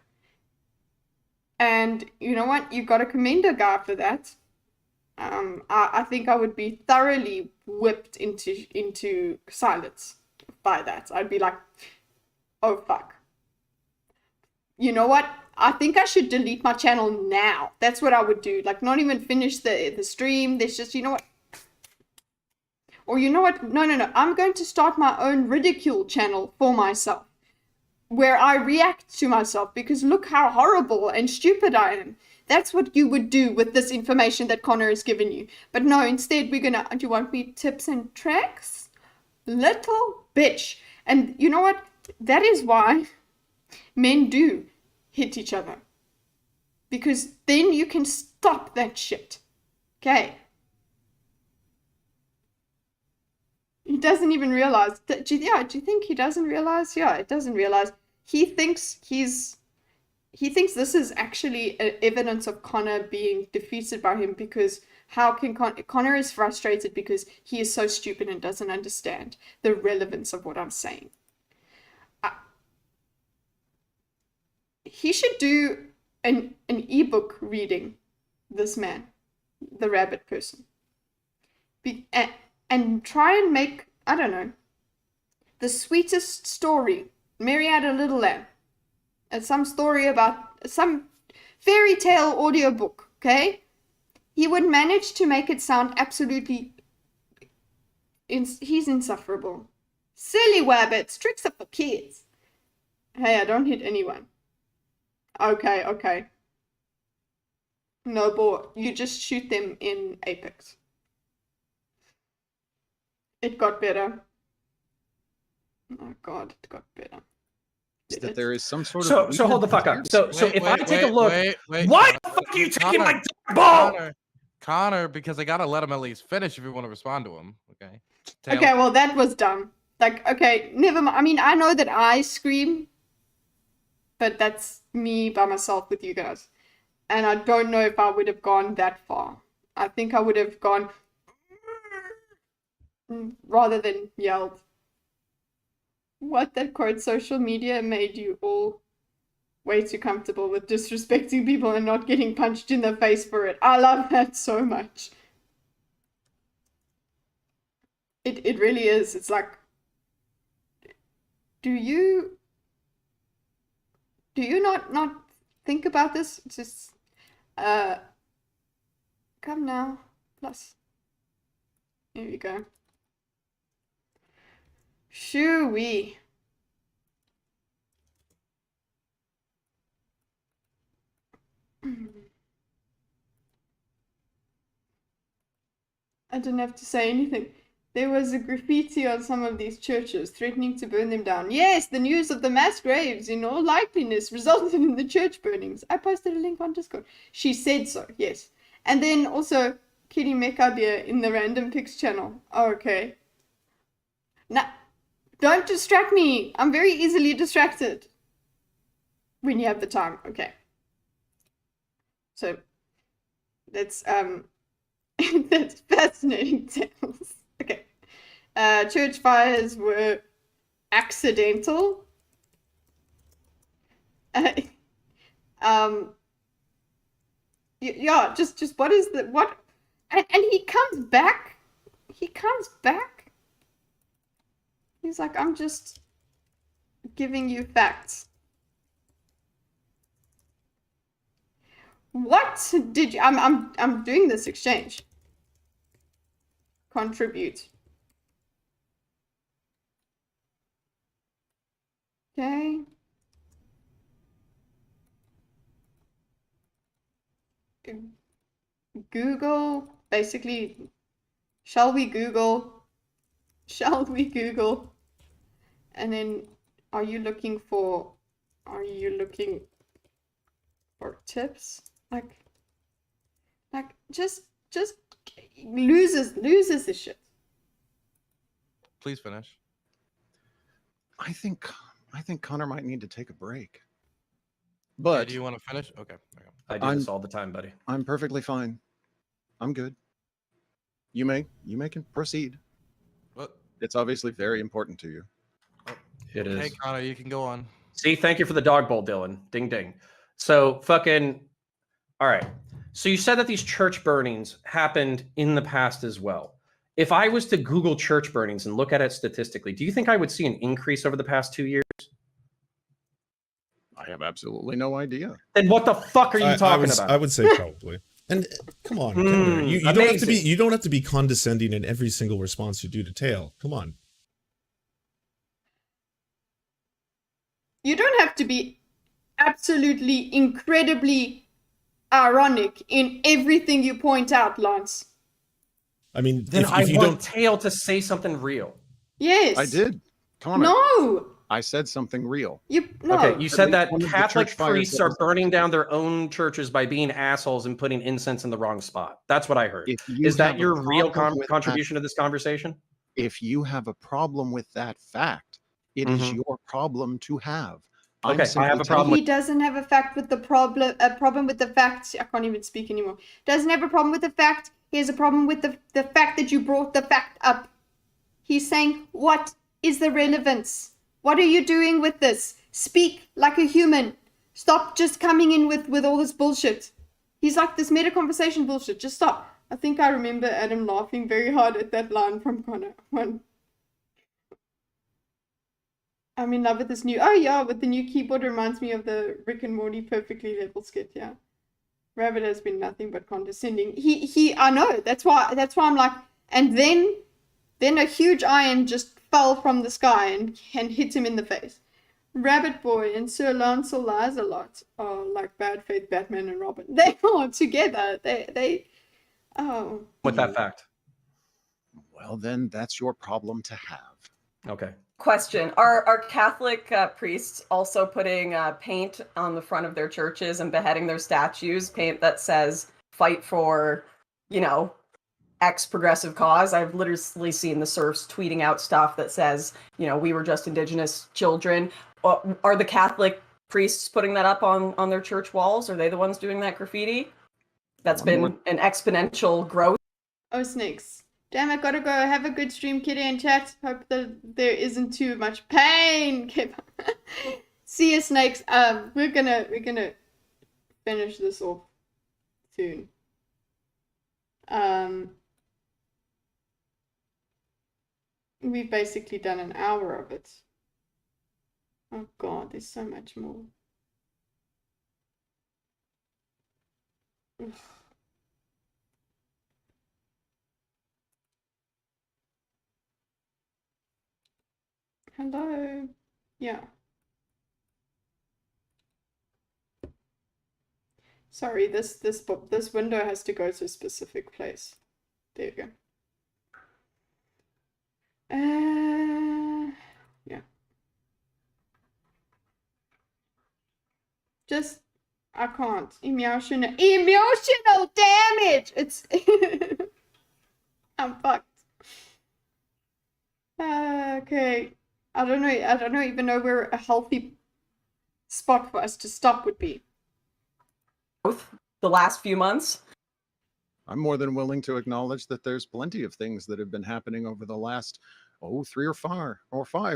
S1: And you know what? You got to commend a guy for that. I think I would be thoroughly whipped into silence by that. I'd be like, oh fuck. You know what? I think I should delete my channel now. That's what I would do. Like, not even finish the stream. There's just, you know what? Or you know what? No. I'm going to start my own ridicule channel for myself, where I react to myself because look how horrible and stupid I am. That's what you would do with this information that Connor has given you. But no, instead we're gonna, do you want me tips and tricks? Little bitch. And you know what? That is why men do hit each other. Because then you can stop that shit. Okay? He doesn't even realize. Do you think he doesn't realize? Yeah, it doesn't realize. He thinks this is actually evidence of Connor being defeated by him, because how can Connor is frustrated because he is so stupid and doesn't understand the relevance of what I'm saying. He should do an ebook reading, this man, the rabbit person. And try and make, I don't know, the sweetest story. Mary had a little lamb. And some story about some fairy tale audiobook, okay? He would manage to make it sound absolutely... he's insufferable. Silly wabbits, tricks are for kids. Hey, I don't hit anyone. Okay. No, boy, you just shoot them in Apex. It got better. Oh God, it got better.
S5: That there is some sort of...
S6: So hold the fuck up. So if I take a look...
S4: Wait,
S6: Why the fuck are you taking my ball?
S4: Connor, because I gotta let him at least finish if you want to respond to him. Okay.
S1: Okay, well, that was dumb. Like, okay, never mind. I mean, I know that I scream, but that's me by myself with you guys. And I don't know if I would have gone that far. I think I would have gone rather than yelled. What, that quote, social media made you all way too comfortable with disrespecting people and not getting punched in the face for it. I love that so much. It really is. It's like, do you not think about this? It's just come now, plus. Here we go. Shoo-wee. I didn't have to say anything. There was a graffiti on some of these churches threatening to burn them down. Yes, the news of the mass graves in all likeliness resulted in the church burnings. I posted a link on Discord. She said so, yes. And then also Kitty Mekabia in the Random Pics channel. Oh, okay. Now, don't distract me. I'm very easily distracted. When you have the time, okay. So that's that's fascinating tales. Okay. Church fires were accidental. Yeah, just what is the what? And he comes back. He's like, I'm just giving you facts. What did you? I'm doing this exchange. Contribute. Okay. Google, basically, shall we Google? And then, are you looking for tips? Like, just loses the shit.
S4: Please finish.
S5: I think Connor might need to take a break.
S4: Yeah,
S5: But
S4: do you want to finish? Okay.
S6: I do this all the time, buddy.
S5: I'm perfectly fine. I'm good. You can proceed.
S4: What?
S5: It's obviously very important to you.
S6: It is.
S4: Hey, Connor, you can go on.
S6: See, thank you for the dog bowl, Dylan. Ding, ding. So fucking, all right. So you said that these church burnings happened in the past as well. If I was to Google church burnings and look at it statistically, do you think I would see an increase over the past 2 years?
S5: I have absolutely no idea.
S6: Then what the fuck are you talking about?
S3: I would say probably. And come on, Counter, you don't have to be
S6: amazing.
S3: condescending in every single response you do to Tail. Come on.
S1: You don't have to be absolutely incredibly ironic in everything you point out, Lance.
S3: I mean,
S6: Then
S3: if
S6: I
S3: you
S6: want
S3: don't,
S6: Tail to say something real.
S1: Yes.
S5: I did. Connor,
S1: No.
S5: I said something real.
S1: No.
S6: Okay, you said that
S5: one of the
S6: Catholic
S5: church fires
S6: priests
S5: that
S6: are
S5: was-
S6: burning down their own churches by being assholes and putting incense in the wrong spot. That's what I heard.
S5: If you
S6: Is that
S5: have a
S6: your real
S5: problem with
S6: contribution to this conversation?
S5: If you have a problem with that fact, it is your problem to have. I'm
S6: Okay, I have
S5: simply
S6: a problem
S5: telling
S1: He doesn't have a problem with the fact. I can't even speak anymore. Doesn't have a problem with the fact. He has a problem with the fact that you brought the fact up. He's saying, what is the relevance? What are you doing with this? Speak like a human. Stop just coming in with all this bullshit. He's like this meta conversation bullshit. Just stop. I think I remember Adam laughing very hard at that line from Connor. I'm in love with this new. Oh yeah, with the new keyboard reminds me of the Rick and Morty perfectly level skit. Yeah, Rabbit has been nothing but condescending. He. I know. That's why I'm like. And then a huge iron just fell from the sky and hit him in the face. Rabbit Boy and Sir Lancel Lies a Lot are like Bad Faith Batman and Robin. They are together. They. Oh.
S6: with that fact.
S5: well, then that's your problem to have.
S6: Okay.
S2: Question: Are Catholic priests also putting paint on the front of their churches and beheading their statues? Paint that says "Fight for," X progressive cause. I've literally seen the Serfs tweeting out stuff that says, "We were just Indigenous children." Are the Catholic priests putting that up on their church walls? Are they the ones doing that graffiti? That's been an exponential growth.
S1: Oh, snakes. Damn, I gotta go. Have a good stream, Kitty, and chat. Hope that there isn't too much pain. Okay, see you, snakes. We're gonna finish this off soon. We've basically done an hour of it. Oh God, there's so much more. Ugh. Hello. Yeah. Sorry, this window has to go to a specific place. There you go. Yeah. Just I can't. Emotional damage. It's I'm fucked. Okay. I don't even know where a healthy spot for us to stop would be.
S2: The last few months.
S5: I'm more than willing to acknowledge that there's plenty of things that have been happening over the last 3 or 5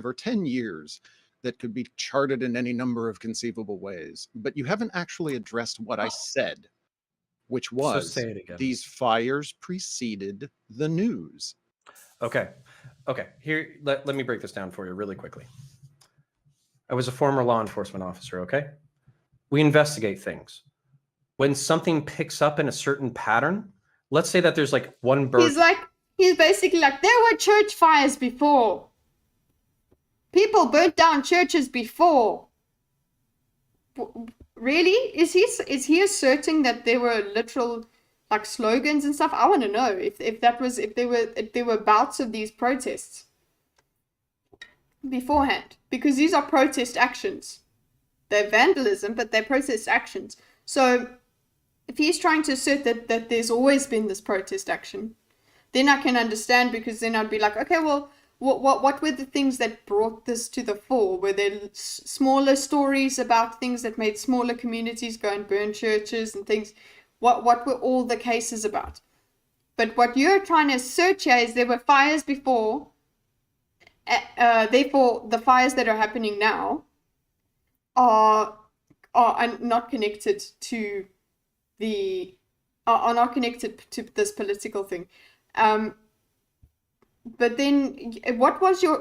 S5: or 10 years that could be charted in any number of conceivable ways. But you haven't actually addressed what I said, which was
S6: say it again.
S5: These fires preceded the news.
S6: Okay. Here, let me break this down for you really quickly. I was a former law enforcement officer, okay? We investigate things. When something picks up in a certain pattern, let's say that there's like one bird.
S1: He's basically like, there were church fires before. People burnt down churches before. Really? Is he asserting that there were literal like slogans and stuff? I want to know if there were bouts of these protests beforehand, because these are protest actions. They're vandalism, but they're protest actions. So if he's trying to assert that there's always been this protest action, then I can understand, because then I'd be like, okay, well, what were the things that brought this to the fore? Were there smaller stories about things that made smaller communities go and burn churches and things? What were all the cases about? But what you're trying to assert here is there were fires before, therefore the fires that are happening now are not connected to are not connected to this political thing. But then what was your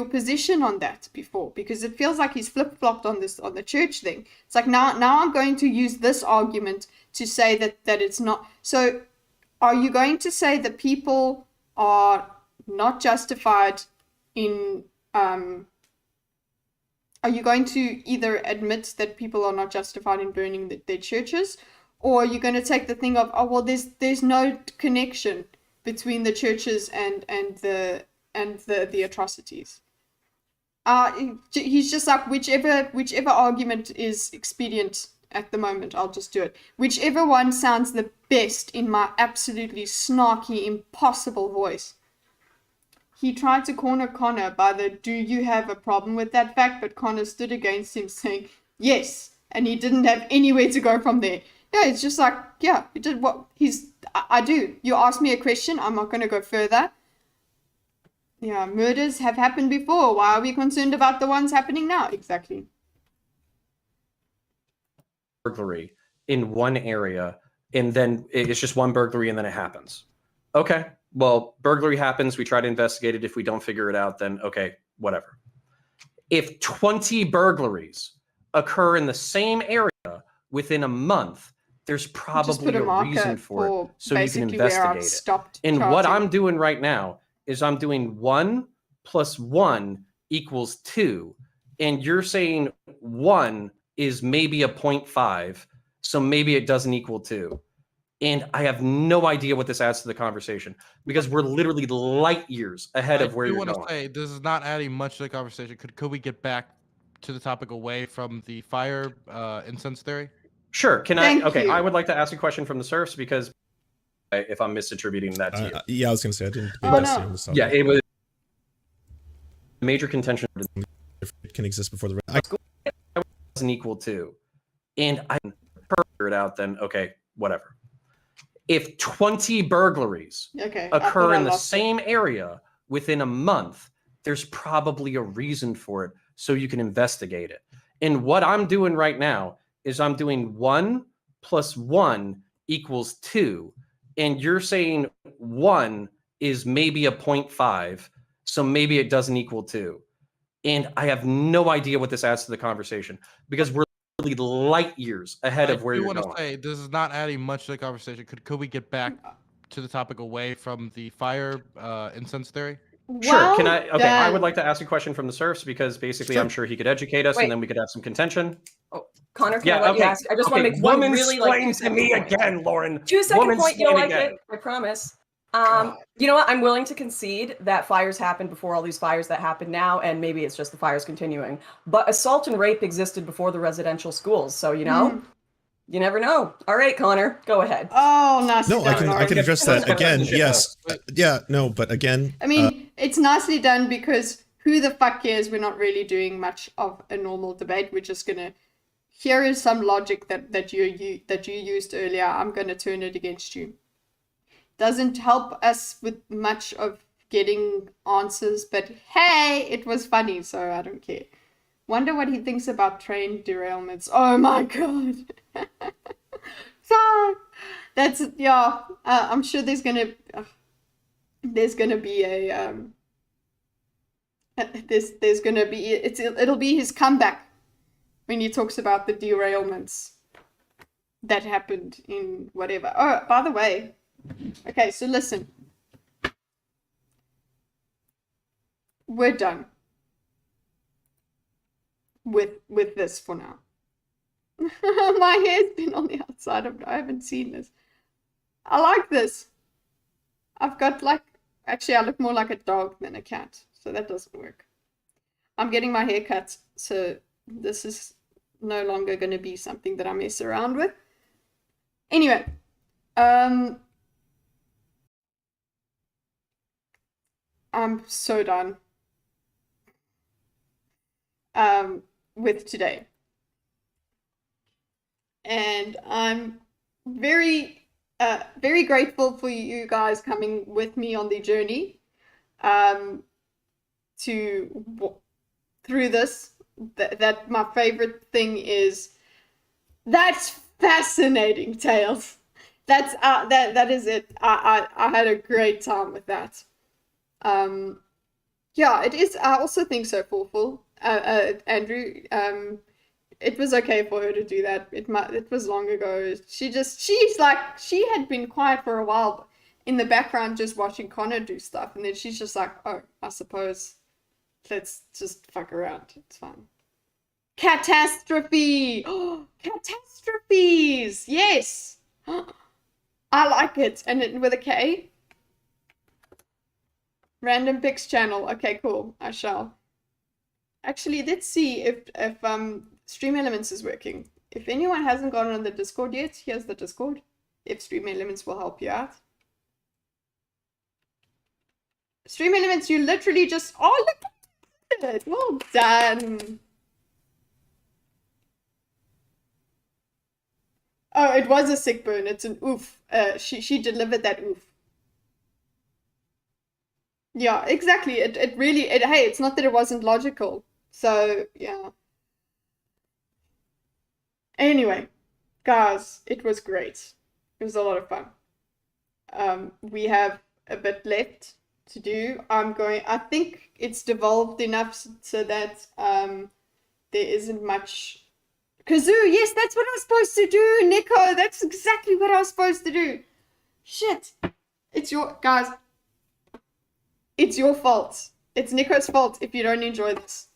S1: position on that before? Because it feels like he's flip-flopped on the church thing. It's like now I'm going to use this argument to say that it's not. So are you going to say that people are not justified in, are you going to either admit that people are not justified in burning their churches, or are you going to take the thing of, oh, well, there's no connection between the churches and the atrocities? He's just like, whichever argument is expedient at the moment, I'll just do it. Whichever one sounds the best in my absolutely snarky, impossible voice. He tried to corner Connor by the, do you have a problem with that fact? But Connor stood against him saying, yes. And he didn't have anywhere to go from there. Yeah, it's just like, yeah, he did what I do. You ask me a question, I'm not going to go further. Yeah, murders have happened before. Why are we concerned about the ones happening now? Exactly.
S6: Burglary in one area, and then it's just one burglary and then it happens. Okay, well, burglary happens. We try to investigate it. If we don't figure it out, then okay, whatever. If 20 burglaries occur in the same area within a month, there's probably a reason for it, so you can investigate it. And what I'm doing right now is I'm doing 1 + 1 = 2. And you're saying 1 is maybe a 0.5, so maybe it doesn't equal 2. And I have no idea what this adds to the conversation, because we're literally light years ahead of where you're going. I want to say,
S4: this is not adding much to the conversation. Could we get back to the topic away from the fire incense theory?
S6: Sure. Can I? Okay, I would like to ask a question from the Serfs, because if I'm misattributing that to you.
S3: Yeah, I was going to say, I didn't
S6: Yeah, it was major contention.
S3: If it can exist before the
S6: doesn't equal 2. And I figure it out, then okay, whatever. If 20 burglaries occur in the same area within a month, there's probably a reason for it, so you can investigate it. And what I'm doing right now is I'm doing 1 + 1 = 2. And you're saying 1 is maybe a 0.5, so maybe it doesn't equal 2. And I have no idea what this adds to the conversation, because we're literally light years ahead of where you're going. I want to say,
S4: this is not adding much to the conversation. Could we get back to the topic away from the fire incense theory?
S6: Sure. Can I? Okay, I would like to ask a question from the Serfs, because basically I'm sure he could educate us, and then we could have some contention.
S2: Oh, Connor, can I let you ask? I just want to make one really like 2
S6: to me again, Lauren.
S2: 2-second point. You'll like it. I promise. You know what? I'm willing to concede that fires happened before all these fires that happen now, and maybe it's just the fires continuing. But assault and rape existed before the residential schools, so you know, you never know. All right, Connor, go ahead.
S1: Oh, nice.
S3: No, I can address that again. Yes, yeah, no, but again,
S1: I mean, it's nicely done, because who the fuck cares? We're not really doing much of a normal debate. We're just gonna. Here is some logic that you used earlier. I'm gonna turn it against you. Doesn't help us with much of getting answers, but hey, it was funny, so I don't care. Wonder what he thinks about train derailments. Oh my god. Fuck. That's, yeah, I'm sure there's gonna be a there's gonna be it'll be his comeback when he talks about the derailments that happened in whatever. Oh, by the way, okay, so listen. We're done with this for now. My hair's been on the outside. I haven't seen this. I like this. I've got like, actually I look more like a dog than a cat, so that doesn't work. I'm getting my hair cut, so this is no longer going to be something that I mess around with. Anyway, I'm so done with today. And I'm very, very grateful for you guys coming with me on the journey through this. That my favorite thing is, that's fascinating tales. That is it. I had a great time with that. Yeah, it is. I also think so, Fawful. Andrew, it was okay for her to do that. It was long ago. She's like, she had been quiet for a while in the background just watching Connor do stuff, and then she's just like, oh, I suppose let's just fuck around. It's fine. Catastrophe! Catastrophes! Yes! I like it. And it, with a K? Random Pics channel. Okay, cool. I shall. Actually, let's see if Stream Elements is working. If anyone hasn't gone on the Discord yet, here's the Discord. If Stream Elements will help you out. Stream Elements, you literally just... Oh, look at it! Well done! Oh, it was a sick burn. It's an oof. She delivered that oof. Yeah, exactly. It really... hey, it's not that it wasn't logical. So, yeah. Anyway, guys, it was great. It was a lot of fun. We have a bit left to do. I think it's devolved enough so that there isn't much. Kazoo, yes, that's what I was supposed to do, Nico. That's exactly what I was supposed to do. Shit. It's your, guys, it's your fault. It's Nico's fault if you don't enjoy this.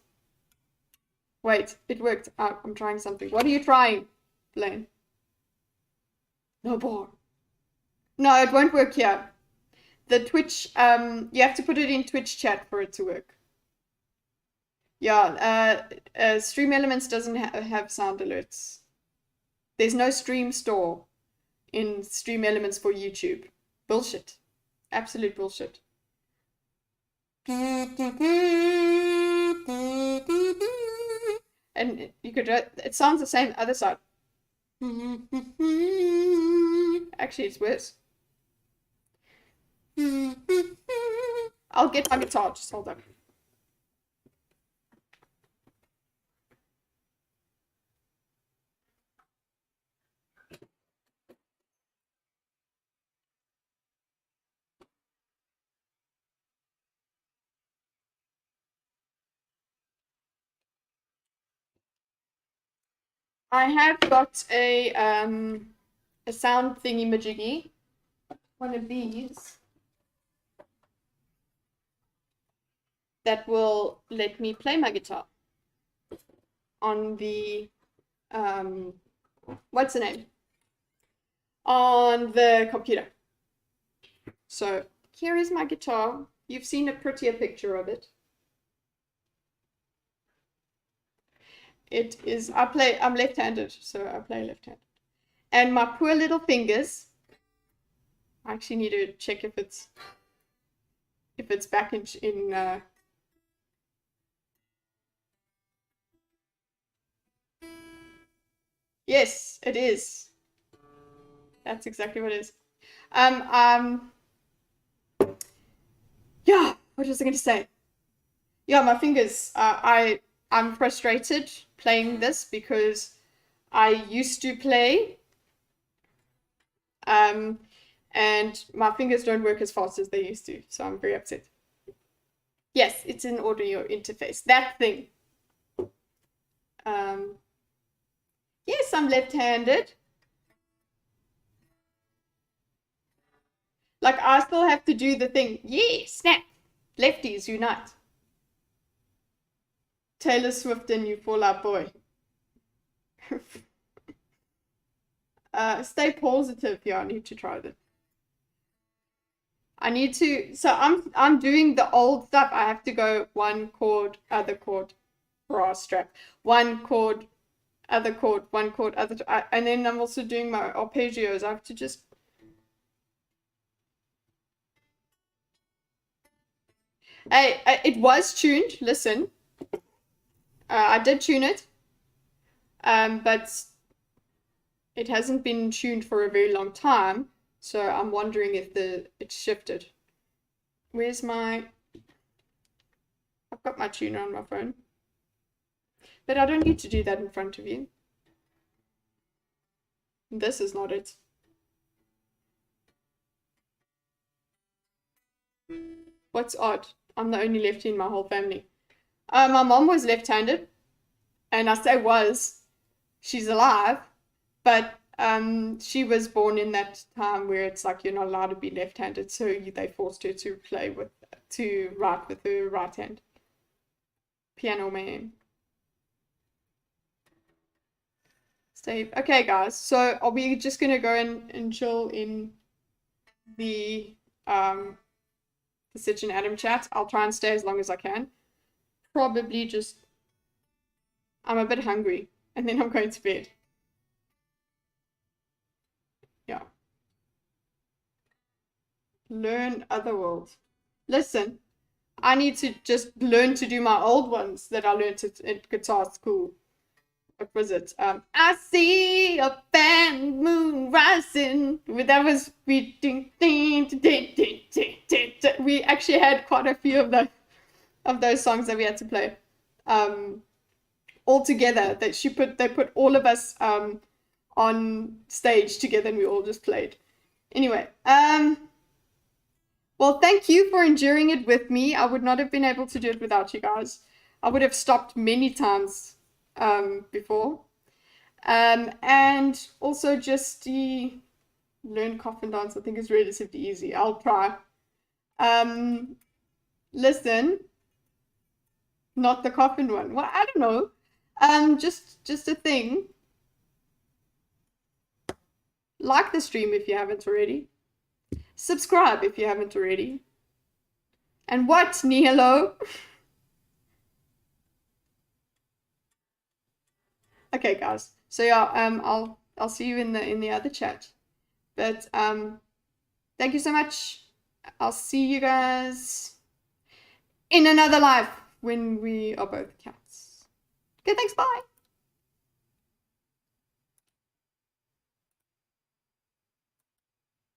S1: Wait, it worked. I'm trying something. What are you trying, Blaine? No more. No, it won't work here. The Twitch, you have to put it in Twitch chat for it to work. Yeah, Stream Elements doesn't have sound alerts. There's no stream store in Stream Elements for YouTube. Bullshit. Absolute bullshit. And you could, it sounds the same other side. Actually, it's worse. I'll get my guitar, just hold on. I have got a sound thingy-majiggy. One of these. That will let me play my guitar. On the, what's the name? On the computer. So, here is my guitar. You've seen a prettier picture of it. It is, I'm left-handed, so I play left-handed. And my poor little fingers, I actually need to check if it's back in yes, it is. That's exactly what it is. Yeah, what was I going to say? Yeah, my fingers, I'm frustrated playing this because I used to play, and my fingers don't work as fast as they used to, so I'm very upset. Yes, it's an audio interface, that thing. Yes, I'm left-handed. Like, I still have to do the thing. Yeah, snap. Lefties unite. Taylor Swift and you Fall Out Boy. Stay positive. Yeah, I need to try that. I need to, so I'm doing the old stuff. I have to go one chord, other chord, brass strap, one chord, other chord, one chord, other, and then I'm also doing my arpeggios. I have to just, it was tuned, listen. I did tune it, but it hasn't been tuned for a very long time, so I'm wondering if it shifted. Where's my... I've got my tuner on my phone, but I don't need to do that in front of you. This is not it. What's odd? I'm the only lefty in my whole family. My mom was left-handed, and I say was she's alive, but she was born in that time where it's like you're not allowed to be left-handed, so they forced her to write with her right hand. Piano man. Save. Okay, guys. So are we just gonna go and chill in the Stitch and Adam chat? I'll try and stay as long as I can. Probably just I'm a bit hungry, and then I'm going to bed. Yeah. Learn Otherworld. Listen, I need to just learn to do my old ones that I learned at guitar school. What was it? I see a fan moon rising. That was we actually had quite a few of those songs that we had to play all together. That they put all of us on stage together, and we all just played. Anyway, well, thank you for enduring it with me. I would not have been able to do it without you guys. I would have stopped many times before. And also just the learn coffin dance, I think is relatively easy. I'll try. Listen, not the coffin one. Well, I don't know. Just a thing. Like the stream if you haven't already. Subscribe if you haven't already. And what, Nihilo? Okay, guys. So yeah, I'll see you in the other chat. But thank you so much. I'll see you guys in another life when we are both cats. Okay, thanks. Bye.